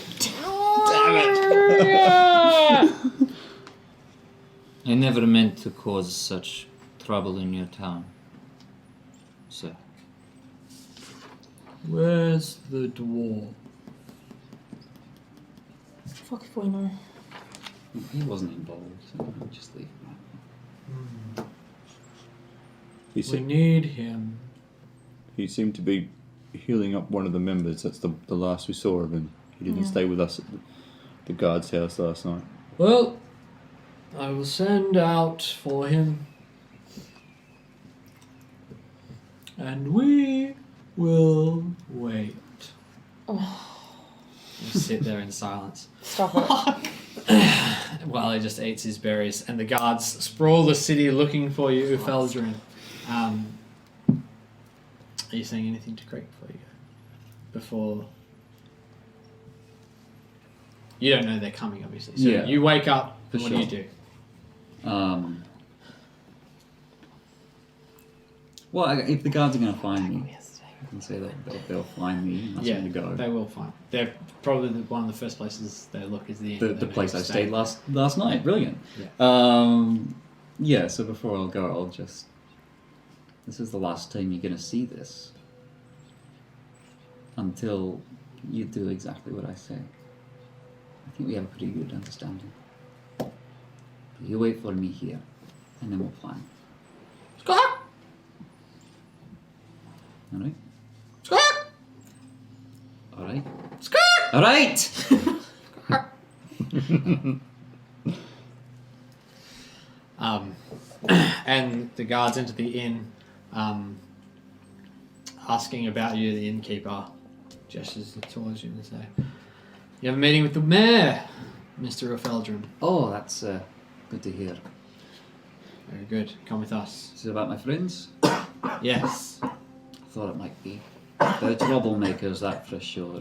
Speaker 6: I never meant to cause such trouble in your town, sir.
Speaker 1: Where's the dwarf?
Speaker 2: Fuck if we know.
Speaker 5: He wasn't involved, so I'll just leave him.
Speaker 1: We need him.
Speaker 3: He seemed to be healing up one of the members. That's the last we saw of him. He didn't stay with us at the guard's house last night.
Speaker 1: Well, I will send out for him. And we will wait. You sit there in silence
Speaker 4: Stop it.
Speaker 1: while he just eats his berries, and the guards sprawl the city looking for you, Ufeldrin. Are you saying anything to Craig before you go? Before... You don't know they're coming, obviously. So
Speaker 5: Yeah.
Speaker 1: you wake up, and
Speaker 5: For
Speaker 1: what
Speaker 5: sure.
Speaker 1: do you do?
Speaker 5: Well, if the guards are going to find me, I can say that they'll find me and ask me to go.
Speaker 1: They will find. They're probably one of the first places they look is the inn.
Speaker 5: The place I stayed last night. Brilliant.
Speaker 1: Yeah.
Speaker 5: Yeah, so before I'll go, I'll just... This is the last time you're going to see this. Until you do exactly what I say. I think we have a pretty good understanding. But you wait for me here, and then we'll plan.
Speaker 1: Scott!
Speaker 5: Alright?
Speaker 1: Scott!
Speaker 5: Alright?
Speaker 1: Scott!
Speaker 5: Alright!
Speaker 1: And the guards enter the inn, asking about you. The innkeeper gestures towards you and say, "You have a meeting with the mayor, Mr. Ufeldrin."
Speaker 5: Oh, that's good to hear.
Speaker 1: Very good. Come with us.
Speaker 5: Is it about my friends?
Speaker 1: Yes.
Speaker 5: I thought it might be. They're troublemakers, that for sure.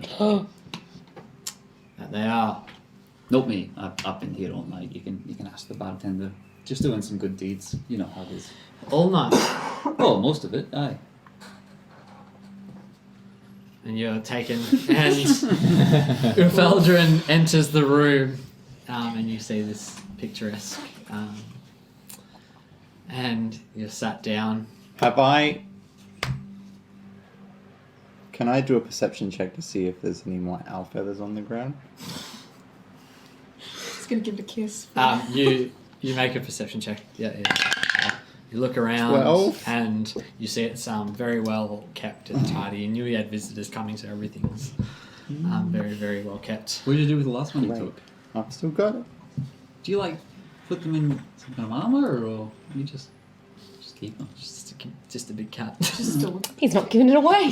Speaker 1: That they are.
Speaker 5: Not me. I've been here all night. You can ask the bartender. Just doing some good deeds. You know how it is.
Speaker 1: All night.
Speaker 5: Oh, most of it, aye.
Speaker 1: And you're taken, and Ufeldrin enters the room, and you see this picturesque, and you're sat down.
Speaker 3: Can I do a perception check to see if there's any more owl feathers on the ground?
Speaker 2: Just gonna give it a kiss.
Speaker 1: You make a perception check. Yeah. You look around
Speaker 3: 12.
Speaker 1: and you see it's very well kept and tidy. You knew you had visitors coming, so everything's very, very well kept.
Speaker 5: What did you do with the last one you
Speaker 3: Right.
Speaker 5: took?
Speaker 3: I've still got it.
Speaker 5: Do you like put them in some kind of armor, or you just keep them?
Speaker 1: Just a big cat.
Speaker 2: Just still.
Speaker 4: He's not giving it away.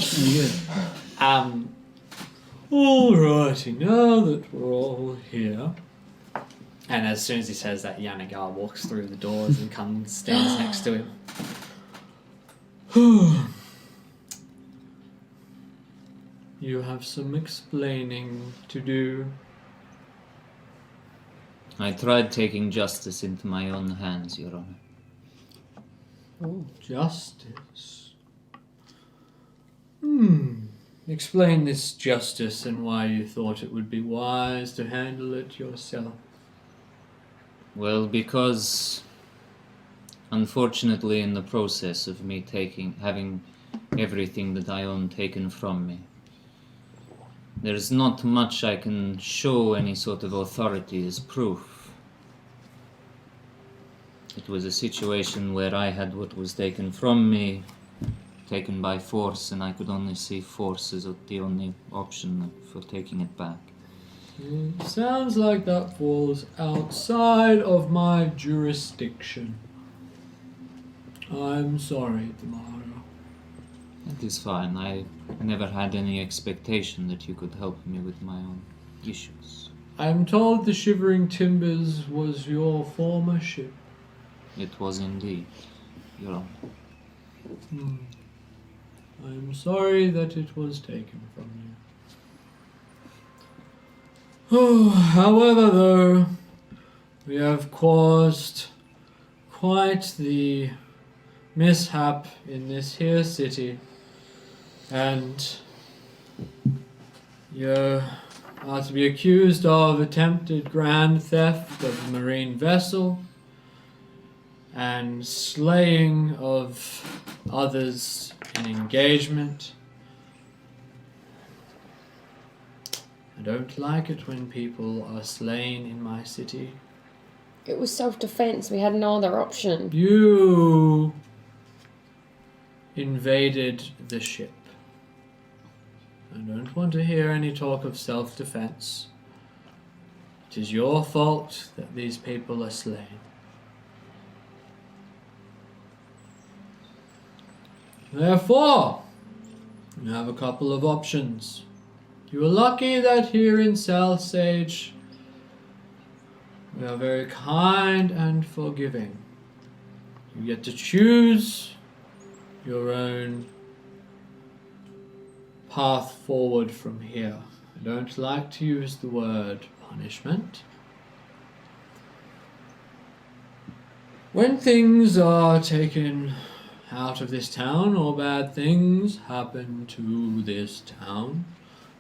Speaker 1: Alrighty, now that we're all here. And as soon as he says that, Yanagar walks through the doors and stands next to him. You have some explaining to do.
Speaker 6: I tried taking justice into my own hands, Your Honor.
Speaker 1: Oh, justice. Explain this justice and why you thought it would be wise to handle it yourself.
Speaker 6: Well, because unfortunately in the process of me having everything that I own taken from me, there's not much I can show any sort of authority as proof. It was a situation where I had what was taken from me, taken by force, and I could only see force as the only option for taking it back.
Speaker 1: Sounds like that falls outside of my jurisdiction. I'm sorry, Tamara.
Speaker 6: That is fine. I never had any expectation that you could help me with my own issues.
Speaker 1: I'm told the Shivering Timbers was your former ship.
Speaker 6: It was indeed, Your Honor.
Speaker 1: I'm sorry that it was taken from you. Oh, however, though, we have caused quite the mishap in this here city, and you are to be accused of attempted grand theft of a marine vessel and slaying of others in engagement. I don't like it when people are slain in my city.
Speaker 4: It was self-defense. We had no other option.
Speaker 1: You invaded the ship. I don't want to hear any talk of self-defense. It is your fault that these people are slain. Therefore, you have a couple of options. You are lucky that here in South Sage we are very kind and forgiving. You get to choose your own path forward from here. I don't like to use the word punishment. When things are taken out of this town or bad things happen to this town,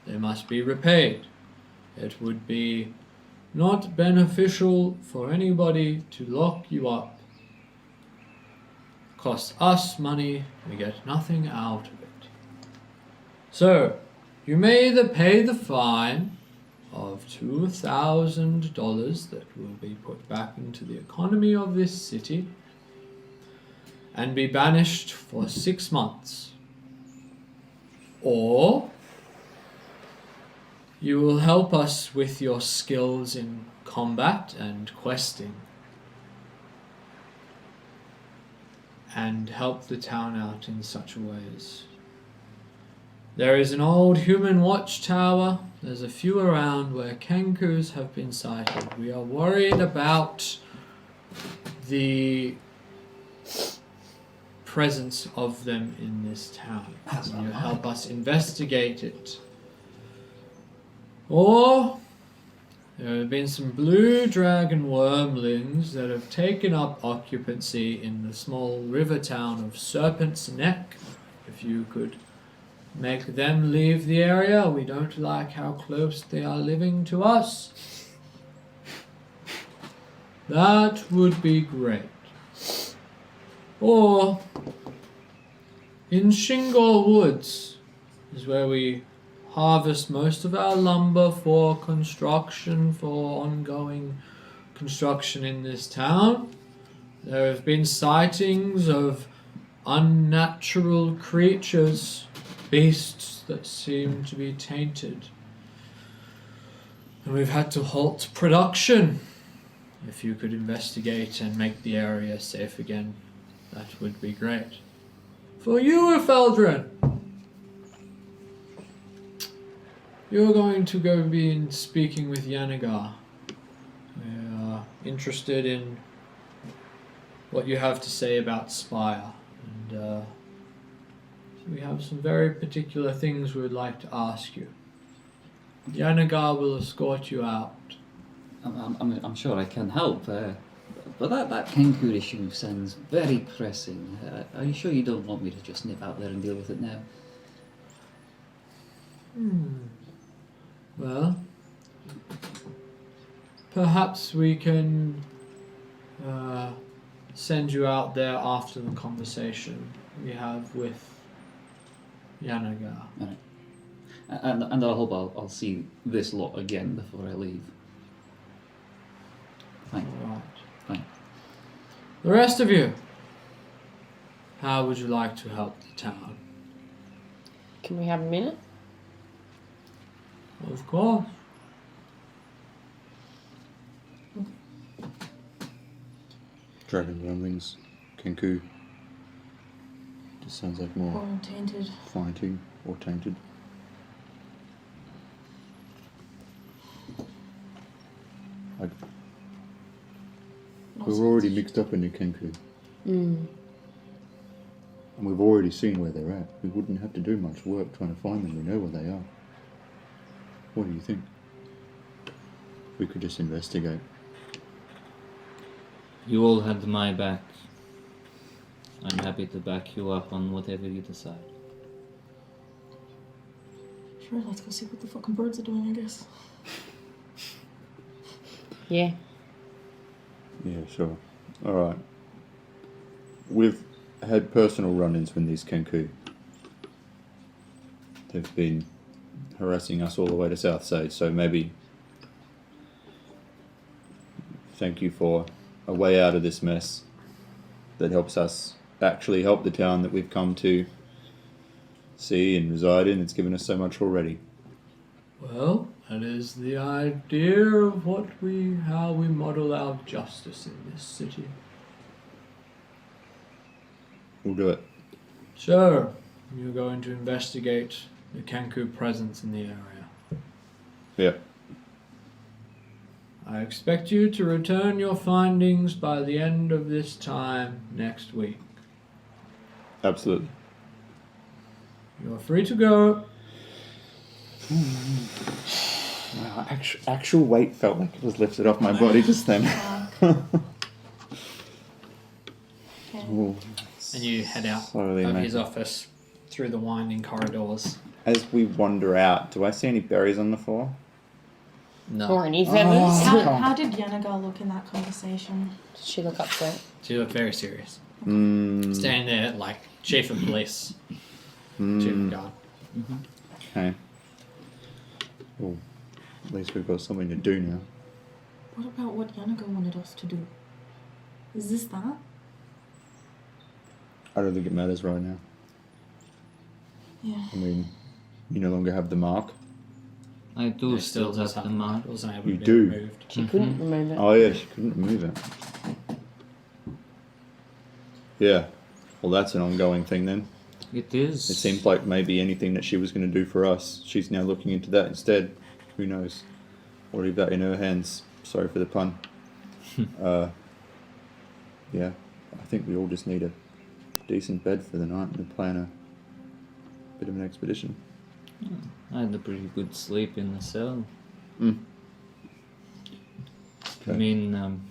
Speaker 1: they must be repaid. It would be not beneficial for anybody to lock you up. Costs us money, we get nothing out of it. So, you may either pay the fine of $2,000 that will be put back into the economy of this city and be banished for 6 months, or you will help us with your skills in combat and questing and help the town out in such ways. There is an old human watchtower. There's a few around where Kenkus have been sighted. We are worried about the presence of them in this town. Can you help us investigate it? Or There have been some blue dragon wormlings that have taken up occupancy in the small river town of Serpent's Neck. If you could make them leave the area, we don't like how close they are living to us. That would be great. Or in Shingle Woods is where we harvest most of our lumber for construction, for ongoing construction in this town. There have been sightings of unnatural creatures, beasts that seem to be tainted. And we've had to halt production. If you could investigate and make the area safe again, that would be great. For you, Efeldrin! You're going to go be speaking with Yanagar. We are interested in what you have to say about Spire. And we have some very particular things we would like to ask you. Yanagar will escort you out.
Speaker 5: I'm sure I can help, but that Kenku issue sounds very pressing. Are you sure you don't want me to just nip out there and deal with it now?
Speaker 1: Well, perhaps we can send you out there after the conversation we have with Yanagar.
Speaker 5: Right. And I hope I'll see this lot again before I leave. Fine.
Speaker 1: Alright.
Speaker 5: Fine.
Speaker 1: The rest of you, how would you like to help the town?
Speaker 4: Can we have a minute?
Speaker 1: Of course.
Speaker 3: Dragon rumblings, Kenku. Just sounds like more
Speaker 2: Or tainted.
Speaker 3: fighting or tainted. Like, we're already mixed up in the Kenku. And we've already seen where they're at. We wouldn't have to do much work trying to find them. We know where they are. What do you think? We could just investigate.
Speaker 6: You all had my back. I'm happy to back you up on whatever you decide.
Speaker 2: Sure, let's go see what the fucking birds are doing, I guess.
Speaker 4: Yeah.
Speaker 3: Yeah, sure. Alright. We've had personal run-ins with these Kenku. They've been harassing us all the way to South Sage, so maybe thank you for a way out of this mess that helps us actually help the town that we've come to see and reside in. It's given us so much already.
Speaker 1: Well, that is the idea of how we model our justice in this city.
Speaker 3: We'll do it.
Speaker 1: So, you're going to investigate the Kenku presence in the area.
Speaker 3: Yeah.
Speaker 1: I expect you to return your findings by the end of this time next week.
Speaker 3: Absolutely.
Speaker 1: You're free to go.
Speaker 3: Wow, actual weight felt like it was lifted off my body just then. Ooh,
Speaker 1: And you head out
Speaker 3: slowly
Speaker 1: of
Speaker 3: make
Speaker 1: his
Speaker 3: it.
Speaker 1: office through the winding corridors.
Speaker 3: As we wander out, do I see any berries on the floor?
Speaker 1: No.
Speaker 4: Or any feathers?
Speaker 2: How did Yanagar look in that conversation?
Speaker 4: Did she look upset?
Speaker 1: She looked very serious.
Speaker 3: Mm,
Speaker 1: Standing there like chief of police. Chief of guard.
Speaker 3: okay. Well, at least we've got something to do now.
Speaker 2: What about what Yanagar wanted us to do? Is this that?
Speaker 3: I don't think it matters right now.
Speaker 2: Yeah.
Speaker 3: I mean, you no longer have the mark.
Speaker 6: I do
Speaker 1: It
Speaker 6: still
Speaker 1: does
Speaker 6: have the
Speaker 1: a
Speaker 6: mark.
Speaker 1: It wasn't able
Speaker 3: You
Speaker 1: to be
Speaker 3: do.
Speaker 1: removed.
Speaker 4: She couldn't remove it.
Speaker 3: Oh yeah, she couldn't remove it. Yeah. Well, that's an ongoing thing then.
Speaker 6: It is.
Speaker 3: It seems like maybe anything that she was going to do for us, she's now looking into that instead. Who knows? We'll leave that in her hands. Sorry for the pun. Yeah, I think we all just need a decent bed for the night and plan a bit of an expedition.
Speaker 6: I had a pretty good sleep in the cell. I mean,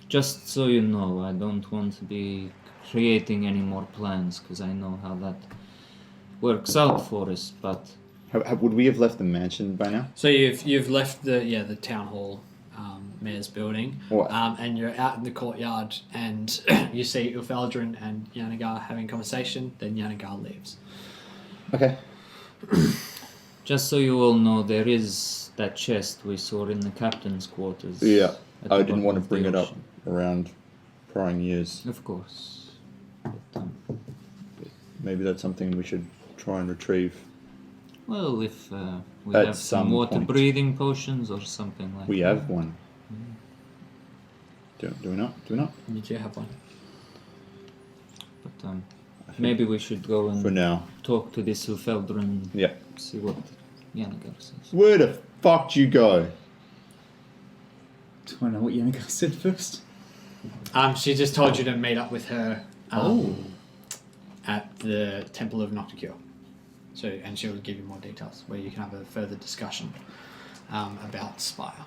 Speaker 6: just so you know, I don't want to be creating any more plans because I know how that works out for us. But
Speaker 3: Would we have left the mansion by now?
Speaker 1: So you've left the town hall, mayor's building,
Speaker 3: What?
Speaker 1: and you're out in the courtyard, and you see Ulfaldrin and Yanagar having a conversation. Then Yanagar leaves.
Speaker 3: Okay.
Speaker 6: just so you all know, there is that chest we saw in the captain's quarters.
Speaker 3: Yeah.
Speaker 6: at
Speaker 3: I
Speaker 6: the
Speaker 3: didn't
Speaker 6: bottom
Speaker 3: want to
Speaker 6: of the
Speaker 3: bring it up
Speaker 6: ocean.
Speaker 3: around prying years.
Speaker 6: Of course. But,
Speaker 3: Maybe that's something we should try and retrieve.
Speaker 6: well, if we
Speaker 3: At
Speaker 6: have
Speaker 3: some
Speaker 6: some water
Speaker 3: point.
Speaker 6: breathing potions or something like
Speaker 3: We
Speaker 6: that.
Speaker 3: have one. Do we not? Do we not?
Speaker 1: You do have one.
Speaker 6: But maybe we should go and
Speaker 3: For now.
Speaker 6: talk to this Ulfeldrin,
Speaker 3: Yeah.
Speaker 6: see what Yanagar says.
Speaker 3: Where the fuck do you go?
Speaker 5: Do I know what Yannick said first?
Speaker 1: She just told you to meet up with her. At the Temple of Nocticure. So, and she'll give you more details where you can have a further discussion about Spire.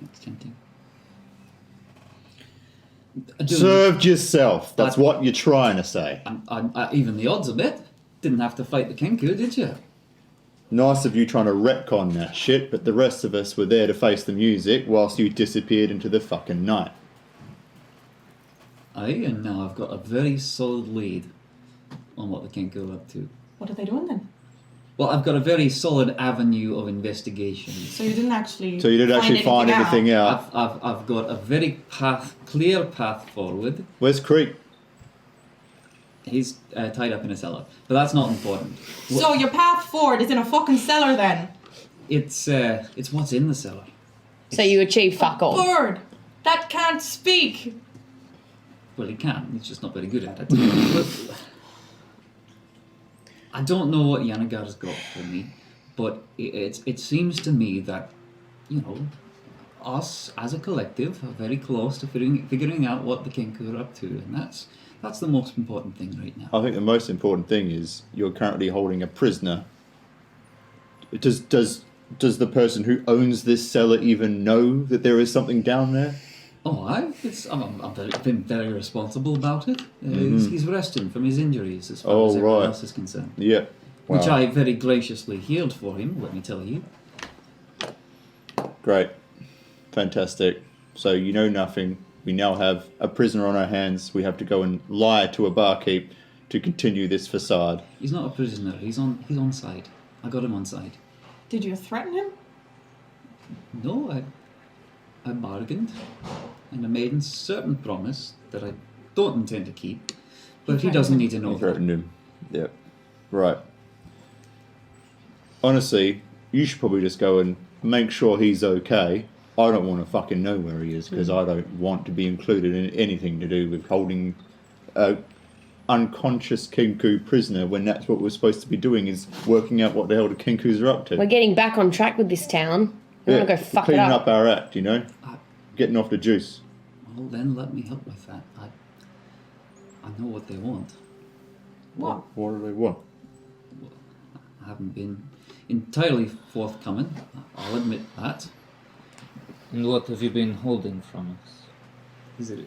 Speaker 5: That's tempting.
Speaker 3: Served yourself. That's what you're trying to say.
Speaker 5: I even the odds a bit. Didn't have to fight the Kenku, did you?
Speaker 3: Nice of you trying to retcon that shit, but the rest of us were there to face the music whilst you disappeared into the fucking night.
Speaker 5: Aye, and now I've got a very solid lead on what the Kenku are up to.
Speaker 2: What are they doing then?
Speaker 5: Well, I've got a very solid avenue of investigation.
Speaker 2: So you didn't actually.
Speaker 3: So you didn't actually find anything out.
Speaker 5: I've got a very clear path forward.
Speaker 3: Where's Creek?
Speaker 5: He's tied up in a cellar, but that's not important.
Speaker 2: So your path forward is in a fucking cellar then.
Speaker 5: It's what's in the cellar.
Speaker 4: So you achieve fuck all.
Speaker 2: Bird that can't speak.
Speaker 5: Well, he can. He's just not very good at it. But I don't know what Yanagar's got for me, but it seems to me that, you know, us as a collective are very close to figuring out what the Kenku are up to, and that's the most important thing right now.
Speaker 3: I think the most important thing is you're currently holding a prisoner. Does the person who owns this cellar even know that there is something down there?
Speaker 5: Oh, I've been very responsible about it. He's resting from his injuries as far as everyone else is concerned.
Speaker 3: Yeah. Wow.
Speaker 5: Which I very graciously healed for him, let me tell you.
Speaker 3: Great. Fantastic. So you know nothing. We now have a prisoner on our hands. We have to go and lie to a barkeep to continue this facade.
Speaker 5: He's not a prisoner, he's on side. I got him on side.
Speaker 2: Did you threaten him?
Speaker 5: No, I bargained, and I made a certain promise that I don't intend to keep, but he doesn't need to know
Speaker 3: You
Speaker 5: that.
Speaker 3: threatened him. Yep. Right. Honestly, you should probably just go and make sure he's okay. I don't want to fucking know where he is because I don't want to be included in anything to do with holding a unconscious Kenku prisoner when that's what we're supposed to be doing is working out what the hell the Kenkus are up to.
Speaker 4: We're getting back on track with this town. We want to go fuck it
Speaker 3: cleaning
Speaker 4: up.
Speaker 3: up our act, you know? Getting off the juice.
Speaker 5: Well, then let me help with that. I know what they want.
Speaker 2: What?
Speaker 3: What do they want?
Speaker 5: I haven't been entirely forthcoming, I'll admit that.
Speaker 6: And what have you been holding from us?
Speaker 5: Is it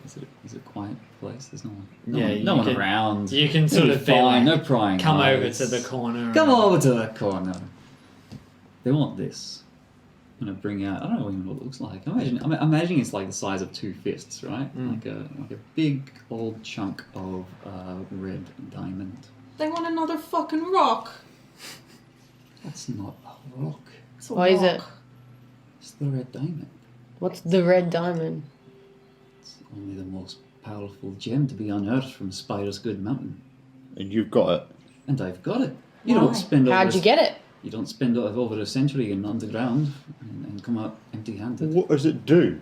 Speaker 5: a quiet place? There's no one.
Speaker 1: Yeah,
Speaker 5: no
Speaker 1: you
Speaker 5: one
Speaker 1: can-
Speaker 5: around.
Speaker 1: You can sort
Speaker 5: It'll
Speaker 1: of
Speaker 5: be
Speaker 1: be
Speaker 5: fine.
Speaker 1: like,
Speaker 5: No prying.
Speaker 1: come over
Speaker 5: eyes.
Speaker 1: to the corner.
Speaker 5: Come
Speaker 1: and-
Speaker 5: over to the corner. They want this. I'm gonna bring out. I don't know even what it looks like. I'm imagining it's like the size of two fists, right? Like a big old chunk of red diamond.
Speaker 2: They want another fucking rock.
Speaker 5: That's not a rock.
Speaker 2: It's a
Speaker 4: Why is it?
Speaker 2: rock.
Speaker 5: It's the red diamond.
Speaker 4: What's the red diamond?
Speaker 5: It's only the most powerful gem to be unearthed from Spider's Good Mountain,
Speaker 3: And you've got it.
Speaker 5: and I've got it. You
Speaker 2: Why?
Speaker 5: don't spend.
Speaker 4: How'd you get it?
Speaker 5: You don't spend over a century in underground and come out empty-handed.
Speaker 3: What does it do?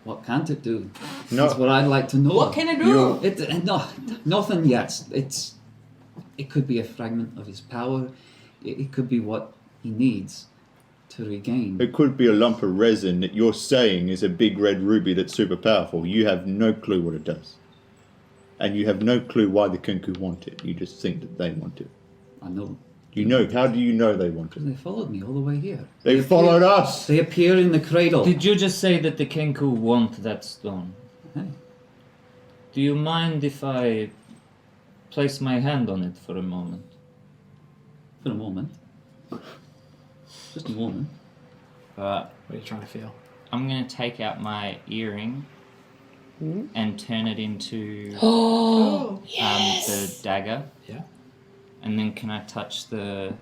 Speaker 5: What can't it do?
Speaker 3: No.
Speaker 5: That's what I'd like to know.
Speaker 2: What can it do?
Speaker 5: No, nothing yet. It could be a fragment of his power. It could be what he needs to regain.
Speaker 3: It could be a lump of resin that you're saying is a big red ruby that's super powerful. You have no clue what it does. And you have no clue why the Kenku want it. You just think that they want it.
Speaker 5: I know.
Speaker 3: You know, how do you know they want it?
Speaker 5: They followed me all the way here.
Speaker 3: They followed us!
Speaker 5: They appear in the cradle.
Speaker 6: Did you just say that the Kenku want that stone?
Speaker 5: Hey.
Speaker 6: Do you mind if I place my hand on it for a moment?
Speaker 5: For a moment. Just a moment.
Speaker 1: What are you trying to feel?
Speaker 6: I'm going to take out my earring and turn it into the dagger.
Speaker 1: Yeah.
Speaker 6: And then can I touch the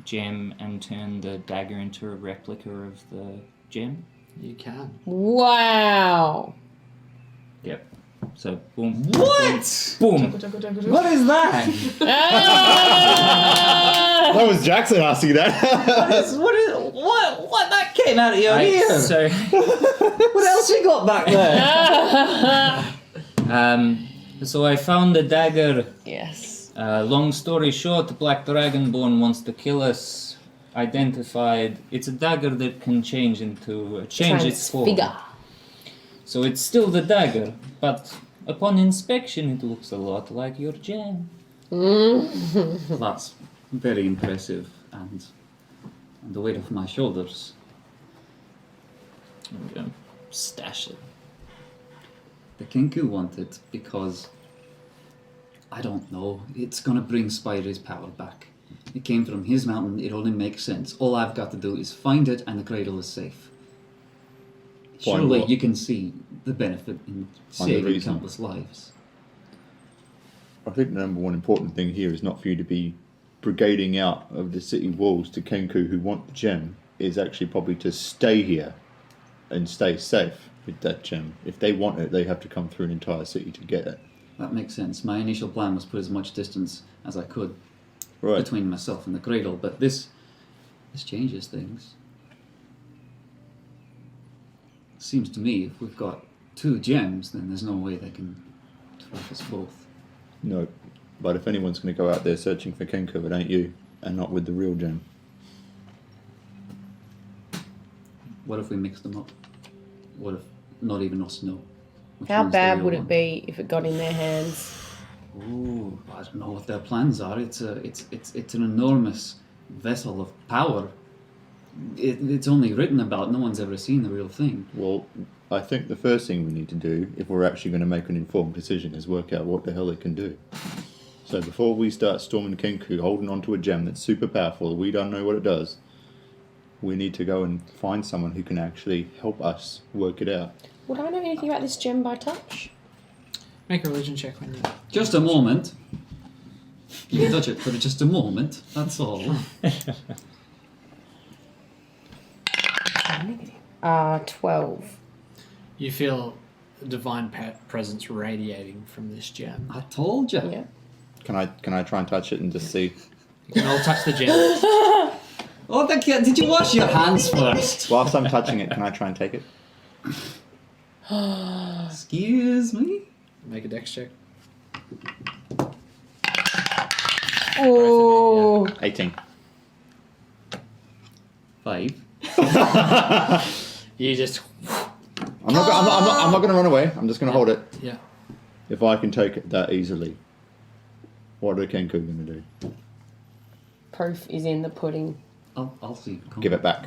Speaker 6: gem and turn the dagger into a replica of the gem?
Speaker 1: You can.
Speaker 4: Wow.
Speaker 6: Yep. So, boom.
Speaker 5: What?
Speaker 6: Boom.
Speaker 5: What is that?
Speaker 3: That was Jackson asking that.
Speaker 5: What? That came out of your ear.
Speaker 6: So,
Speaker 5: What else you got back there?
Speaker 6: so I found the dagger.
Speaker 4: Yes.
Speaker 6: Long story short, Black Dragonborn wants to kill us. Identified. It's a dagger that can change its form.
Speaker 4: Transfigure.
Speaker 6: So it's still the dagger, but upon inspection, it looks a lot like your gem.
Speaker 5: That's very impressive, and the weight off my shoulders.
Speaker 6: I'm gonna stash it.
Speaker 5: The Kinku want it because, I don't know, it's gonna bring Spidey's power back. It came from his mountain, it only makes sense. All I've got to do is find it and the cradle is safe.
Speaker 3: Find
Speaker 5: Surely
Speaker 3: what?
Speaker 5: you can see the benefit in
Speaker 3: Find the
Speaker 5: saving
Speaker 3: reason.
Speaker 5: countless lives.
Speaker 3: I think the number one important thing here is not for you to be brigading out of the city walls to Kenku who want the gem. Is actually probably to stay here and stay safe with that gem. If they want it, they have to come through an entire city to get it.
Speaker 5: That makes sense. My initial plan was put as much distance as I could
Speaker 3: Right.
Speaker 5: between myself and the cradle, but this changes things. Seems to me if we've got two gems, then there's no way they can track us both.
Speaker 3: No. But if anyone's going to go out there searching for Kenku, it ain't you, and not with the real gem.
Speaker 5: What if we mix them up? What if not even us know? which
Speaker 4: How
Speaker 5: one's the
Speaker 4: bad
Speaker 5: real
Speaker 4: would
Speaker 5: one?
Speaker 4: it be if it got in their hands?
Speaker 5: Ooh, I don't know what their plans are. It's an enormous vessel of power. It's only written about. No one's ever seen the real thing.
Speaker 3: Well, I think the first thing we need to do, if we're actually going to make an informed decision, is work out what the hell it can do. So before we start storming Kenku, holding onto a gem that's super powerful, we don't know what it does, we need to go and find someone who can actually help us work it out.
Speaker 4: Would I know anything about this gem by touch?
Speaker 1: Make a religion check when you're
Speaker 5: Just a moment. You can touch it for just a moment. That's all.
Speaker 4: 12.
Speaker 1: You feel a divine presence radiating from this gem.
Speaker 5: I told you.
Speaker 4: Yeah.
Speaker 3: Can I try and touch it and just see?
Speaker 1: You can all touch the gem.
Speaker 5: Oh, did you wash your hands first?
Speaker 3: Whilst I'm touching it, can I try and take it?
Speaker 5: Excuse me?
Speaker 1: Make a dex check.
Speaker 4: Oh.
Speaker 3: 18.
Speaker 5: 5.
Speaker 1: You just
Speaker 3: I'm not going to run away. I'm just going to hold it.
Speaker 1: yeah.
Speaker 3: If I can take it that easily, what are Kenku going to do?
Speaker 4: Proof is in the pudding.
Speaker 5: I'll see. Come
Speaker 3: Give
Speaker 5: on.
Speaker 3: it back.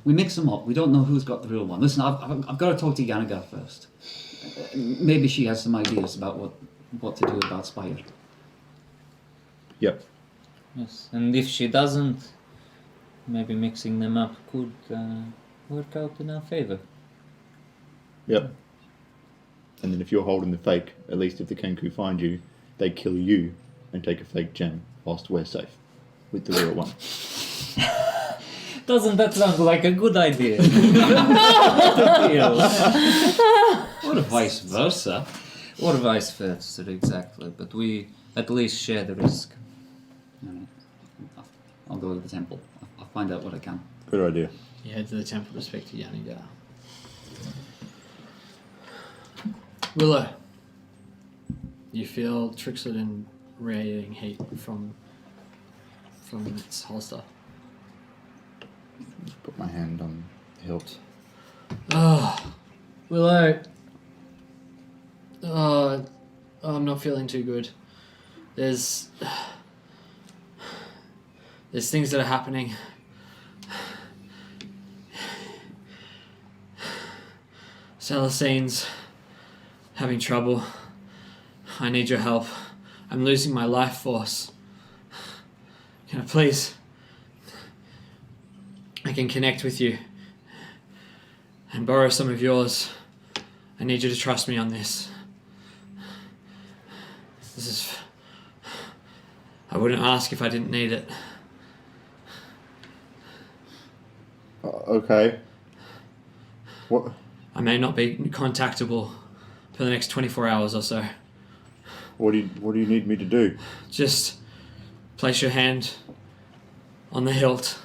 Speaker 5: We mix them up. We don't know who's got the real one. Listen, I've got to talk to Yanniga first. Maybe she has some ideas about what to do about Spire.
Speaker 3: Yep.
Speaker 6: Yes, and if she doesn't, maybe mixing them up could work out in our favor.
Speaker 3: Yep. And then if you're holding the fake, at least if the Kenku find you, they kill you and take a fake gem whilst we're safe with the real one.
Speaker 6: Doesn't that sound like a good idea?
Speaker 5: Or vice versa.
Speaker 6: Or vice versa, exactly. But we at least share the risk.
Speaker 5: No. I'll go to the temple. I'll find out what I can.
Speaker 3: Good idea.
Speaker 1: You head to the temple to speak to Yanniga. Willow. You feel Trixoden radiating heat from its holster.
Speaker 3: Put my hand on the hilt.
Speaker 1: Oh, Willow. Oh, I'm not feeling too good. There's There's things that are happening. Celestine's having trouble. I need your help. I'm losing my life force. Can I please? I can connect with you and borrow some of yours. I need you to trust me on this. This is... I wouldn't ask if I didn't need it.
Speaker 3: Okay. What?
Speaker 1: I may not be contactable for the next 24 hours or so.
Speaker 3: What do you need me to do?
Speaker 1: Just place your hand on the hilt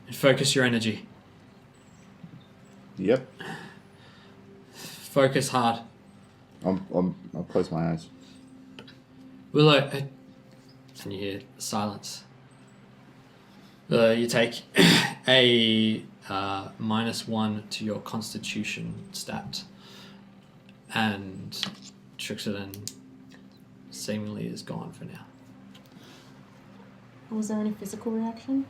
Speaker 1: and focus your energy.
Speaker 3: Yep.
Speaker 1: Focus hard.
Speaker 3: I'll close my eyes.
Speaker 1: Willow, and you hear silence. You take a -1 to your Constitution stat, and Trixidon seemingly is gone for now.
Speaker 2: Was there any physical reaction?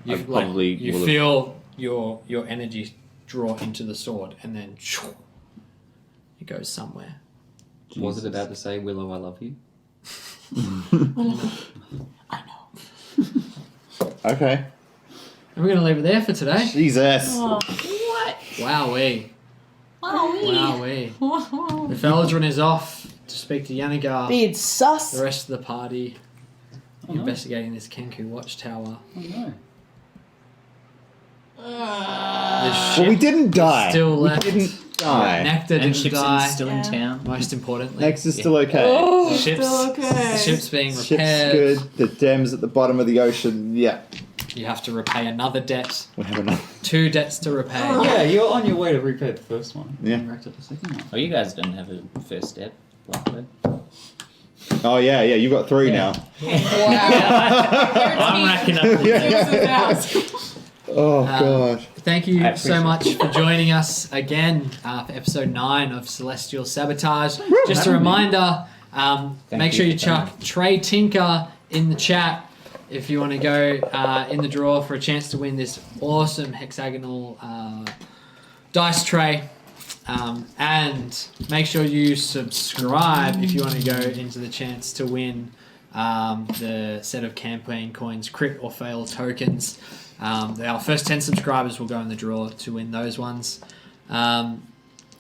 Speaker 1: You,
Speaker 3: I probably
Speaker 1: you
Speaker 3: will
Speaker 1: feel your energy draw into the sword, and then it goes somewhere.
Speaker 5: Was it about to say, Willow, I love you?
Speaker 2: I know.
Speaker 3: Okay.
Speaker 1: And we're going to leave it there for today.
Speaker 3: Jesus.
Speaker 2: Oh.
Speaker 1: Wowee. Wowee.
Speaker 2: Wow.
Speaker 1: The Feldrin is off to speak to Yanagar.
Speaker 2: Being sus.
Speaker 1: The rest of the party
Speaker 5: Oh, no.
Speaker 1: investigating this Kenku watchtower.
Speaker 5: Oh, no.
Speaker 1: The
Speaker 3: Well, we
Speaker 1: ship
Speaker 3: didn't die.
Speaker 1: still
Speaker 3: we
Speaker 1: left.
Speaker 3: didn't die.
Speaker 1: Nectar
Speaker 6: And
Speaker 1: didn't
Speaker 6: Chipson's
Speaker 1: die.
Speaker 6: still in
Speaker 2: Yeah.
Speaker 6: town.
Speaker 1: Most importantly.
Speaker 3: Next is still okay.
Speaker 2: Oh,
Speaker 1: The ship's,
Speaker 2: still okay.
Speaker 1: the ship's being
Speaker 3: Ship's
Speaker 1: repaired.
Speaker 3: good. The dam's at the bottom of the ocean. Yeah.
Speaker 1: You have to repay another debt.
Speaker 3: We have enough.
Speaker 1: 2 dets to repay.
Speaker 5: Yeah, you're on your way to repay the first one.
Speaker 3: Yeah.
Speaker 5: And racked up the second one.
Speaker 6: Oh, you guys didn't have a first step, Blackbird.
Speaker 3: Oh yeah, yeah. You got 3 now.
Speaker 6: I'm racking up.
Speaker 3: Oh god.
Speaker 1: Thank you
Speaker 6: I
Speaker 1: so
Speaker 6: appreciate
Speaker 1: much for joining us again for episode 9 of Celestial Sabotage. Just a reminder, make sure you chuck Trey Tinker in the chat if you want to go in the draw for a chance to win this awesome hexagonal dice tray. And make sure you subscribe if you want to go into the chance to win the set of campaign coins, crit or fail tokens. Our first 10 subscribers will go in the draw to win those ones.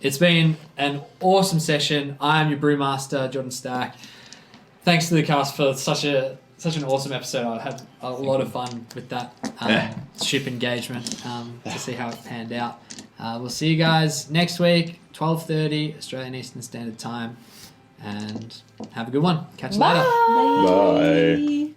Speaker 1: It's been an awesome session. I am your brewmaster, Jordan Stack. Thanks to the cast for such an awesome episode. I had a lot of fun with that ship engagement to see how it panned out. We'll see you guys next week, 12:30 Australian Eastern Standard Time, and have a good one. Catch you later.
Speaker 3: Bye.